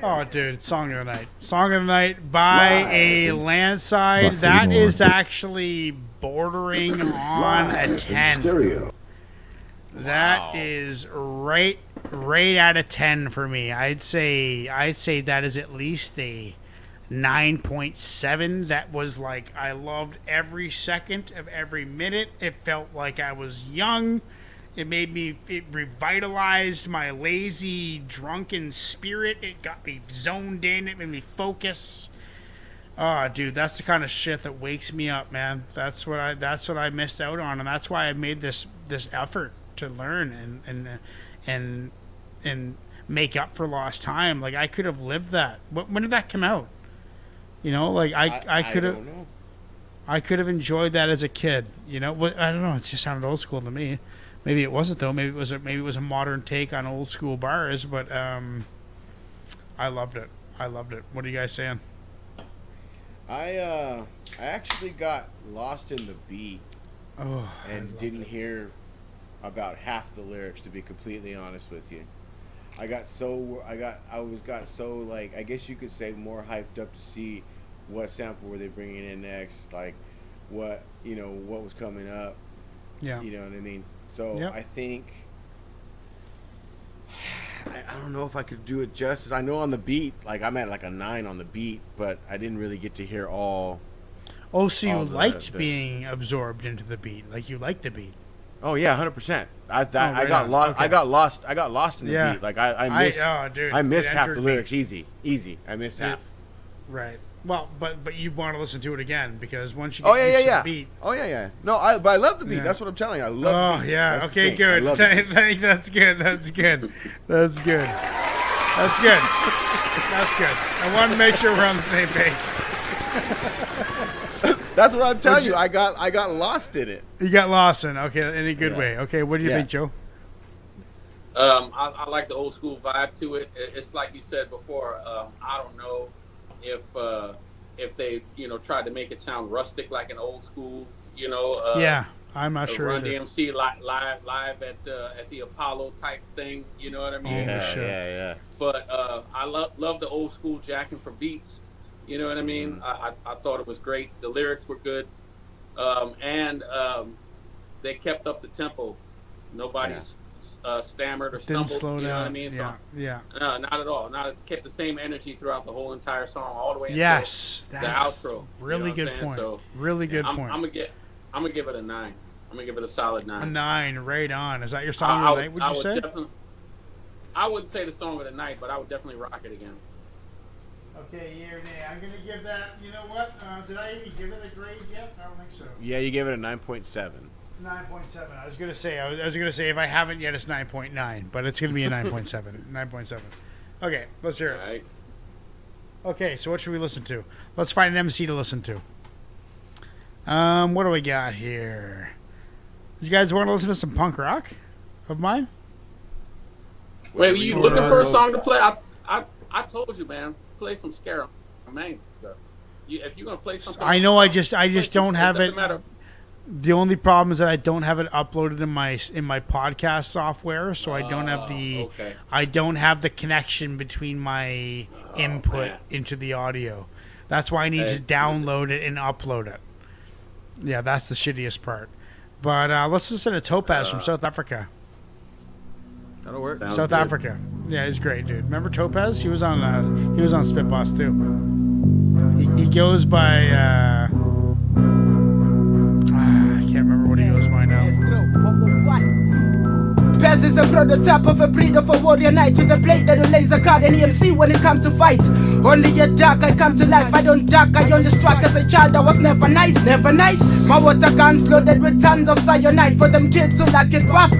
S3: Oh, dude, song of the night. Song of the night by a landslide.
S1: Busted
S3: That
S1: one.
S3: is actually bordering on a 10. That is right out of 10 for me. I'd say that is at least a 9.7. That was like, I loved every second of every minute. It felt like I was young. It revitalized my lazy, drunken spirit. It got me zoned in. It made me focus. Oh, dude, that's the kind of shit that wakes me up, man. That's what I missed out on, and that's why I made this effort to learn and make up for lost time. Like, I could have lived that. When did that come out? You know, like I could have. I could have enjoyed that as a kid. You know, I don't know. It just sounded old school to me. Maybe it wasn't though. Maybe it was a modern take on old school bars. But I loved it. What are you guys saying?
S5: I actually got lost in the beat
S3: Oh,
S5: and didn't hear about half the lyrics, to be completely honest with you. I got so like, I guess you could say, more hyped up to see what sample were they bringing in next, like what what was coming up.
S3: Yeah.
S5: You know what I mean? So
S3: Yep.
S5: I think I don't know if I could do it justice. I know on the beat, like I'm at like a 9 on the beat, but I didn't really get to hear all.
S3: Oh, so you
S5: all
S3: liked being absorbed into the beat, like you liked the beat.
S5: Oh yeah, 100%. I got
S3: on.
S5: lost.
S3: Okay.
S5: I got lost in the beat. Like I missed.
S3: Dude,
S5: I missed
S3: it
S5: half the
S3: entered
S5: lyrics.
S3: me.
S5: Easy. I missed half.
S3: Right. Well, but you want to listen to it again because once you
S5: Oh
S3: get used to
S5: yeah.
S3: the beat.
S5: Oh yeah. No, but I love the beat.
S3: Yeah.
S5: That's what I'm telling you. I love. The beat.
S3: Yeah.
S5: That's the
S3: Okay.
S5: thing.
S3: Good.
S5: I love the beat.
S3: That's good. That's good. That's good. That's good. That's good. I want to make sure we're on the same page.
S5: That's what I'm telling you. I got lost in it.
S3: You got lost in. Okay. In a good way. Okay. What do you
S5: Yeah.
S3: think, Joe?
S6: I like the old school vibe to it. It's like you said before. I don't know if they tried to make it sound rustic like an old school.
S3: Yeah, I'm not sure.
S6: Run
S3: either.
S6: DMC live at the Apollo type thing. You know what I mean?
S5: Yeah.
S6: But I love the old school jacking for beats. You know what I mean? I thought it was great. The lyrics were good, and they kept up the tempo. Nobody stammered or
S3: Didn't
S6: stumbled.
S3: slow
S6: you know
S3: down.
S6: what I mean?
S3: Yeah.
S6: No, not at all. It kept the same energy throughout the whole entire song, all the way
S3: Yes,
S6: until the
S3: that's
S6: outro.
S3: really
S6: you know what
S3: good
S6: I'm saying?
S3: point.
S6: So,
S3: Really good point.
S6: I'm gonna give it a 9. I'm gonna give it a solid 9.
S3: A 9, right on. Is that your song of the night? Would you say?
S6: I wouldn't say the song of the night, but I would definitely rock it again.
S3: Okay, yeah or nay. I'm gonna give that. You know what? Did I even give it a grade yet? I don't think so.
S5: Yeah, you gave it a 9.7.
S3: 9.7. I was gonna say if I haven't yet, it's 9.9, but it's gonna be a 9.7. 9.7. Okay, let's hear it.
S6: All right.
S3: Okay, so what should we listen to? Let's find an MC to listen to. What do we got here? You guys want to listen to some punk rock of mine?
S6: Wait, were you looking for a song to play? I told you, man. Play some Scaramanga. If you're gonna play something,
S3: I know. I just don't have it.
S6: Doesn't matter.
S3: The only problem is that I don't have it uploaded in my podcast software, so I don't have I don't have the connection between my input into the audio. That's why I need to download it and upload it. Yeah, that's the shittiest part. But let's listen to Topaz from South Africa.
S5: That'll work.
S3: South Africa. Yeah, he's great, dude. Remember Topaz? He was on Spit Boss too. He goes by I can't remember what he goes by now.
S8: Pez is a prototype of a breed of a warrior knight with a blade that will laser card any MC when it comes to fight. Only a dark, I come to life. I don't duck, I only struck as a child. I was never nice, never nice. My water guns loaded with tons of cyanide for them kids who like it rough.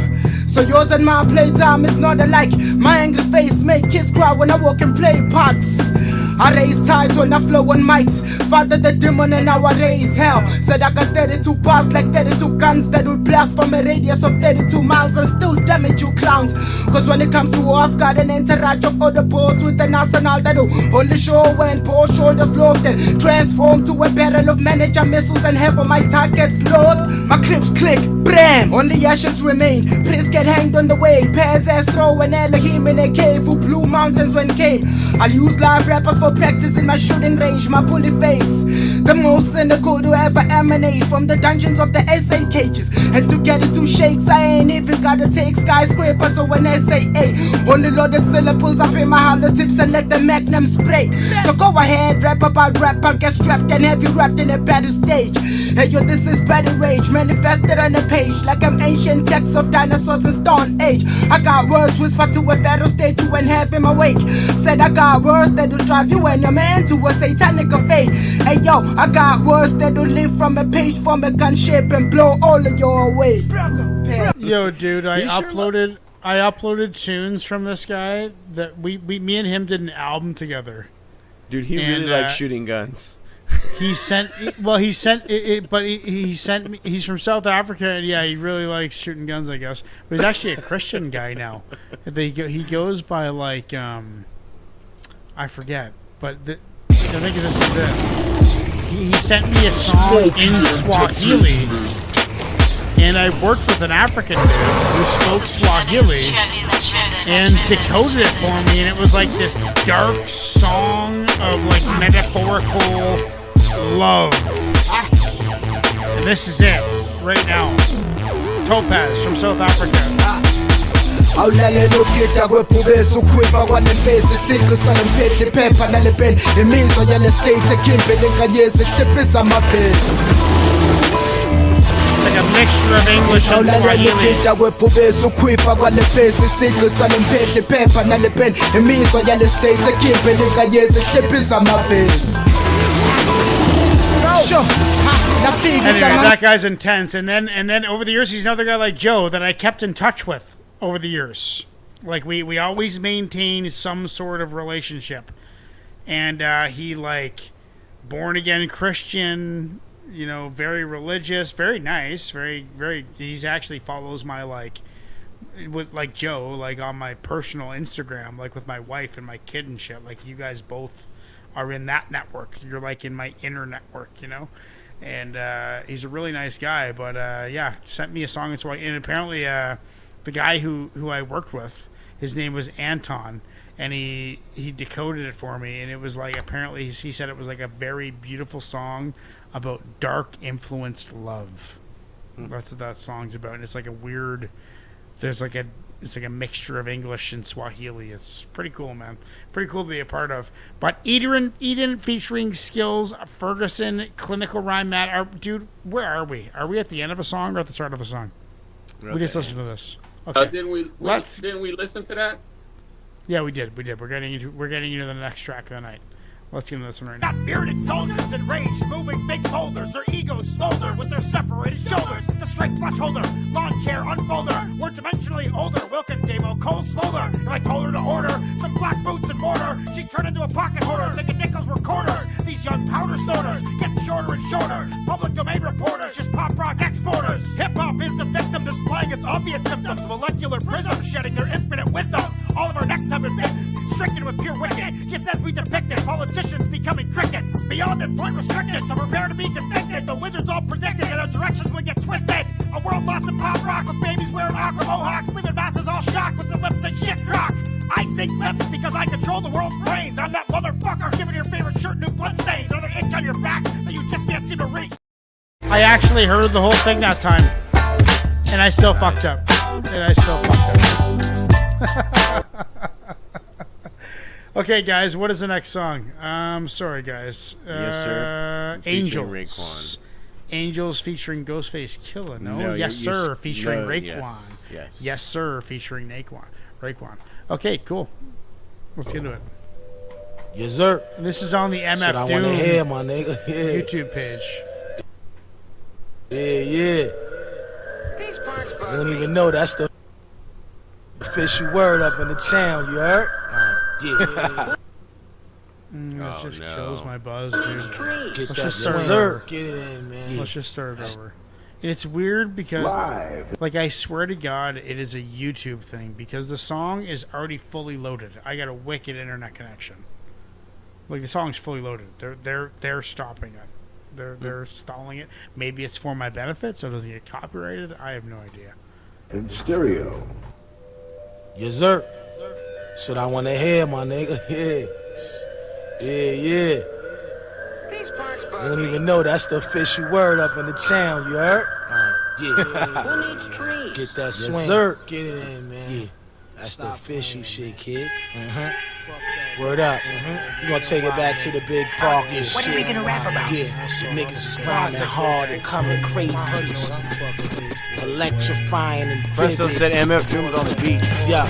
S8: So yours and my playtime is not alike. My angry face make kids cry when I walk and play parts. I raise tides when I flow on mics. Father the demon and now I raise hell. Said I got 32 bars like 32 guns that will blast from a radius of 32 miles and still damage you clowns. Cause when it comes to war, I've got an entourage of other boats with an arsenal that will only show when poor shoulders lofted. Transform to a barrel of manager missiles and have on my targets load. My clips click, bram, only ashes remain. Priests get hanged on the way. Pairs Astro and Elohim in a cave who blew mountains when came. I'll use live rappers for practice in my shooting range, my bully face. The most cynical to ever emanate from the dungeons of the SA cages. And to get into shakes, I ain't even gotta take skyscrapers or an SAA. Only loaded syllables up in my hollow tips and let the magnum spray. So go ahead, rap about rap, I'll get strapped and have you wrapped in a battle stage. Hey yo, this is battle rage, manifested on a page like I'm ancient texts of dinosaurs in Stone Age. I got words whispered to a pharaoh statue and have him awake. Said I got words that'll drive you and your man to a satanic fate. Hey yo, I got words that'll live from a page from a gunship and blow all of your away.
S3: Yo, dude, I uploaded tunes from this guy that me and him did an album together.
S5: Dude, he really likes shooting guns.
S3: He sent it, but he sent me. He's from South Africa, and yeah, he really likes shooting guns, I guess. But he's actually a Christian guy now. He goes by like I forget, but I think this is it. He sent me a song in Swahili, and I worked with an African dude who spoke Swahili and decoded it for me, and it was like this dark song of like metaphorical Love. And this is it, right now. Topaz from South Africa.
S8: Awulale lokita kwepubesa ukhwifa kwalempezi isigqi salempethe iphepha nalepeni imizwa yale state ekimpe lenkanyezi hliphisa amabhesi.
S3: It's like a mixture of English and Swahili.
S8: Lokita kwepubesa ukhwifa kwalempezi isigqi salempethe iphepha nalepeni imizwa yale state ekimpe lenkanyezi hliphisa amabhesi. Sure.
S3: Anyway, that guy's intense. And then over the years, he's another guy like Joe that I kept in touch with over the years. Like we always maintain some sort of relationship. And he like born again Christian, you know, very religious, very nice, very he actually follows my with like Joe, like on my personal Instagram, like with my wife and my kid and shit. Like you guys both are in that network. You're like in my inner network, you know? And he's a really nice guy, but yeah, sent me a song in Swahili. And apparently the guy who I worked with, his name was Anton, and he decoded it for me, and it was like, apparently he said it was like a very beautiful song about dark influenced love. That's what that song's about. And it's like a weird, it's like a mixture of English and Swahili. It's pretty cool, man. Pretty cool to be a part of. But Eden featuring Skills, Ferguson, Clinical Rhyme Matt. Dude, where are we? Are we at the end of a song or at the start of a song? We just listen to this. Okay.
S6: Didn't we listen to that?
S3: Yeah, we did. We're getting into the next track of the night. Let's get into this one right now.
S2: Got bearded soldiers enraged, moving big boulders. Their egos smolder with their separated shoulders. The straight flush holder, lawn chair unfolder. We're dimensionally older, Wilkin Demo, cold smolder. If I told her to order some black boots and mortar, she'd turn into a pocket hoarder, thinking nickels were quarters. These young powder snorters, getting shorter and shorter. Public domain reporters, just pop rock exporters. Hip-hop is the victim, displaying its obvious symptoms. Molecular prism, shedding their infinite wisdom. All of our necks have been bitten, stricken with pure wicked, just as we depicted. Politicians becoming crickets. Beyond this point restricted, so prepare to be convicted. The wizards all predicted that our directions would get twisted. A world lost in pop rock with babies wearing aqua mohawks, leaving masses all shocked with their lips and shit crock. I sink lips because I control the world's brains. I'm that motherfucker giving your favorite shirt new bloodstains. Another inch on your back that you just can't seem to reach.
S3: I actually heard the whole thing that time, and I still fucked up. Okay, guys, what is the next song? Sorry, guys.
S5: Yes, sir.
S3: Angels. Angels featuring Ghostface Killah. No, Yes Sir featuring Raekwon. Yes Sir featuring Raekwon. Okay, cool. Let's get into it.
S7: Yes, sir.
S3: And this is on the MF
S7: Shit, I
S3: Doom
S7: wanna hear, my nigga. Yeah.
S3: YouTube page.
S7: Yeah. You don't even know that's the official word up in the town, you heard? Yeah.
S3: That just kills my buzz, dude.
S7: Get
S3: Let's
S7: that
S3: just start
S7: swing.
S3: over.
S7: Get it in, man.
S3: Let's just start over. And it's weird because, like, I swear to God, it is a YouTube thing because the song is already fully loaded. I got a wicked internet connection. Like, the song's fully loaded. They're stopping it. They're stalling it. Maybe it's for my benefit, so it doesn't get copyrighted. I have no idea.
S7: In stereo. Yes, sir. Shit, I want to hear, my nigga. Yeah. You don't even know that's the official word up in the town, you heard? Yeah. Get that swing. Yes, sir. Get it in, man. Yeah. That's the official shit, kid. Word up. We're gonna take it back to the big park and shit.
S2: What are we gonna rap about?
S7: Yeah, niggas is rhyming hard and coming crazy. Electrifying and vivid.
S5: Presto said MF Doom was on the beat.
S7: Yeah.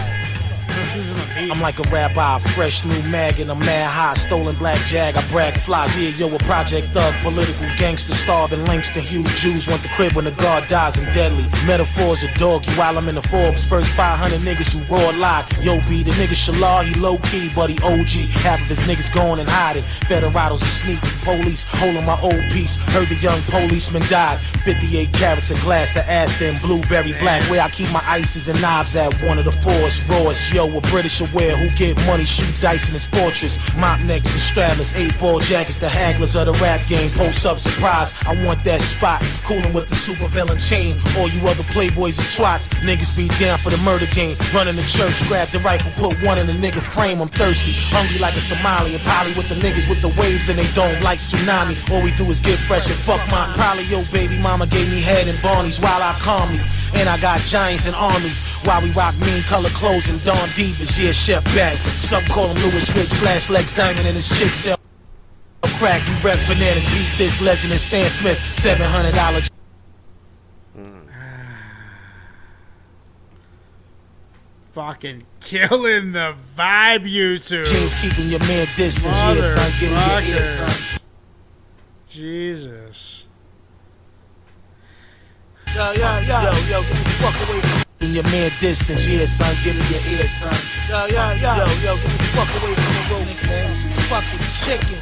S7: I'm like a rabbi, fresh new mag and a mad high, stolen black jag, I brag fly, yeah, yo, a project thug, political gangster, starving Langston Hughes, Jews want the crib when the guard dies and deadly, metaphors of doggy while I'm in the Forbes, first 500 niggas who raw lie, yo, B, the nigga Shalal, he low key, but he OG, half of his niggas gone and hiding, Federados are sneaking, police, holding my old piece, heard the young policeman died, 58 carats of glass, the Aston, blueberry black, where I keep my ices and knives at, one of the fours, rawest, yo, a British aware who get money, shoot dice in his fortress. Mop necks and strapless, 8-ball jackets, the hagglers of the rap game. Post up surprise, I want that spot. Coolin' with the super villain chain. All you other playboys is twats. Niggas be down for the murder game. Running the church, grab the rifle, put one in the nigga frame. I'm thirsty, hungry like a Somali. And probably with the niggas with the waves and they don't like tsunami. All we do is get fresh and fuck mine. Probably your baby mama gave me head and Barney's while I calm me. And I got giants and armies while we rock mean color clothes and Don Divas. Yeah, Chef back. Some call him Louis Switch / Legs Diamond and his chick sell crack. We rep bananas, beat this legend and Stan Smith. $700.
S3: Fucking killing the vibe, YouTube.
S7: James keeping your man distance. Yeah, son, give me your ear, son.
S3: Jesus.
S7: Yo, get the fuck away from your man distance. Yeah, son, give me your ear, son. Yo, get the fuck away from the ropes, man. This fucking chicken.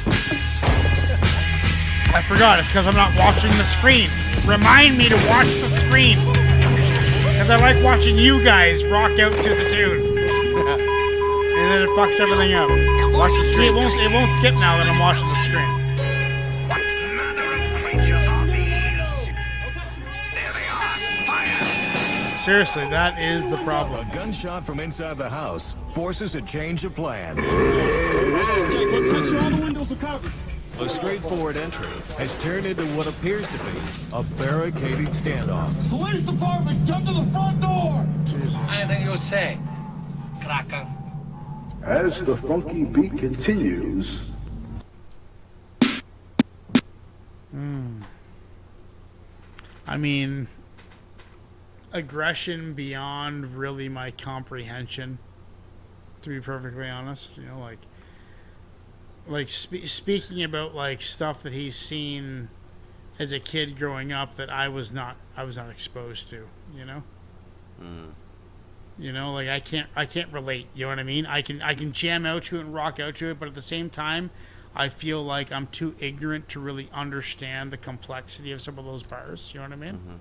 S3: I forgot, it's because I'm not watching the screen. Remind me to watch the screen. Because I like watching you guys rock out to the tune. And then it fucks everything up. Watch the screen. It won't skip now that I'm watching the screen.
S15: What manner of creatures are these? There they are. Fire!
S3: Seriously, that is the problem.
S11: A gunshot from inside the house forces a change of plan.
S14: Jake, let's make sure all the windows are covered.
S11: A straightforward entry has turned into what appears to be a barricaded standoff.
S14: Police department, come to the front door!
S22: Anything you say, Kraken?
S23: As the funky beat continues.
S3: I mean, aggression beyond really my comprehension, to be perfectly honest. You know, like speaking about like stuff that he's seen as a kid growing up that I was not exposed to, you know. You know, like I can't relate. You know what I mean? I can jam out to it and rock out to it, but at the same time, I feel like I'm too ignorant to really understand the complexity of some of those bars. You know what I mean?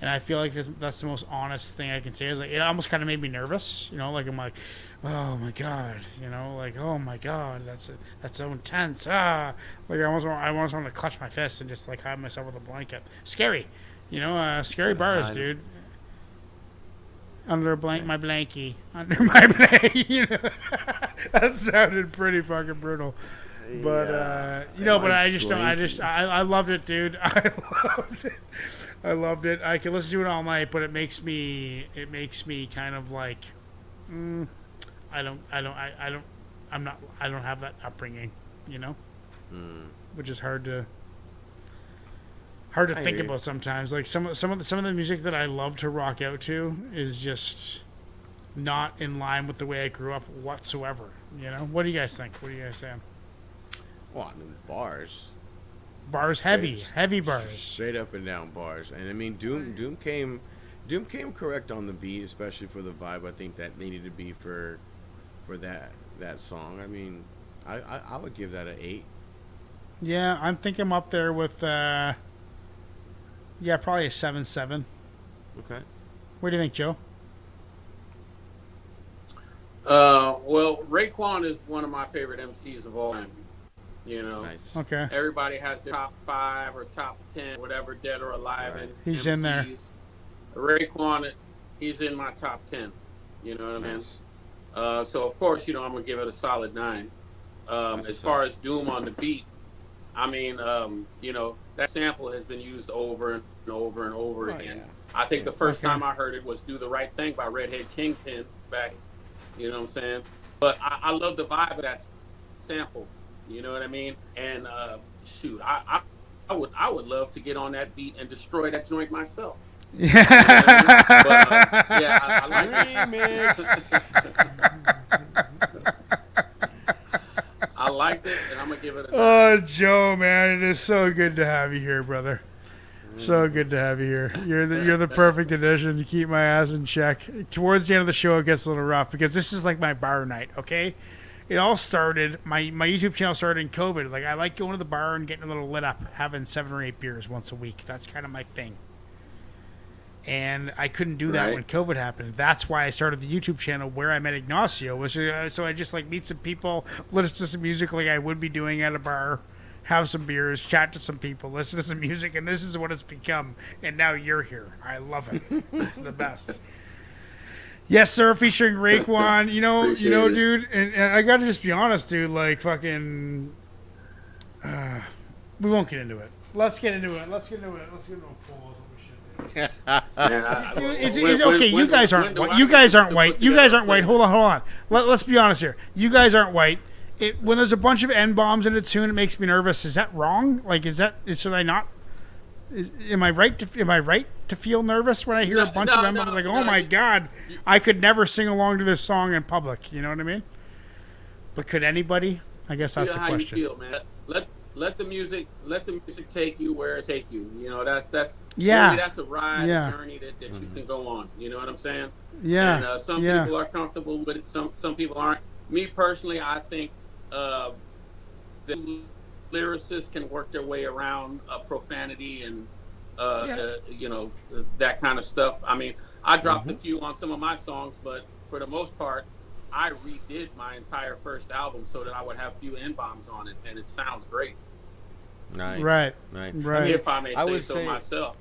S3: And I feel like that's the most honest thing I can say. Is like it almost kind of made me nervous. You know, like I'm like, oh my god. You know, like oh my god, that's so intense. Like I almost want to clutch my fist and just like hide myself with a blanket. Scary. You know, scary bars, dude. Under my blankie. Under my blankie. You know, that sounded pretty fucking brutal. But you know, but I loved it, dude. I loved it. I could listen to it all night, but it makes me kind of like, I don't have that upbringing, you know, which is hard to think about sometimes. Like some of the music that I love to rock out to is just not in line with the way I grew up whatsoever. You know, what do you guys think? What are you guys saying?
S5: Well, I mean, bars,
S3: heavy bars,
S5: straight up and down bars. And I mean, Doom came correct on the beat, especially for the vibe. I think that needed to be for that song. I mean, I would give that an 8.
S3: Yeah, I think I'm up there with probably a 7.7.
S5: Okay.
S3: What do you think, Joe?
S6: Well, Raekwon is one of my favorite MCs of all time. You know,
S5: nice.
S3: Okay.
S6: Everybody has their top 5 or top 10, whatever, dead or alive. Right.
S3: He's
S6: MCs.
S3: in there.
S6: Raekwon, he's in my top 10. You know what I mean? So of course, you know, I'm gonna give it a solid 9. As far as Doom on the beat, I mean, you know, that sample has been used over and over and over again. Yeah. I think the first time I heard it was "Do the Right Thing" by Redhead Kingpin back. You know what I'm saying? But I love the vibe of that sample. You know what I mean? And shoot, I would love to get on that beat and destroy that joint myself. Yeah. You know what I mean? But I like it. I liked it, and I'm gonna give it a 9.
S3: Oh, Joe, man, it is so good to have you here, brother. So good to have you here. You're the perfect addition to keep my ass in check. Towards the end of the show, it gets a little rough because this is like my bar night. Okay. It all started, my YouTube channel started in COVID. Like, I like going to the bar and getting a little lit up, having 7 or 8 beers once a week. That's kind of my thing. And I couldn't do that when COVID happened. That's why I started the YouTube channel where I met Ignacio. Was so I just like meet some people, listen to some music like I would be doing at a bar, have some beers, chat to some people, listen to some music, and this is what it's become. And now you're here. I love it. It's the best. Yes, sir. Featuring Raekwon. You know, dude. And I gotta just be honest, dude. Like fucking. We won't get into it. Let's get into it. Let's get into a poll. Dude, it's okay. You guys aren't white. You guys aren't white. You guys aren't white. Hold on. Let's be honest here. You guys aren't white. When there's a bunch of N-bombs in it soon, it makes me nervous. Is that wrong? Like, should I not? Am I right to feel nervous when I hear a bunch of N-bombs? Like, oh my God, I could never sing along to this song in public. You know what I mean? But could anybody? I guess that's the question.
S6: How you feel, man. Let the music take you where it take you. You know, that's a ride, a journey that you can go on. You know what I'm saying?
S3: Yeah.
S6: And some people are comfortable with it. Some people aren't. Me personally, I think the lyricists can work their way around profanity and you know, that kind of stuff. I mean, I dropped a few on some of my songs, but for the most part, I redid my entire first album so that I would have few N-bombs on it, and it sounds great.
S5: Nice.
S3: Right.
S6: If I may say so myself.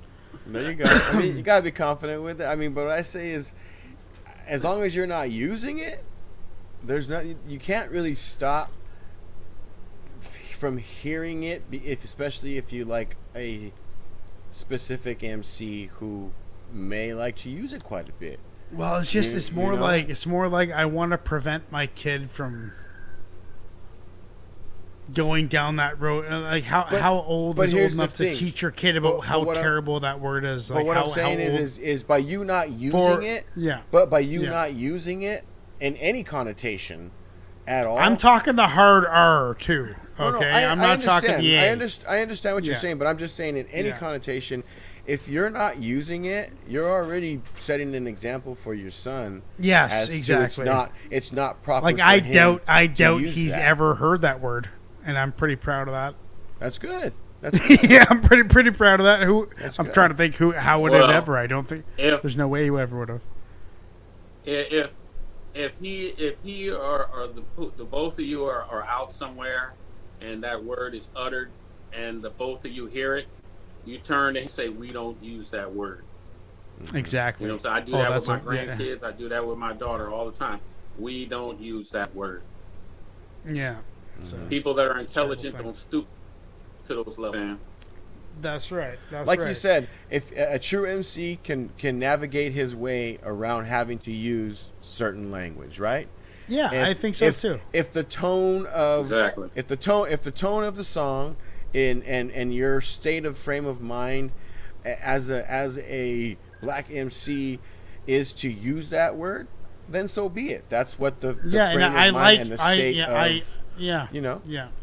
S5: There you go. I mean, you gotta be confident with it. I mean, but what I say is, as long as you're not using it, you can't really stop from hearing it, especially if you like a specific MC who may like to use it quite a bit.
S3: Well, it's more like I want to prevent my kid from going down that road. Like how old is old enough to teach your kid about how terrible that word is?
S5: But what I'm saying is by you not using it, but by you not using it in any connotation at all.
S3: I'm talking the hard R too. Okay, I'm not talking the A.
S5: I understand what you're saying, but I'm just saying in any connotation. If you're not using it, you're already setting an example for your son.
S3: Yes, exactly.
S5: It's not proper.
S3: Like I doubt he's ever heard that word, and I'm pretty proud of that.
S5: That's good.
S3: Yeah, I'm pretty proud of that. I'm trying to think how would it ever? I don't think there's no way he ever would have.
S6: If he or the both of you are out somewhere, and that word is uttered, and the both of you hear it. You turn and say, we don't use that word.
S3: Exactly.
S6: You know what I'm saying? I do that with my grandkids. I do that with my daughter all the time. We don't use that word.
S3: Yeah.
S6: People that are intelligent don't stoop to those levels. Man.
S3: That's right.
S5: Like you said, if a true MC can navigate his way around having to use certain language, right?
S3: Yeah, I think so too.
S5: If the tone of if the tone of the song and your state of frame of mind as a black MC is to use that word, then so be it. That's what the frame of mind and the state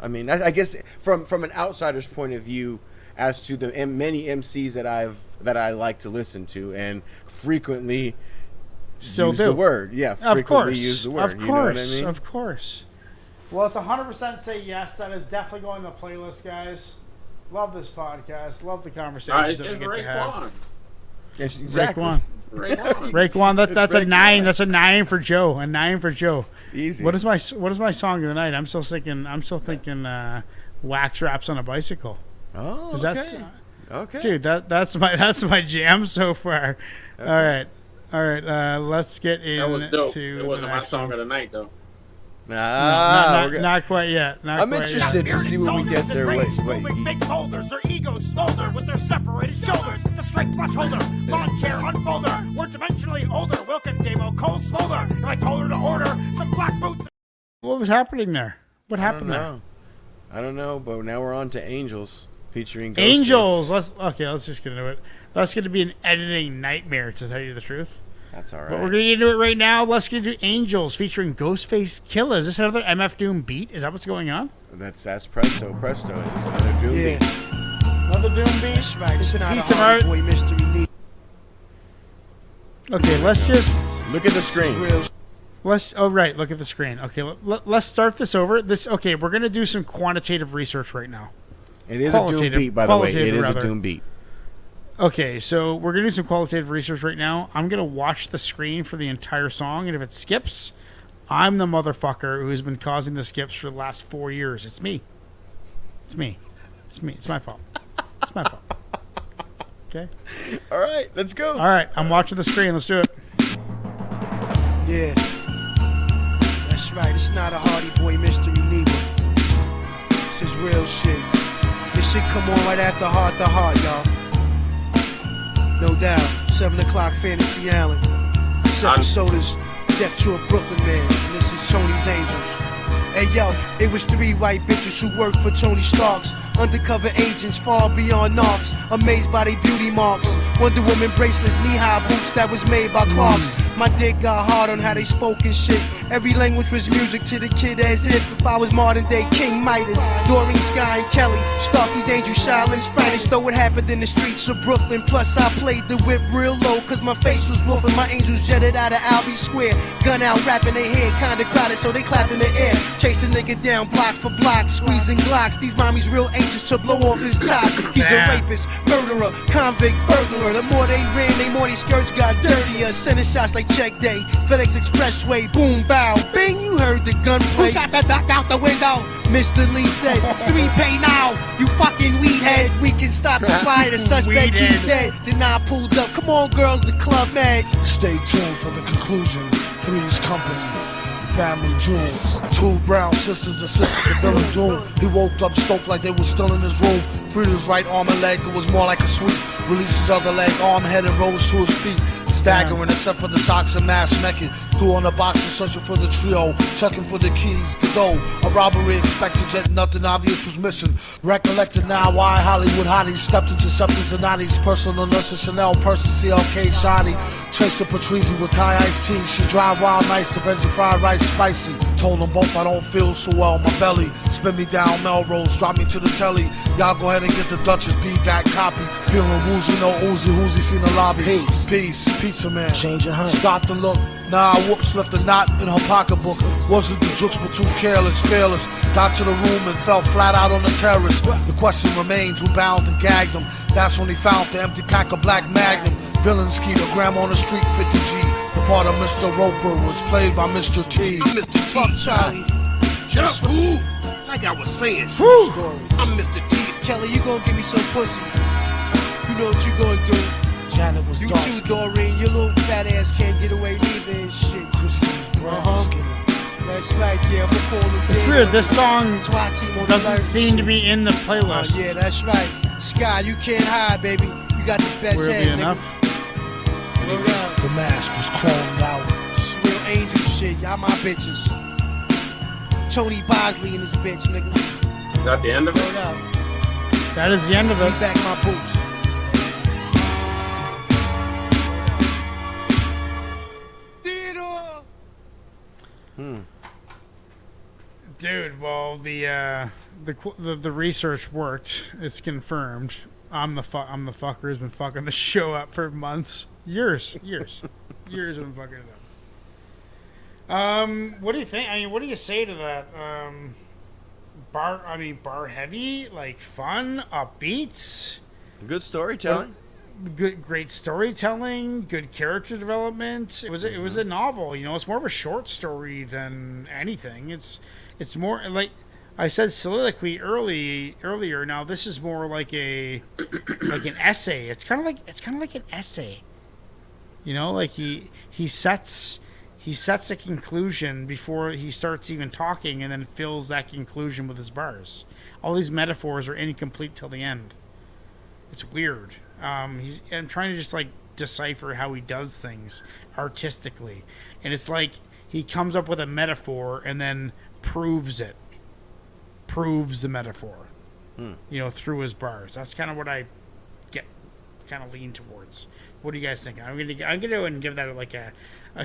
S5: I mean, I guess from an outsider's point of view, as to the many MCs that I like to listen to and frequently use the word. Yeah, frequently use the word.
S3: Of course,
S5: you know what I mean?
S3: Of course. Well, it's 100% say yes. That is definitely going to the playlist, guys. Love this podcast. Love the conversations that we get to have.
S5: Yes, exactly.
S3: Raekwon. That's a 9. That's a 9 for Joe. A 9 for Joe.
S5: Easy.
S3: What is my song of the night? I'm still thinking Wax Wraps on a Bicycle.
S5: Oh, okay.
S3: Dude, that's my jam so far. Okay. All right. Let's get into.
S6: That was dope. It wasn't my song of the night though.
S3: Not quite yet.
S5: I'm interested to see when we get there. Wait.
S2: Big boulders, their egos smolder with their separated shoulders. The straight flush holder, lawn chair unfolder. We're dimensionally older. Wilkin Demo, Cole Smolder. And I told her to order some black boots.
S3: What was happening there? What happened there?
S5: I don't know, but now we're on to Angels featuring Ghost
S3: Angels. Let's just get into it. That's going to be an editing nightmare, to tell you the truth.
S5: That's all right.
S3: But we're going to get into it right now. Let's get into Angels featuring Ghostface Killah. Is this another MF Doom beat? Is that what's going on?
S5: That's Presto. It's another Doom beat.
S3: Another Doom beat?
S7: That's right.
S3: It's a piece of art.
S7: Boy mystery.
S3: Okay, let's just...
S5: Look at the screen.
S3: Look at the screen. Okay, let's start this over. We're going to do some quantitative research right now.
S5: It is a Doom beat, by the way. It is a Doom beat.
S3: Okay, so we're gonna do some qualitative research right now. I'm gonna watch the screen for the entire song, and if it skips, I'm the motherfucker who's been causing the skips for the last 4 years. It's me. It's me. It's me. It's my fault. It's my fault. Okay.
S5: All right, let's go.
S3: All right, I'm watching the screen. Let's do it.
S7: Yeah. That's right. It's not a Hardy Boy mystery neither. This is real shit. This shit come on right after Heart to Heart, y'all. No doubt. 7 o'clock Fantasy Island. This episode is Death to a Brooklyn Man. And this is Tony's Angels. Hey yo, it was 3 white bitches who worked for Tony Stark's. Undercover agents far beyond knocks. Amazed by their beauty marks. Wonder Woman bracelets, knee-high boots that was made by Clarks. My dick got hard on how they spoke and shit. Every language was music to the kid as if I was modern day King Midas. Doreen, Sky, and Kelly, Starky's Angel, Shaolin's finest. Though it happened in the streets of Brooklyn. Plus I played the whip real low, cause my face was wolf and my angels jetted out of Albee Square. Gun out, rapping their head, kinda crowded, so they clapped in the air. Chase a nigga down block for block, squeezing Glocks. These mommies real anxious to blow off his top. He's a rapist, murderer, convict, burglar. The more they ran, the more these skirts got dirtier. Sending shots like check day, FedEx Expressway, boom, bow, bing, you heard the gunplay.
S2: Who shot the duck out the window?
S7: Mr. Lee said,
S2: 3 pay now, you fucking weed head.
S7: we can stop the fire, the suspect he's dead. Then I pulled up, come on girls, the club mad. Stay tuned for the conclusion. Three's Company, family jewels. 2 brown sisters assisted the villain Doom. He woke up stoked like they were still in his room. Freed his right arm and leg, it was more like a sweep. Released his other leg, arm, head, and rose to his feet. Staggering except for the socks and mask naked. Threw on the box and searching for the trio. Checking for the keys to go. A robbery expected, yet nothing obvious was missing. Recollected now why Hollywood hotties stepped into Giuseppe's and Nani's. Personal nurses, Chanel, person, CLK, Shiny. Tracer Patrizi with Thai iced tea. She drive wild nice to veggie fried rice spicy. Told them both I don't feel so well, my belly. Spin me down Melrose, drop me to the telly. Y'all go ahead and get the Duchess B-back copy. Feeling woozy, no oozy, whoosy, seen the lobby. Peace, pizza man. Change your hand. Stopped and looked. Nah, whoops, left a knot in her pocketbook. Wasn't the jokes, but too careless, fearless. Got to the room and fell flat out on the terrace. The question remained, who bound and gagged him? That's when he found the empty pack of Black Magnum. Villain skeeter, grandma on the street, 50G. The part of Mr. Roper was played by Mr. T.
S16: I'm Mr. T.
S7: Charlie.
S16: Shut up, fool. Like I was saying, story. I'm Mr. T.
S7: Kelly, you gonna give me some pussy. You know what you gonna do. Janet was you too, Doreen. Your little fat ass can't get away neither and shit. Chrissy's brown skin. That's right, yeah, I'm gonna call
S3: It's weird, this song doesn't seem to be in the playlist.
S7: Yeah, that's right. Sky, you can't hide, baby. You got the best
S3: Will
S7: head,
S3: be
S7: nigga.
S3: enough.
S7: The mask was chromed out. This is real angel shit, y'all my bitches. Tony Bosley and this bitch, nigga.
S6: Is that the end of it?
S3: That is the end of it.
S7: Back my boots.
S3: Dude, well, the research worked. It's confirmed. I'm the fucker who's been fucking the show up for months, years. I've been fucking it up. What do you think? I mean, what do you say to that? Bar heavy, like fun, upbeats.
S5: Good storytelling.
S3: Great storytelling. Good character development. It was a novel. You know, it's more of a short story than anything. It's more like I said soliloquy earlier. Now this is more like an essay. It's kind of like an essay. You know, like he sets a conclusion before he starts even talking, and then fills that conclusion with his bars. All these metaphors are incomplete till the end. It's weird. I'm trying to just like decipher how he does things artistically, and it's like he comes up with a metaphor and then proves the metaphor, you know, through his bars. That's kind of what I lean towards. What do you guys think? I'm gonna go and give that like a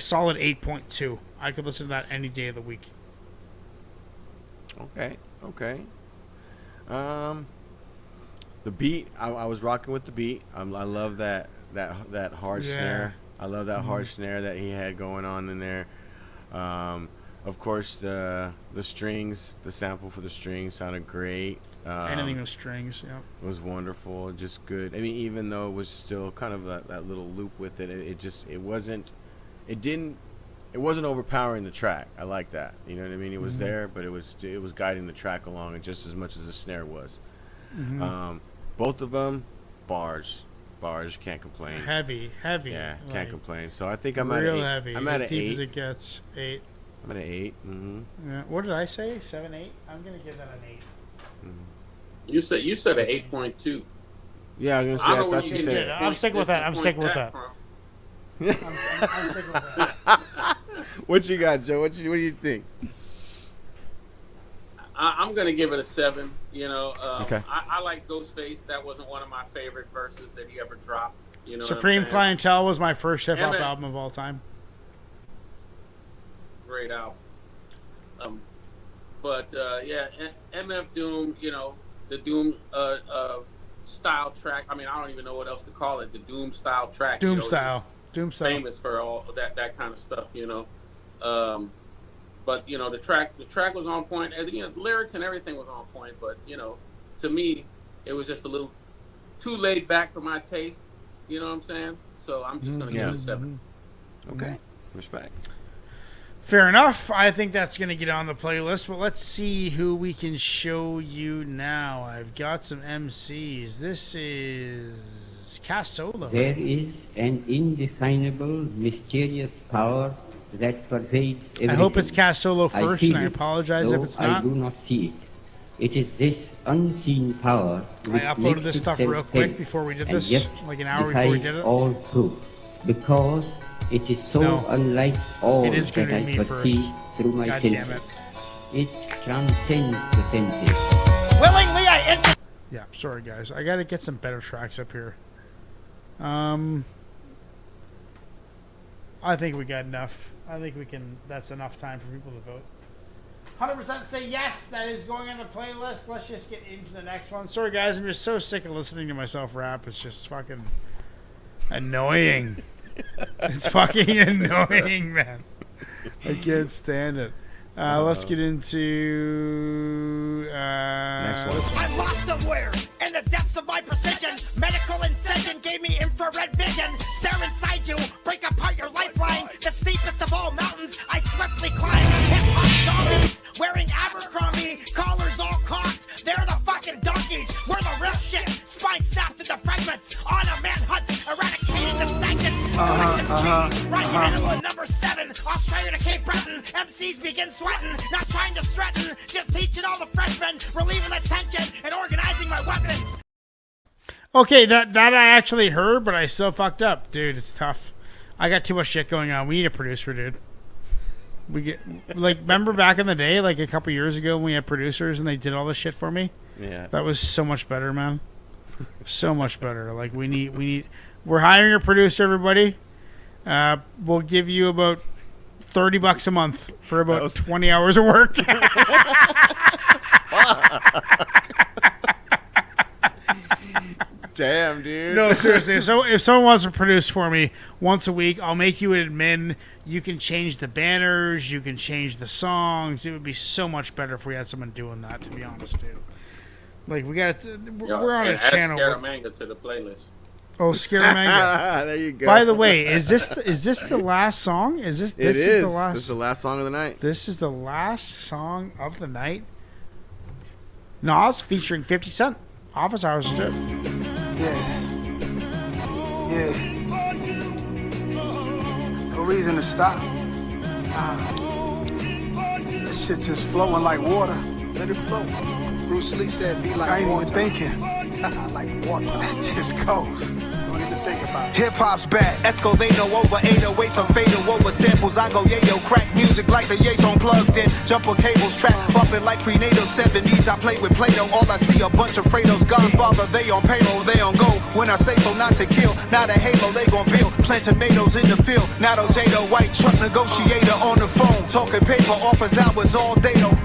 S3: solid 8.2. I could listen to that any day of the week.
S5: Okay. The beat, I was rocking with the beat. I love that hard snare. I love that hard snare that he had going on in there. Of course, the strings, the sample for the strings sounded great.
S3: Anything with strings, yeah.
S5: It was wonderful, just good. I mean, even though it was still kind of that little loop with it, it wasn't overpowering the track. I like that. You know what I mean? It was there, but it was guiding the track along, and just as much as the snare was. Both of them, bars, can't complain.
S3: Heavy.
S5: Yeah, can't complain. So I think I'm at
S3: real
S5: 8.
S3: heavy.
S5: I'm at
S3: as
S5: an
S3: deep
S5: 8.
S3: as it gets. 8.
S5: I'm at an 8.
S3: Yeah. What did I say? 7, 8. I'm gonna give that an 8.
S6: You said an 8.2.
S5: Yeah, I was gonna say. I thought you said.
S3: I'm sticking with that. I'm sticking with that. I'm sticking with that.
S5: What you got, Joe? What do you think?
S6: I'm gonna give it a 7. You know,
S5: okay.
S6: I like Ghostface. That wasn't one of my favorite verses that he ever dropped. You know,
S3: Supreme Clientele was my first hip hop album of all time.
S6: Great album. But yeah, MF Doom. You know, the Doom style track. I mean, I don't even know what else to call it. The Doom style track.
S3: Doom
S6: you know,
S3: style.
S6: Famous for all that kind of stuff. You know. But you know, the track was on point. And, you know, the lyrics and everything was on point. But you know, to me, it was just a little too laid back for my taste. You know what I'm saying? So I'm just gonna give it a 7.
S5: Okay, respect.
S3: Fair enough. I think that's gonna get on the playlist. But let's see who we can show you now. I've got some MCs. This is Cast Solo.
S9: There is an indefinable, mysterious power that pervades everything.
S3: I hope it's Cast Solo first, and I
S9: it,
S3: apologize if it's not.
S9: I do not see it. It is this unseen power which
S3: I uploaded this stuff real quick
S9: felt,
S3: before we did
S9: and
S3: this,
S9: yet
S3: like an hour before we did it.
S9: All truth, because it is so unlike all
S3: it is
S9: that I
S3: me
S9: could
S3: first.
S9: see through my
S3: God
S9: senses.
S3: damn
S9: It transcends the senses.
S2: Willingly, I enter.
S3: Yeah, sorry guys. I gotta get some better tracks up here. I think we got enough. I think we can. That's enough time for people to vote. 100% say yes. That is going on the playlist. Let's just get into the next one. Sorry guys, I'm just so sick of listening to myself rap. It's just fucking annoying. It's fucking annoying, man. I can't stand it. Let's get into
S5: next one.
S2: I lost somewhere in the depths of my precision. Medical incision gave me infrared vision. Stare inside you, break apart your lifeline. The steepest of all mountains, I swiftly climb. Hip-hop zombies, wearing Abercrombie, collars all cocked. They're the fucking donkeys. We're the real shit. Spine snapped into fragments. On a manhunt, eradicating the stagnant. Right in the middle of number 7. Australia to Cape Breton. MCs begin sweating. Not trying to threaten. Just teaching all the freshmen. Relieving the tension and organizing my weapons.
S3: Okay, that I actually heard, but I still fucked up. Dude, it's tough. I got too much shit going on. We need a producer, dude. We get remember back in the day, like a couple years ago when we had producers and they did all this shit for me?
S5: Yeah.
S3: That was so much better, man. So much better. Like we're hiring a producer, everybody. We'll give you about $30 a month for about 20 hours of work.
S5: Damn, dude.
S3: No, seriously. So if someone wants to produce for me once a week, I'll make you an admin. You can change the banners. You can change the songs. It would be so much better if we had someone doing that, to be honest, dude. Like, we're on a channel.
S6: Add Scaramanga to the playlist.
S3: Oh, Scaramanga.
S5: There you go.
S3: By the way, is this the last song? This is the last.
S5: This is the last song of the night.
S3: This is the last song of the night. Nas featuring 50 Cent. Office Hours too.
S12: Yeah. No reason to stop. This shit just flowing like water. Let it flow. Bruce Lee said, be like water. I ain't even thinking. Like water. It just goes. Don't even think about it. Hip-hop's back.
S13: Escalado over 808, some fatal over samples. I go yayo, crack music like the Yates on plugged in. Jumper cables track, bumping like prenatal 70s. I play with Play-Doh, all I see a bunch of Fredos. Godfather, they on payroll, they on go. When I say so, not to kill. Not a halo, they gon' build. Plant tomatoes in the field. Not a Jado, white truck negotiator on the phone. Talking paper, offers hours all day though.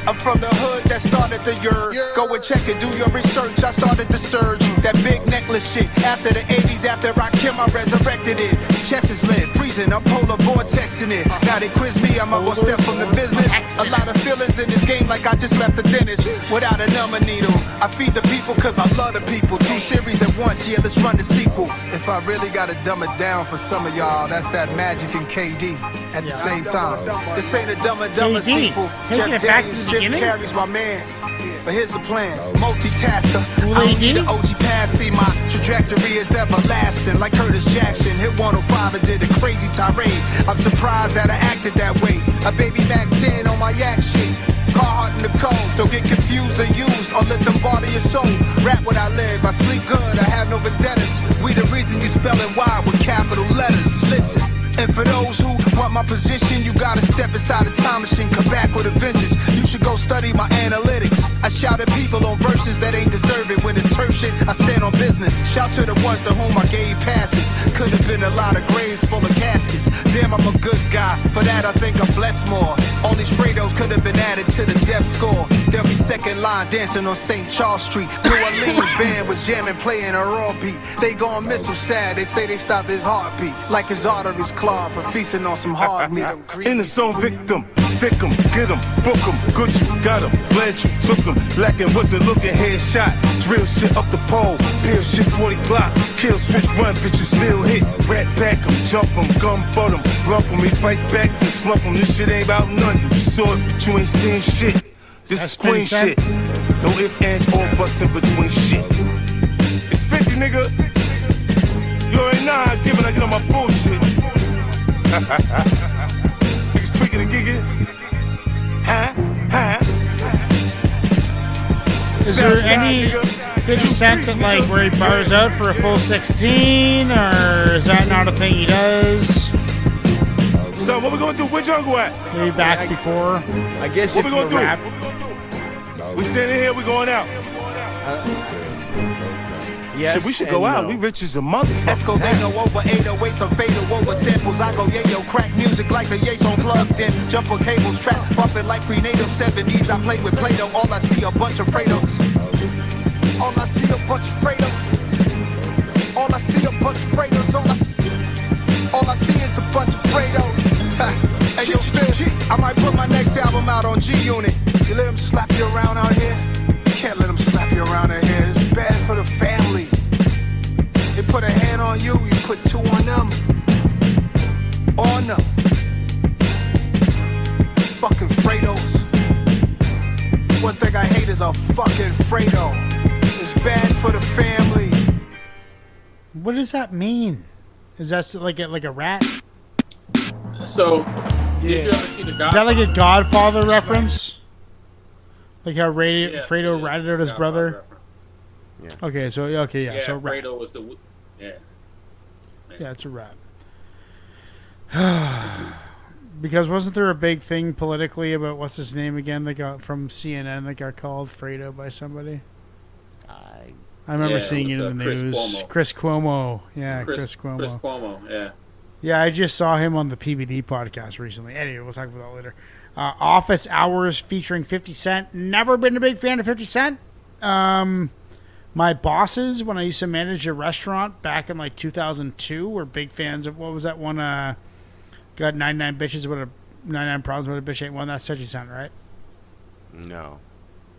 S13: I'm from the hood that started the year. Go and check it, do your research. I started the surge. That big necklace shit. After the 80s, after Rakim, I resurrected it. Chest is lit, freezing, I'm polar vortexing it. Now they quiz me, I'm gonna step from the business. A lot of feelings in this game like I just left the dentist. Without a number needle. I feed the people cause I love the people. 2 series at once, yeah, let's run the sequel. If I really gotta dumb it down for some of y'all, that's that Magic and KD at the same time. This ain't a Dumb and Dumber sequel. Jeff Daniels, Jim Carrey's my mans. But here's the plan, multitasker. I don't need an OG pass, see my trajectory is everlasting. Like Curtis Jackson, hit 105 and did a crazy tirade. I'm surprised that I acted that way. A baby Mac 10 on my yak shit. Carhartt in the cold, don't get confused or used or let them bother your soul. Rap what I live, I sleep good, I have no vendettas. We the reason you spellin' Y with capital letters. Listen. And for those who want my position, you gotta step inside the time machine, come back with a vengeance. You should go study my analytics. I shout at people on verses that ain't deserving. When it's turf shit, I stand on business. Shout to the ones to whom I gave passes. Could have been a lot of graves full of caskets. Damn, I'm a good guy. For that, I think I'm blessed more. All these Fredos could have been added to the death score. They'll be second line dancing on St. Charles Street. New Orleans band was jamming, playing a raw beat. They gon' miss him sad. They say they stopped his heartbeat. Like his arteries clogged for feasting on some hard meat.
S20: In the zone, victim, stick 'em, get 'em, book 'em, good you, got 'em, glad you took 'em, lacking wasn't looking, headshot, drill shit up the pole, peel shit 40 Glock, kill switch run, bitches still hit, rat back 'em, jump 'em, gun butt 'em, lump 'em, we fight back, then slump 'em, this shit ain't about nothing, you saw it, but you ain't seen shit, this is queen shit, no ifs, ands, or buts in between shit, it's 50 nigga, you already know how I give it, I get on my bullshit. Niggas tweaking and gigging.
S3: Is there any 50 Cent that like where he bars out for a full 16, or is that not a thing he does?
S20: So what we gonna do? Where Jungle at?
S3: Maybe back before.
S5: I guess
S20: what we gonna do?
S3: Rap.
S20: We standing here. We going out.
S5: Yes,
S20: shit, we should go out.
S5: No.
S20: We rich as a motherfucker.
S13: Esco, they go over 808, some fatal over samples. I go yayo, crack music like the Yates on plugged in. Jumper cables, trap, bumping like prenatal 70s. I play with Play-Doh, all I see a bunch of Fredos. All I see a bunch of Fredos. All I see a bunch of Fredos. All I see is a bunch of Fredos. Hey yo, Phil, I might put my next album out on G-Unit. You let them slap you around out here? You can't let them slap you around out here. It's bad for the family. They put a hand on you, you put 2 on them. On them. Fucking Fredos. One thing I hate is a fucking Fredo. It's bad for the family.
S3: What does that mean? Is that like a rat?
S6: So, did you ever see the Godfather?
S3: Is that like a Godfather reference? Like how Fredo ratted out his brother?
S5: Yeah.
S3: Okay, so yeah. So
S6: Fredo was the yeah,
S3: it's a rat. Because wasn't there a big thing politically about what's his name again that got from CNN that got called Fredo by somebody? I remember seeing it in the news. Chris Cuomo. Yeah, Chris Cuomo.
S6: Chris Cuomo, yeah.
S3: Yeah, I just saw him on the PBD podcast recently. Anyway, we'll talk about that later. Office Hours featuring 50 Cent. Never been a big fan of 50 Cent. My bosses, when I used to manage a restaurant back in like 2002, were big fans of, what was that one? Got 99 bitches with 99 problems with a bitch ain't one. That's 50 Cent, right?
S5: No.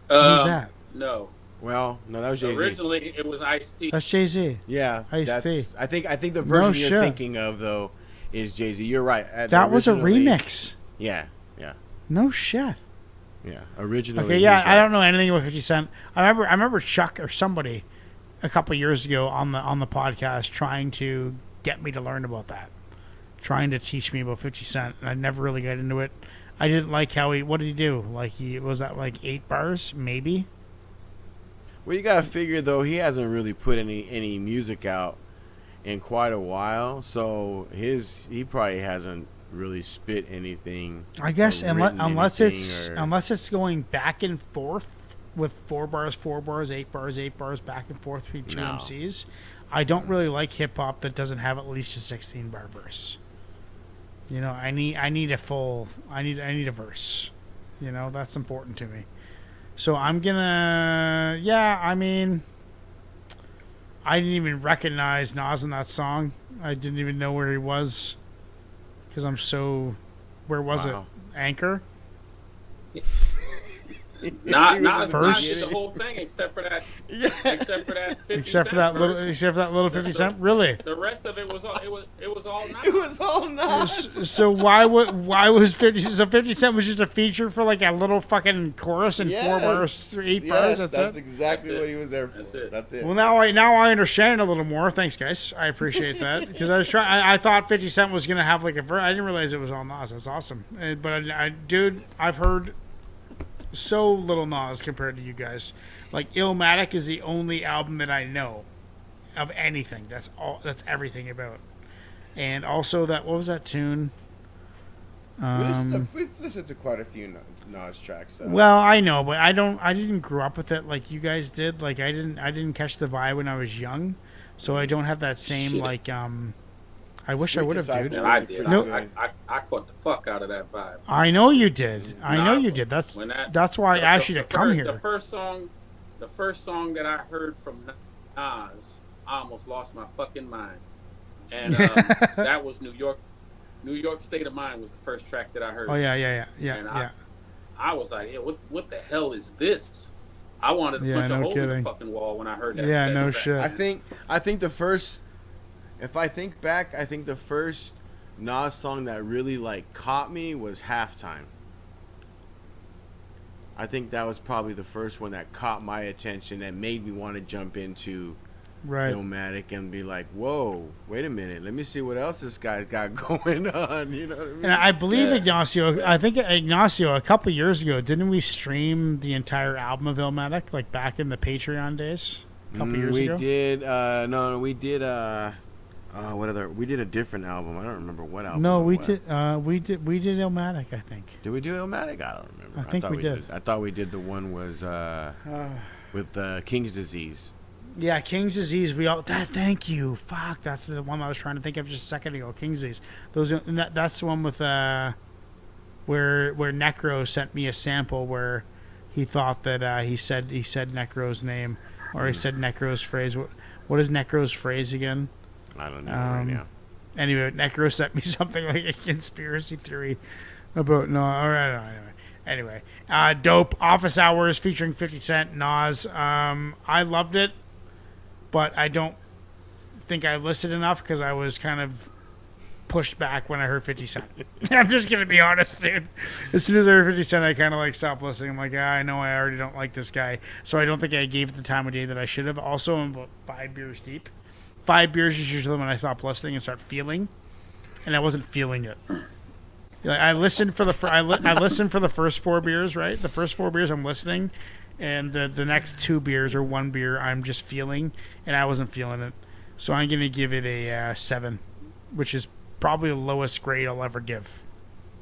S3: Who's that?
S6: No.
S5: Well, no, that was Jay-Z.
S6: Originally, it was Ice-T.
S3: That's Jay-Z.
S5: Yeah,
S3: Ice-T.
S5: I think the version you're thinking of though is Jay-Z. You're right.
S3: That was a remix.
S5: Yeah.
S3: No shit.
S5: Yeah, originally.
S3: Okay, yeah, I don't know anything about 50 Cent. I remember Chuck or somebody a couple years ago on the podcast trying to get me to learn about that, trying to teach me about 50 Cent, and I never really got into it. I didn't like how what did he do? Like was that like 8 bars maybe?
S5: Well, you gotta figure though he hasn't really put any music out in quite a while, so he probably hasn't really spit anything.
S3: I guess unless it's going back and forth with 4 bars, 8 bars, 8 bars, back and forth between 2 MCs. I don't really like hip hop that doesn't have at least a 16 bar verse. You know, I need a verse. You know, that's important to me. So I'm gonna, yeah. I mean, I didn't even recognize Nas in that song. I didn't even know where he was because I'm so. Where was it? Anchor.
S6: Not the whole thing except for that. Except for that 50
S3: Except for
S6: cent
S3: that little.
S6: verse.
S3: Except for that little 50 cent. Really.
S6: The rest of it was all. It was all Nas.
S5: It was all Nas.
S3: So why was 50? So 50 Cent was just a feature for like a little fucking chorus and 4 bars, 8 bars. That's it.
S5: Exactly what he was there for. That's it.
S3: Well, now I understand a little more. Thanks, guys. I appreciate that because I was trying. I thought 50 Cent was gonna have like a verse. I didn't realize it was all Nas. That's awesome. But dude, I've heard so little Nas compared to you guys. Like Illmatic is the only album that I know of anything. That's all. That's everything about. And also that, what was that tune?
S5: We've listened to quite a few Nas tracks.
S3: Well, I know, but I didn't grow up with it like you guys did. Like I didn't catch the vibe when I was young, so I don't have that same like. I wish I would have, dude.
S6: I did.
S3: No,
S6: I caught the fuck out of that vibe.
S3: I know you did. I know you did. That's why I asked you to come here.
S6: The first song that I heard from Nas, I almost lost my fucking mind, and that was New York. New York State of Mind was the first track that I heard.
S3: Oh yeah.
S6: I was like, yeah, what the hell is this? I wanted to punch a hole in the fucking wall when I heard that.
S3: Yeah, no
S6: track.
S3: shit.
S5: I think the first. If I think back, I think the first Nas song that really like caught me was Halftime. I think that was probably the first one that caught my attention and made me want to jump into Illmatic and be like, whoa, wait a minute, let me see what else this guy's got going on. You know what I mean?
S3: And I believe Ignacio, I think Ignacio, a couple years ago, didn't we stream the entire album of Illmatic, like back in the Patreon days? A couple years ago?
S5: We did, we did, we did a different album. I don't remember what album.
S3: No, we did Illmatic, I think.
S5: Did we do Illmatic? I don't remember.
S3: I think we did.
S5: I thought we did the one was with King's Disease.
S3: Yeah, King's Disease. Thank you. Fuck, that's the one I was trying to think of just a second ago. King's Disease. That's the one with where Necro sent me a sample where he thought that he said Necro's name or he said Necro's phrase. What is Necro's phrase again?
S5: I don't know right now.
S3: Anyway, Necro sent me something like a conspiracy theory about Anyway, dope. Office Hours featuring 50 Cent, Nas. I loved it, but I don't think I listened enough because I was kind of pushed back when I heard 50 Cent. I'm just gonna be honest, dude. As soon as I heard 50 Cent, I kind of like stopped listening. I'm like, I know I already don't like this guy, so I don't think I gave it the time of day that I should have. Also, I'm about 5 beers deep. 5 beers is usually when I stop listening and start feeling, and I wasn't feeling it. Like, I listened for the first 4 beers, right? The first 4 beers I'm listening, and the next 2 beers or 1 beer I'm just feeling, and I wasn't feeling it. So I'm gonna give it a 7, which is probably the lowest grade I'll ever give.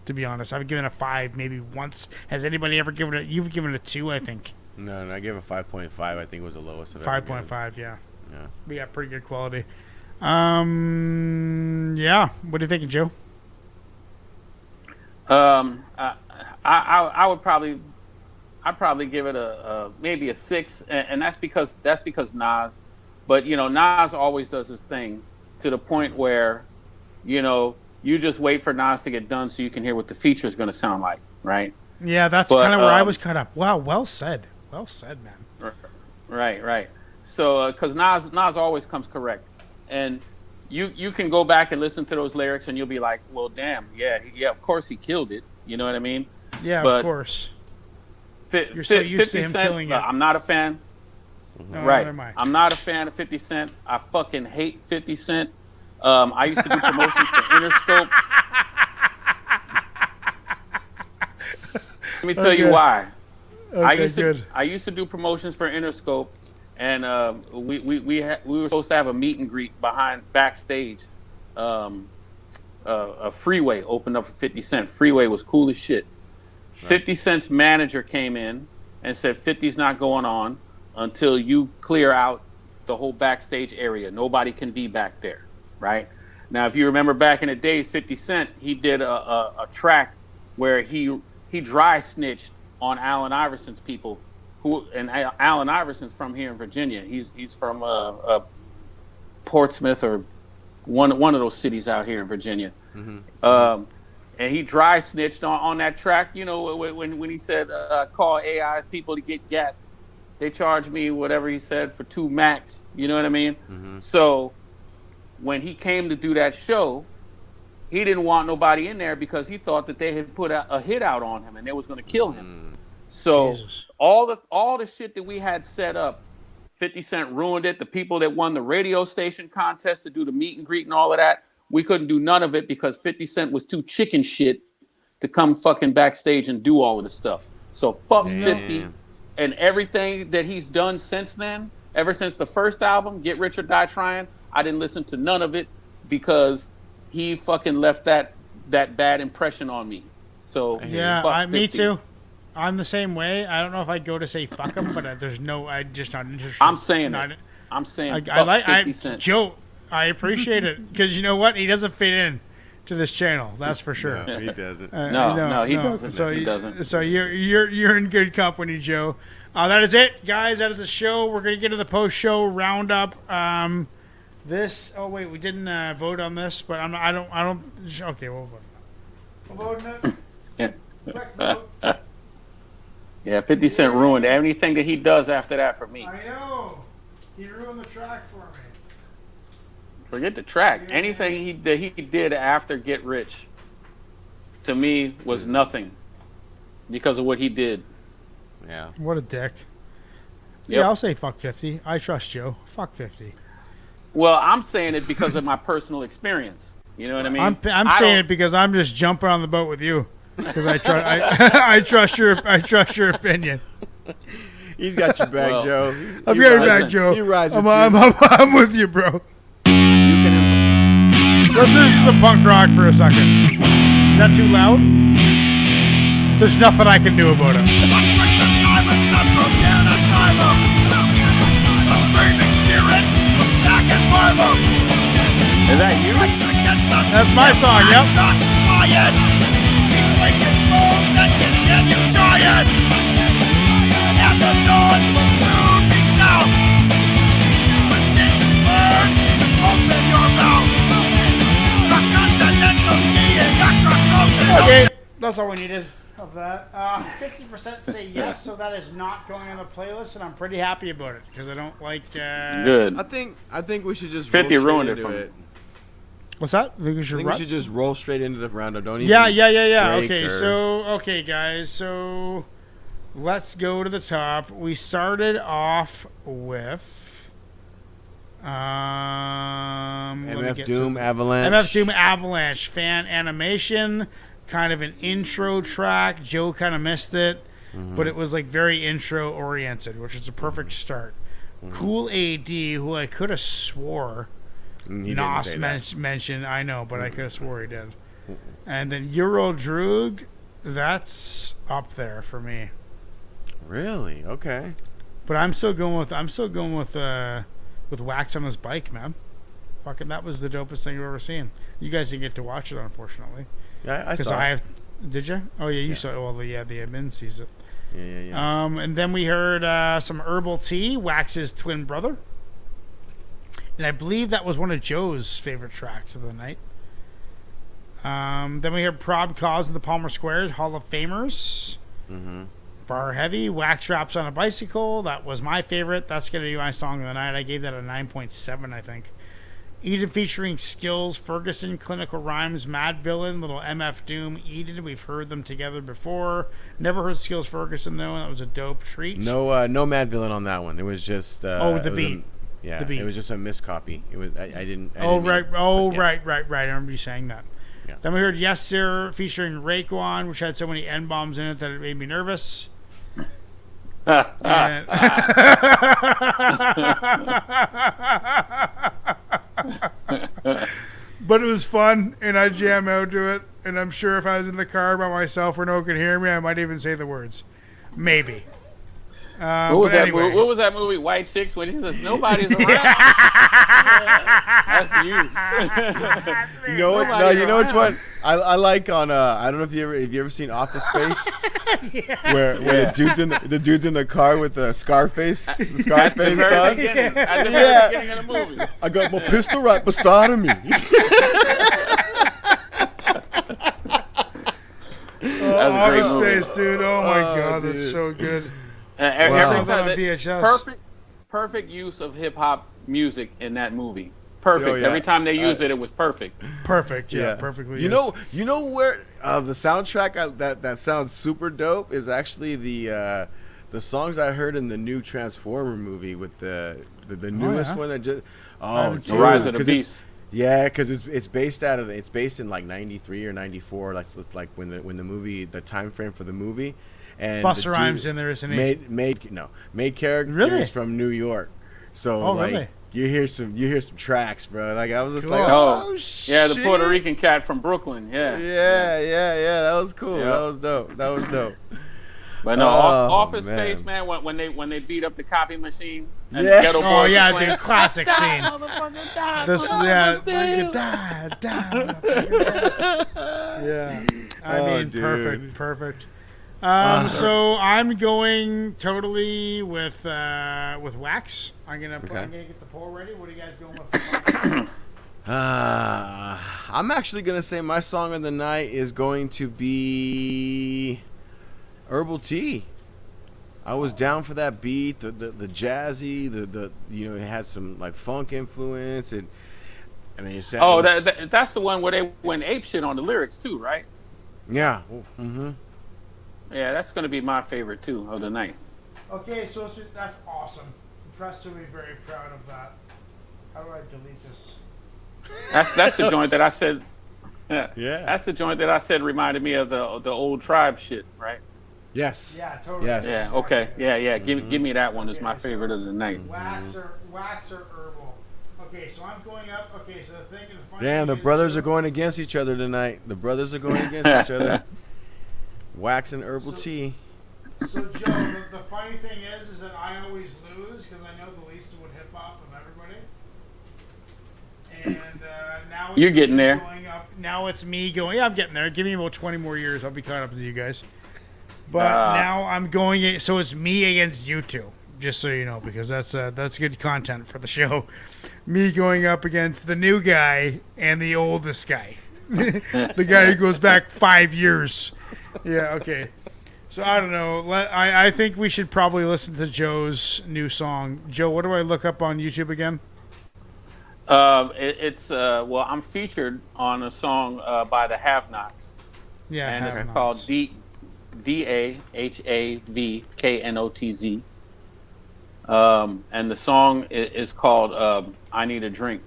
S3: To be honest, I've given a 5 maybe once. Has anybody ever given it? You've given it a 2, I think.
S5: No, I gave it 5.5. I think was the lowest.
S3: 5.5, yeah.
S5: Yeah.
S3: We got pretty good quality. Yeah. What are you thinking, Joe?
S6: I would probably give it a maybe a 6, and that's because Nas, but Nas always does his thing to the point where, you just wait for Nas to get done so you can hear what the feature is going to sound like, right?
S3: Yeah, that's kind of where I was caught up. Wow, well said, man.
S6: Right. So, because Nas always comes correct, and you can go back and listen to those lyrics, and you'll be like, well, damn, yeah, of course he killed it. You know what I mean?
S3: Yeah,
S6: but
S3: of course.
S6: You're so used to him killing it. I'm not a fan.
S3: No,
S6: right. I'm not a fan of 50 Cent. I fucking hate 50 Cent. I used to do promotions for Interscope. Let me tell you why. I used to do promotions for Interscope. And we were supposed to have a meet and greet backstage. A Freeway opened up for 50 Cent. Freeway was cool as shit. Right. 50 Cent's manager came in and said 50's not going on until you clear out the whole backstage area. Nobody can be back there, right? Now, if you remember back in the days, 50 Cent, he did a track where he he dry snitched on Allen Iverson's people, and Allen Iverson's from here in Virginia. He's from Portsmouth or one of those cities out here in Virginia.
S5: Mm-hmm.
S6: And he dry snitched on that track. You know, when he said call AI people to get gats, they charge me whatever he said for 2 max. You know what I mean?
S5: Mm-hmm.
S6: So when he came to do that show, he didn't want nobody in there because he thought that they had put a hit out on him and they was going to kill him. So
S3: Jesus.
S6: all the shit that we had set up, 50 Cent ruined it. The people that won the radio station contest to do the meet and greet and all of that, we couldn't do none of it because 50 Cent was too chicken shit to come fucking backstage and do all of the stuff. So fuck 50 and everything that he's done since then. Ever since the first album, Get Rich or Die Trying, I didn't listen to none of it because he fucking left that bad impression on me. So
S3: yeah, me too. I'm the same way. I don't know if I'd go to say fuck him, but there's no. I'm just not interested.
S6: I'm saying it. I'm saying
S3: I like
S6: 50 Cent.
S3: Joe. I appreciate it because you know what? He doesn't fit in to this channel. That's for sure.
S5: No, he doesn't.
S6: No, he doesn't.
S3: So
S6: he doesn't.
S3: So you're in good company, Joe. That is it, guys. That is the show. We're gonna get to the post-show roundup. This. Oh wait, we didn't vote on this, but I don't. Okay, we'll vote. We'll vote on it.
S6: Yeah. Yeah, 50 Cent ruined anything that he does after that for me.
S3: I know. He ruined the track for me.
S6: Forget the track. Anything that he did after Get Rich, to me, was nothing because of what he did.
S5: Yeah.
S3: What a dick.
S6: Yep.
S3: Yeah, I'll say fuck 50. I trust Joe. Fuck 50.
S6: Well, I'm saying it because of my personal experience. You know what I mean?
S3: I'm saying it because I'm just jumping on the boat with you because I trust your opinion.
S5: He's got your back, Joe.
S3: I've got your back, Joe.
S5: He rides with
S3: I'm with you, bro. Let's listen to some punk rock for a second. Is that too loud? There's nothing I can do about it.
S6: Is that you?
S3: That's my song, yep. Okay, that's all we needed of that. 50% say yes, so that is not going on the playlist, and I'm pretty happy about it because I don't like.
S6: Good.
S5: I think we should just
S6: 50
S5: roll
S6: ruined it
S5: into
S6: for me.
S5: it.
S3: What's that?
S5: I think we should just roll straight into the roundup. Don't even.
S3: Yeah.
S5: break
S3: Okay, guys. So let's go to the top. We started off with.
S5: MF Doom Avalanche.
S3: MF Doom Avalanche fan animation, kind of an intro track. Joe kind of missed it, but it was like very intro oriented, which is a perfect start. Cool AD, who I could have swore Nos mentioned. I know, but I could have swore he did. And then Euro Droog, that's up there for me.
S5: Really? Okay.
S3: But I'm still going with Wax on his bike, man. Fucking, that was the dopest thing I've ever seen. You guys didn't get to watch it, unfortunately.
S5: Yeah, I saw it.
S3: Did you? Oh yeah, you saw it. Well, yeah, the admin sees it.
S5: Yeah.
S3: And then we heard some Herbal Tea, Wax's twin brother, and I believe that was one of Joe's favorite tracks of the night. Then we heard Prob Cause and the Palmer Squares, Hall of Famers. Bar Heavy, Wax Drops on a Bicycle. That was my favorite. That's going to be my song of the night. I gave that a 9.7, I think. Eden featuring Skills, Ferguson, Clinical Rhymes, Mad Villain, Little MF Doom, Eden. We've heard them together before. Never heard Skills Ferguson, though. That was a dope treat.
S5: No Mad Villain on that one. It was just...
S3: the beat.
S5: The beat. It was just a miscopy. It was... I didn't...
S3: Right. I remember you saying that. Yeah. Then we heard Yes Sir featuring Raekwon, which had so many N-bombs in it that it made me nervous. But it was fun, and I jam out to it. And I'm sure if I was in the car by myself where no one could hear me, I might even say the words. Maybe.
S6: What was that movie? What was that movie? White Chicks, when he says nobody's around. That's you.
S5: No, you know which one I like on I don't know if you ever seen Office Space, where the dude's in the car with the Scarface
S6: At the very beginning of the movie.
S5: I got my pistol right beside of me.
S3: Office Space, dude. Oh my god, that's so good.
S6: Every time
S3: on VHS.
S6: Perfect use of hip hop music in that movie. Perfect.
S5: Oh, yeah.
S6: Every time they used it was perfect.
S3: Perfect. Yeah, perfectly.
S5: You know where the soundtrack that sounds super dope is actually the songs I heard in the new Transformer movie with the newest one that just
S6: The Rise of the Beast.
S5: Yeah, because it's based in like 93 or 94, like when the movie, the time frame for the movie, and
S3: Busta Rhymes in there, isn't he?
S5: Made characters
S3: Really?
S5: from New York, so
S3: really?
S5: you hear some tracks, bro. Like I was just
S3: Cool.
S5: like, oh shit.
S6: Yeah, the Puerto Rican cat from Brooklyn. Yeah.
S5: That was cool.
S6: Yeah.
S5: That was dope.
S6: But no, Office Space, man. When they beat up the copy machine. And
S5: Yeah.
S6: the Ghetto Boys
S3: yeah,
S6: was playing,
S3: dude, classic
S6: "Die,
S3: scene.
S6: motherfucker, die,
S3: This,
S6: motherfucker,
S3: yeah,
S6: still."
S3: Yeah, I mean,
S5: dude.
S3: perfect. So I'm going totally with Wax. I'm gonna get the poll ready. What are you guys going with?
S5: I'm actually gonna say my song of the night is going to be Herbal Tea. I was down for that beat, the jazzy, the it had some like funk influence, and then you said,
S6: that's the one where they went ape shit on the lyrics too, right?
S5: Yeah. Mm-hmm.
S6: Yeah, that's gonna be my favorite too of the night.
S3: Okay, so that's awesome. Presto will be very proud of that. How do I delete this?
S6: That's the joint that I said.
S5: Yeah.
S6: That's the joint that I said reminded me of the old Tribe shit, right?
S5: Yes.
S3: Yeah, totally.
S5: Yes.
S6: Yeah. Okay. Yeah. Give me that one as my favorite of the night.
S3: Wax or herbal. Okay, so I'm going up. Okay, so the thing is,
S5: Damn, the brothers are going against each other tonight. The brothers are going against each other. Wax and Herbal Tea.
S3: So Joe, the funny thing is that I always lose because I know the least with hip hop of everybody. And now it's
S6: You're getting
S3: me
S6: there.
S3: Going up. Now it's me going. Yeah, I'm getting there. Give me about 20 more years. I'll be caught up with you guys. But now I'm going. So it's me against you two. Just so you know, because that's good content for the show. Me going up against the new guy and the oldest guy, the guy who goes back 5 years. Yeah. Okay. So I don't know. I think we should probably listen to Joe's new song. Joe, what do I look up on YouTube again?
S6: Well, I'm featured on a song by the Have Nots.
S3: Yeah,
S6: and it's
S3: Have-Nots.
S6: called DAHAVKNOTZ. And the song is called I Need a Drink.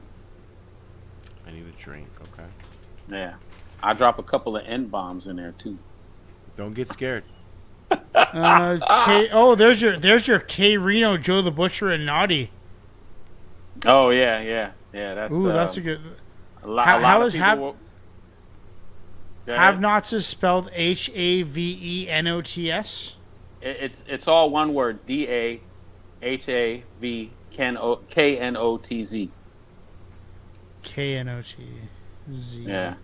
S5: I need a drink. Okay.
S6: Yeah, I drop a couple of N-bombs in there too. Don't
S5: get scared.
S3: There's your K Reno, Joe the Butcher, and Naughty.
S6: Oh yeah. That's
S3: that's a good.
S6: A lot
S3: How
S6: of
S3: is
S6: people.
S3: Have Nots is spelled HAVENOTS?
S6: It's all one word. DAHAVKNOTZ.
S3: KNOTZ.
S6: Yeah.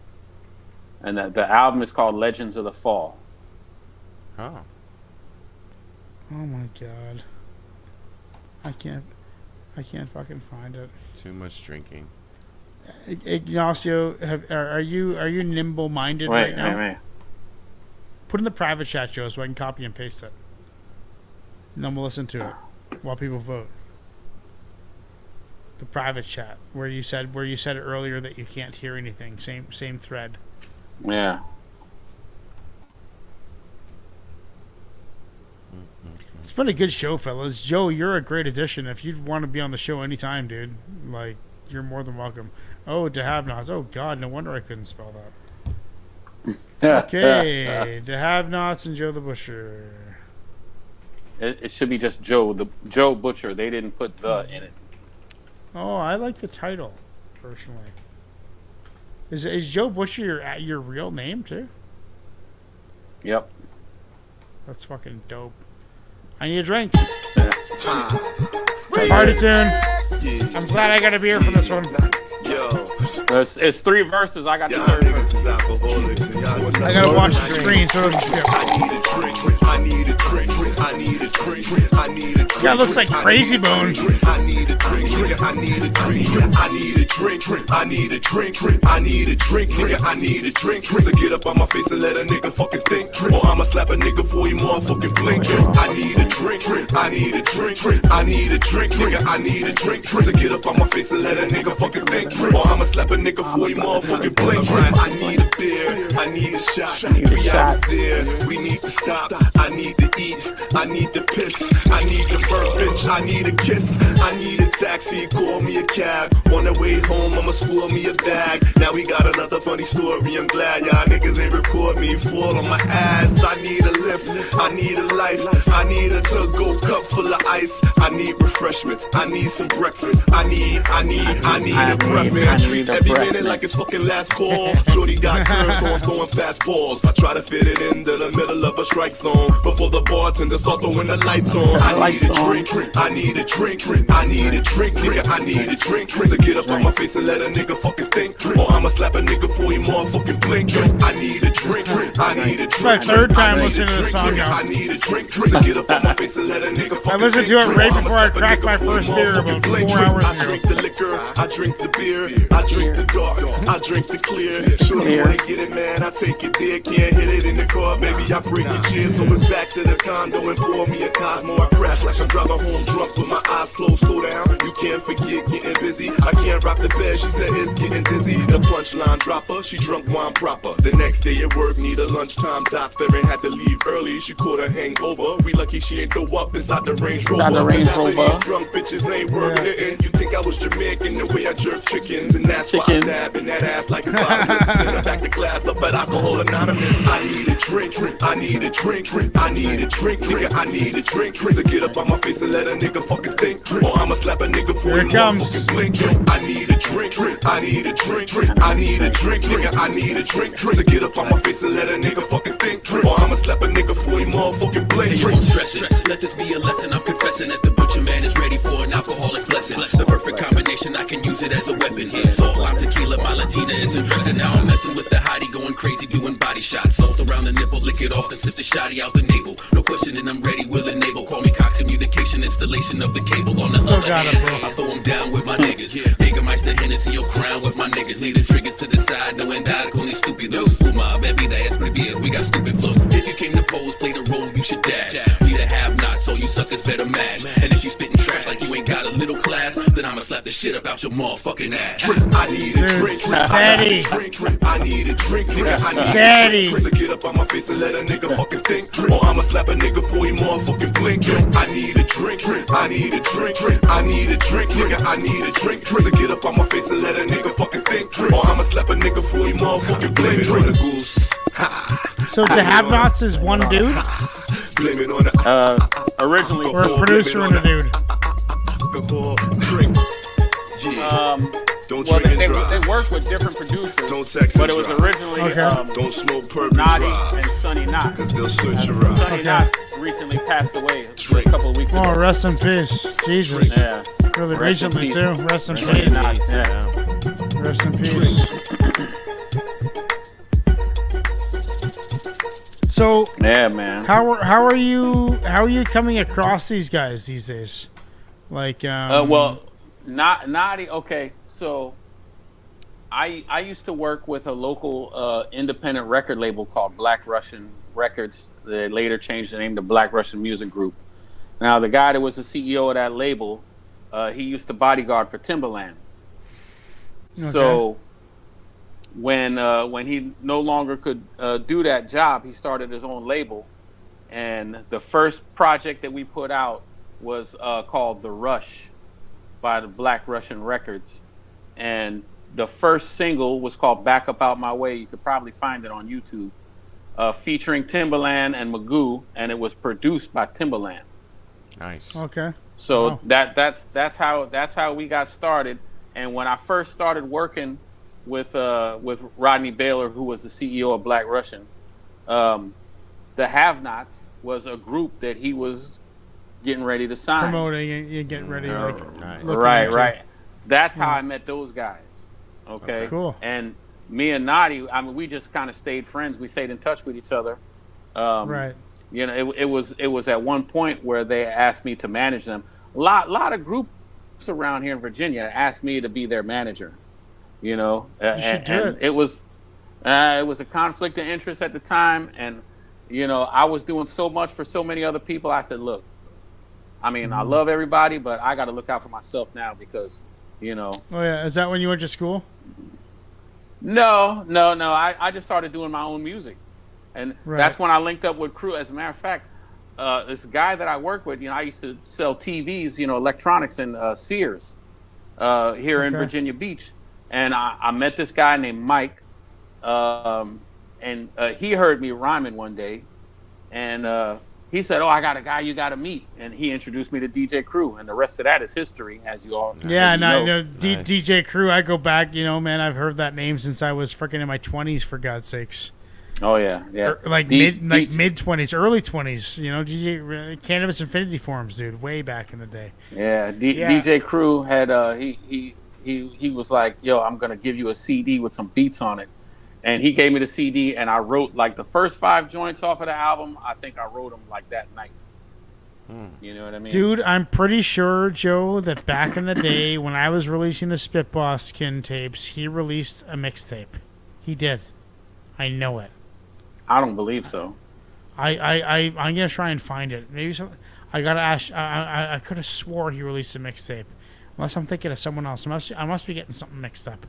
S6: And the album is called Legends of the Fall.
S5: Oh.
S3: Oh my god. I can't fucking find it.
S5: Too much drinking.
S3: Ignacio, are you nimble minded right now?
S6: Wait.
S3: Put in the private chat, Joe, so I can copy and paste it. And then we'll listen to it while people vote. The private chat where you said earlier that you can't hear anything. Same thread.
S6: Yeah.
S3: It's been a good show, fellas. Joe, you're a great addition. If you want to be on the show anytime, dude, like, you're more than welcome. Oh, to have nots. Oh God, no wonder I couldn't spell that. Okay, to have nots and Joe the Butcher.
S6: It should be just Joe Butcher. They didn't put the in it.
S3: Oh, I like the title, personally. Is Joe Butcher your real name too?
S6: Yep.
S3: That's fucking dope. I need a drink. Party tune. I'm glad I got a beer for this one.
S10: It's 3 verses. I got the third verse.
S3: I gotta watch the screen so it doesn't skip. Guy looks like Crazy Bone.
S16: I need a drink, nigga. I need a drink. So get up on my face and let a nigga fucking think. Or I'ma slap a nigga before he motherfucking blink. I need a drink. I need a drink. I need a drink, nigga. I need a drink. So get up on my face and let a nigga fucking think. Or I'ma slap a nigga before he motherfucking blink. I need a beer. I need a shot. 3 hours there. We need to stop. I need to eat. I need to piss. I need to burp, bitch. I need a kiss. I need a taxi. Call me a cab. On the way home, I'ma spoil me a bag. Now we got another funny story. I'm glad y'all niggas ain't record me. Fall on my ass. I need a lift. I need a life. I need a to-go cup full of ice. I need refreshments. I need some breakfast. I need a breath, man. I treat every minute like it's fucking last call. Shorty got curves, so I'm throwing fast balls. I try to fit it into the middle of a strike zone before the bartender start throwing the lights on. I need a drink. I need a drink. I need a drink, nigga. I need a drink. So get up on my face and let a nigga fucking think. Or I'ma slap a nigga before he motherfucking blink. I need a drink. I need a drink.
S3: My third time listening to this song now.
S16: I need a drink. So get up on my face and let a nigga fucking think.
S3: I listened to it right before I cracked my first beer about 4 hours
S16: I drink the liquor, I drink the beer, I drink the dark, I drink the clear. Shorty wanna get it, man, I take it there. Can't hit it in the car, baby, I break your cheers. So it's back to the condo and pour me a Cosmo. I crash like I'm driving home drunk with my eyes closed. Slow down, you can't forget getting busy. I can't rock the bed, she said it's getting dizzy. The punchline dropper, she drunk wine proper. The next day at work, need a lunchtime doctor and had to leave early. She caught a hangover. We lucky she ain't throw up inside the Range Rover. These drunk bitches ain't working. You think I was Jamaican the way I jerk chickens, and that's why I stab in that ass like it's bottomless. Send her back to class up at Alcohol Anonymous. I need a drink. I need a drink. I need a drink, nigga. I need a drink. So get up on my face and let a nigga fucking think. Or I'ma slap a nigga before he motherfucking blink. I need a drink. I need a drink. I need a drink, nigga. I need a drink. So get up on my face and let a nigga fucking think. Or I'ma slap a nigga before he motherfucking blink.
S17: Hey, you won't stress it. Let this be a lesson. I'm confessing that the butcher man is ready for an alcoholic blessing. The perfect combination, I can use it as a weapon. Salt, lime, tequila, my Latina isn't dressing. Now I'm messing with the hottie, going crazy, doing body shots. Salt around the nipple, lick it off, then sip the shotty out the navel. No questioning, I'm ready, will enable. Call me Cox Communication, installation of the cable. On the other hand, I throw them down with my niggas. Jägermeister, Hennessy, or Crown with my niggas. Lead the triggers to the side, knowing that con estúpidos. Fuma, bebida, escribir, we got stupid flows. If you came to pose, play the role, you should dash. We the have-nots, so you suckers better match. And if you spitting trash like you ain't got a little class, then I'ma slap the shit up out your motherfucking ass.
S16: I need a drink.
S3: Steady.
S16: I need a drink, nigga.
S3: Steady.
S16: So get up on my face and let a nigga fucking think. Or I'ma slap a nigga before he motherfucking blink. I need a drink. I need a drink. I need a drink, nigga. I need a drink. So get up on my face and let a nigga fucking think. Or I'ma slap a nigga before he motherfucking blink. On the goose.
S3: So the have-nots is one dude?
S16: Blame it on the
S10: originally.
S3: Or a producer and a dude?
S16: Drink. Don't drink and drive.
S10: They work with different producers.
S16: Don't text
S10: but
S16: and
S10: it was
S16: drive.
S10: originally
S16: Don't smoke purple
S10: Naughty
S16: drive.
S10: and Sonny Knox.
S16: Cause they'll search you out.
S10: Sonny Knox recently passed away a couple of weeks ago.
S3: Oh, rest in peace. Jesus.
S10: Yeah.
S3: Really
S10: Rest in
S3: recently,
S10: peace.
S3: too. Rest in
S10: Sonny
S3: peace.
S10: Knox, yeah.
S3: Rest in peace. So
S10: yeah, man.
S3: How are you coming across these guys these days? Like
S10: Naughty. Okay, so I used to work with a local independent record label called Black Russian Records. They later changed the name to Black Russian Music Group. Now the guy that was the CEO of that label, he used to bodyguard for Timbaland.
S3: Okay.
S10: So when he no longer could do that job, he started his own label, and the first project that we put out was called The Rush by the Black Russian Records, and the first single was called Back Up Out My Way. You could probably find it on YouTube, featuring Timbaland and Magoo, and it was produced by Timbaland.
S5: Nice.
S3: Okay.
S10: So that's how we got started. And when I first started working with Rodney Baylor, who was the CEO of Black Russian, the Have-Nots was a group that he was getting ready to sign.
S3: Promoting and you're getting ready. Like,
S10: Right. That's how I met those guys. Okay.
S3: Cool.
S10: And me and Nadi, I mean, we just kind of stayed friends. We stayed in touch with each other.
S3: Right.
S10: You know, it was at one point where they asked me to manage them. A lot of groups around here in Virginia asked me to be their manager. You know,
S3: you should do it.
S10: It was a conflict of interest at the time, and you know, I was doing so much for so many other people. I said, look, I mean, I love everybody, but I got to look out for myself now because, you know.
S3: Oh yeah, is that when you went to school?
S10: No. I just started doing my own music, and that's when I linked up with Crew. As a matter of fact, this guy that I work with, you know, I used to sell TVs, you know, electronics in Sears here in Virginia Beach, and I met this guy named Mike, and he heard me rhyming one day, and he said, "Oh, I got a guy you got to meet," and he introduced me to DJ Crew, and the rest of that is history, as you all.
S3: Yeah,
S10: know.
S3: DJ Crew. I go back, you know, man. I've heard that name since I was freaking in my 20s, for God's sakes.
S10: Oh yeah.
S3: Like mid 20s, early 20s. You know, DJ Cannabis Infinity Forums, dude, way back in the day.
S10: Yeah, DJ Crew had he was like, "Yo, I'm gonna give you a CD with some beats on it." And he gave me the CD, and I wrote like the first 5 joints off of the album. I think I wrote them like that night. You know what I mean?
S3: Dude, I'm pretty sure, Joe, that back in the day when I was releasing the Spitboskin tapes, he released a mixtape. He did. I know it.
S10: I don't believe so.
S3: I'm gonna try and find it. Maybe so. I gotta ask. I could have swore he released a mixtape, unless I'm thinking of someone else. I must be getting something mixed up.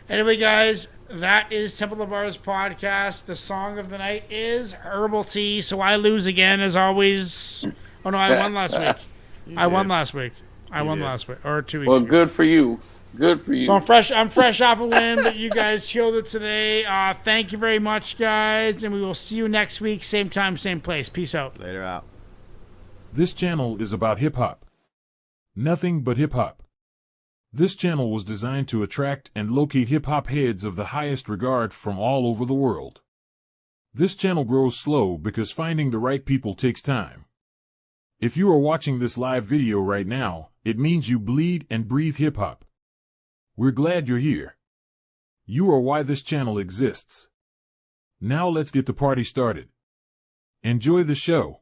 S3: Anyway, guys, that is Temple of Bars podcast. The song of the night is Herbal Tea. So I lose again, as always. Oh, no, I won last week. I won last week. Or 2 weeks
S10: ago. Well,
S3: good
S10: for you. Good for you.
S3: So I'm fresh off a win, but you guys killed it today. Thank you very much, guys, and we will see you next week. Same time, same place. Peace out.
S5: Later out.
S11: This channel is about hip-hop. Nothing but hip-hop. This channel was designed to attract and locate hip-hop heads of the highest regard from all over the world. This channel grows slow because finding the right people takes time. If you are watching this live video right now, it means you bleed and breathe hip-hop. We're glad you're here. You are why this channel exists. Now let's get the party started. Enjoy the show.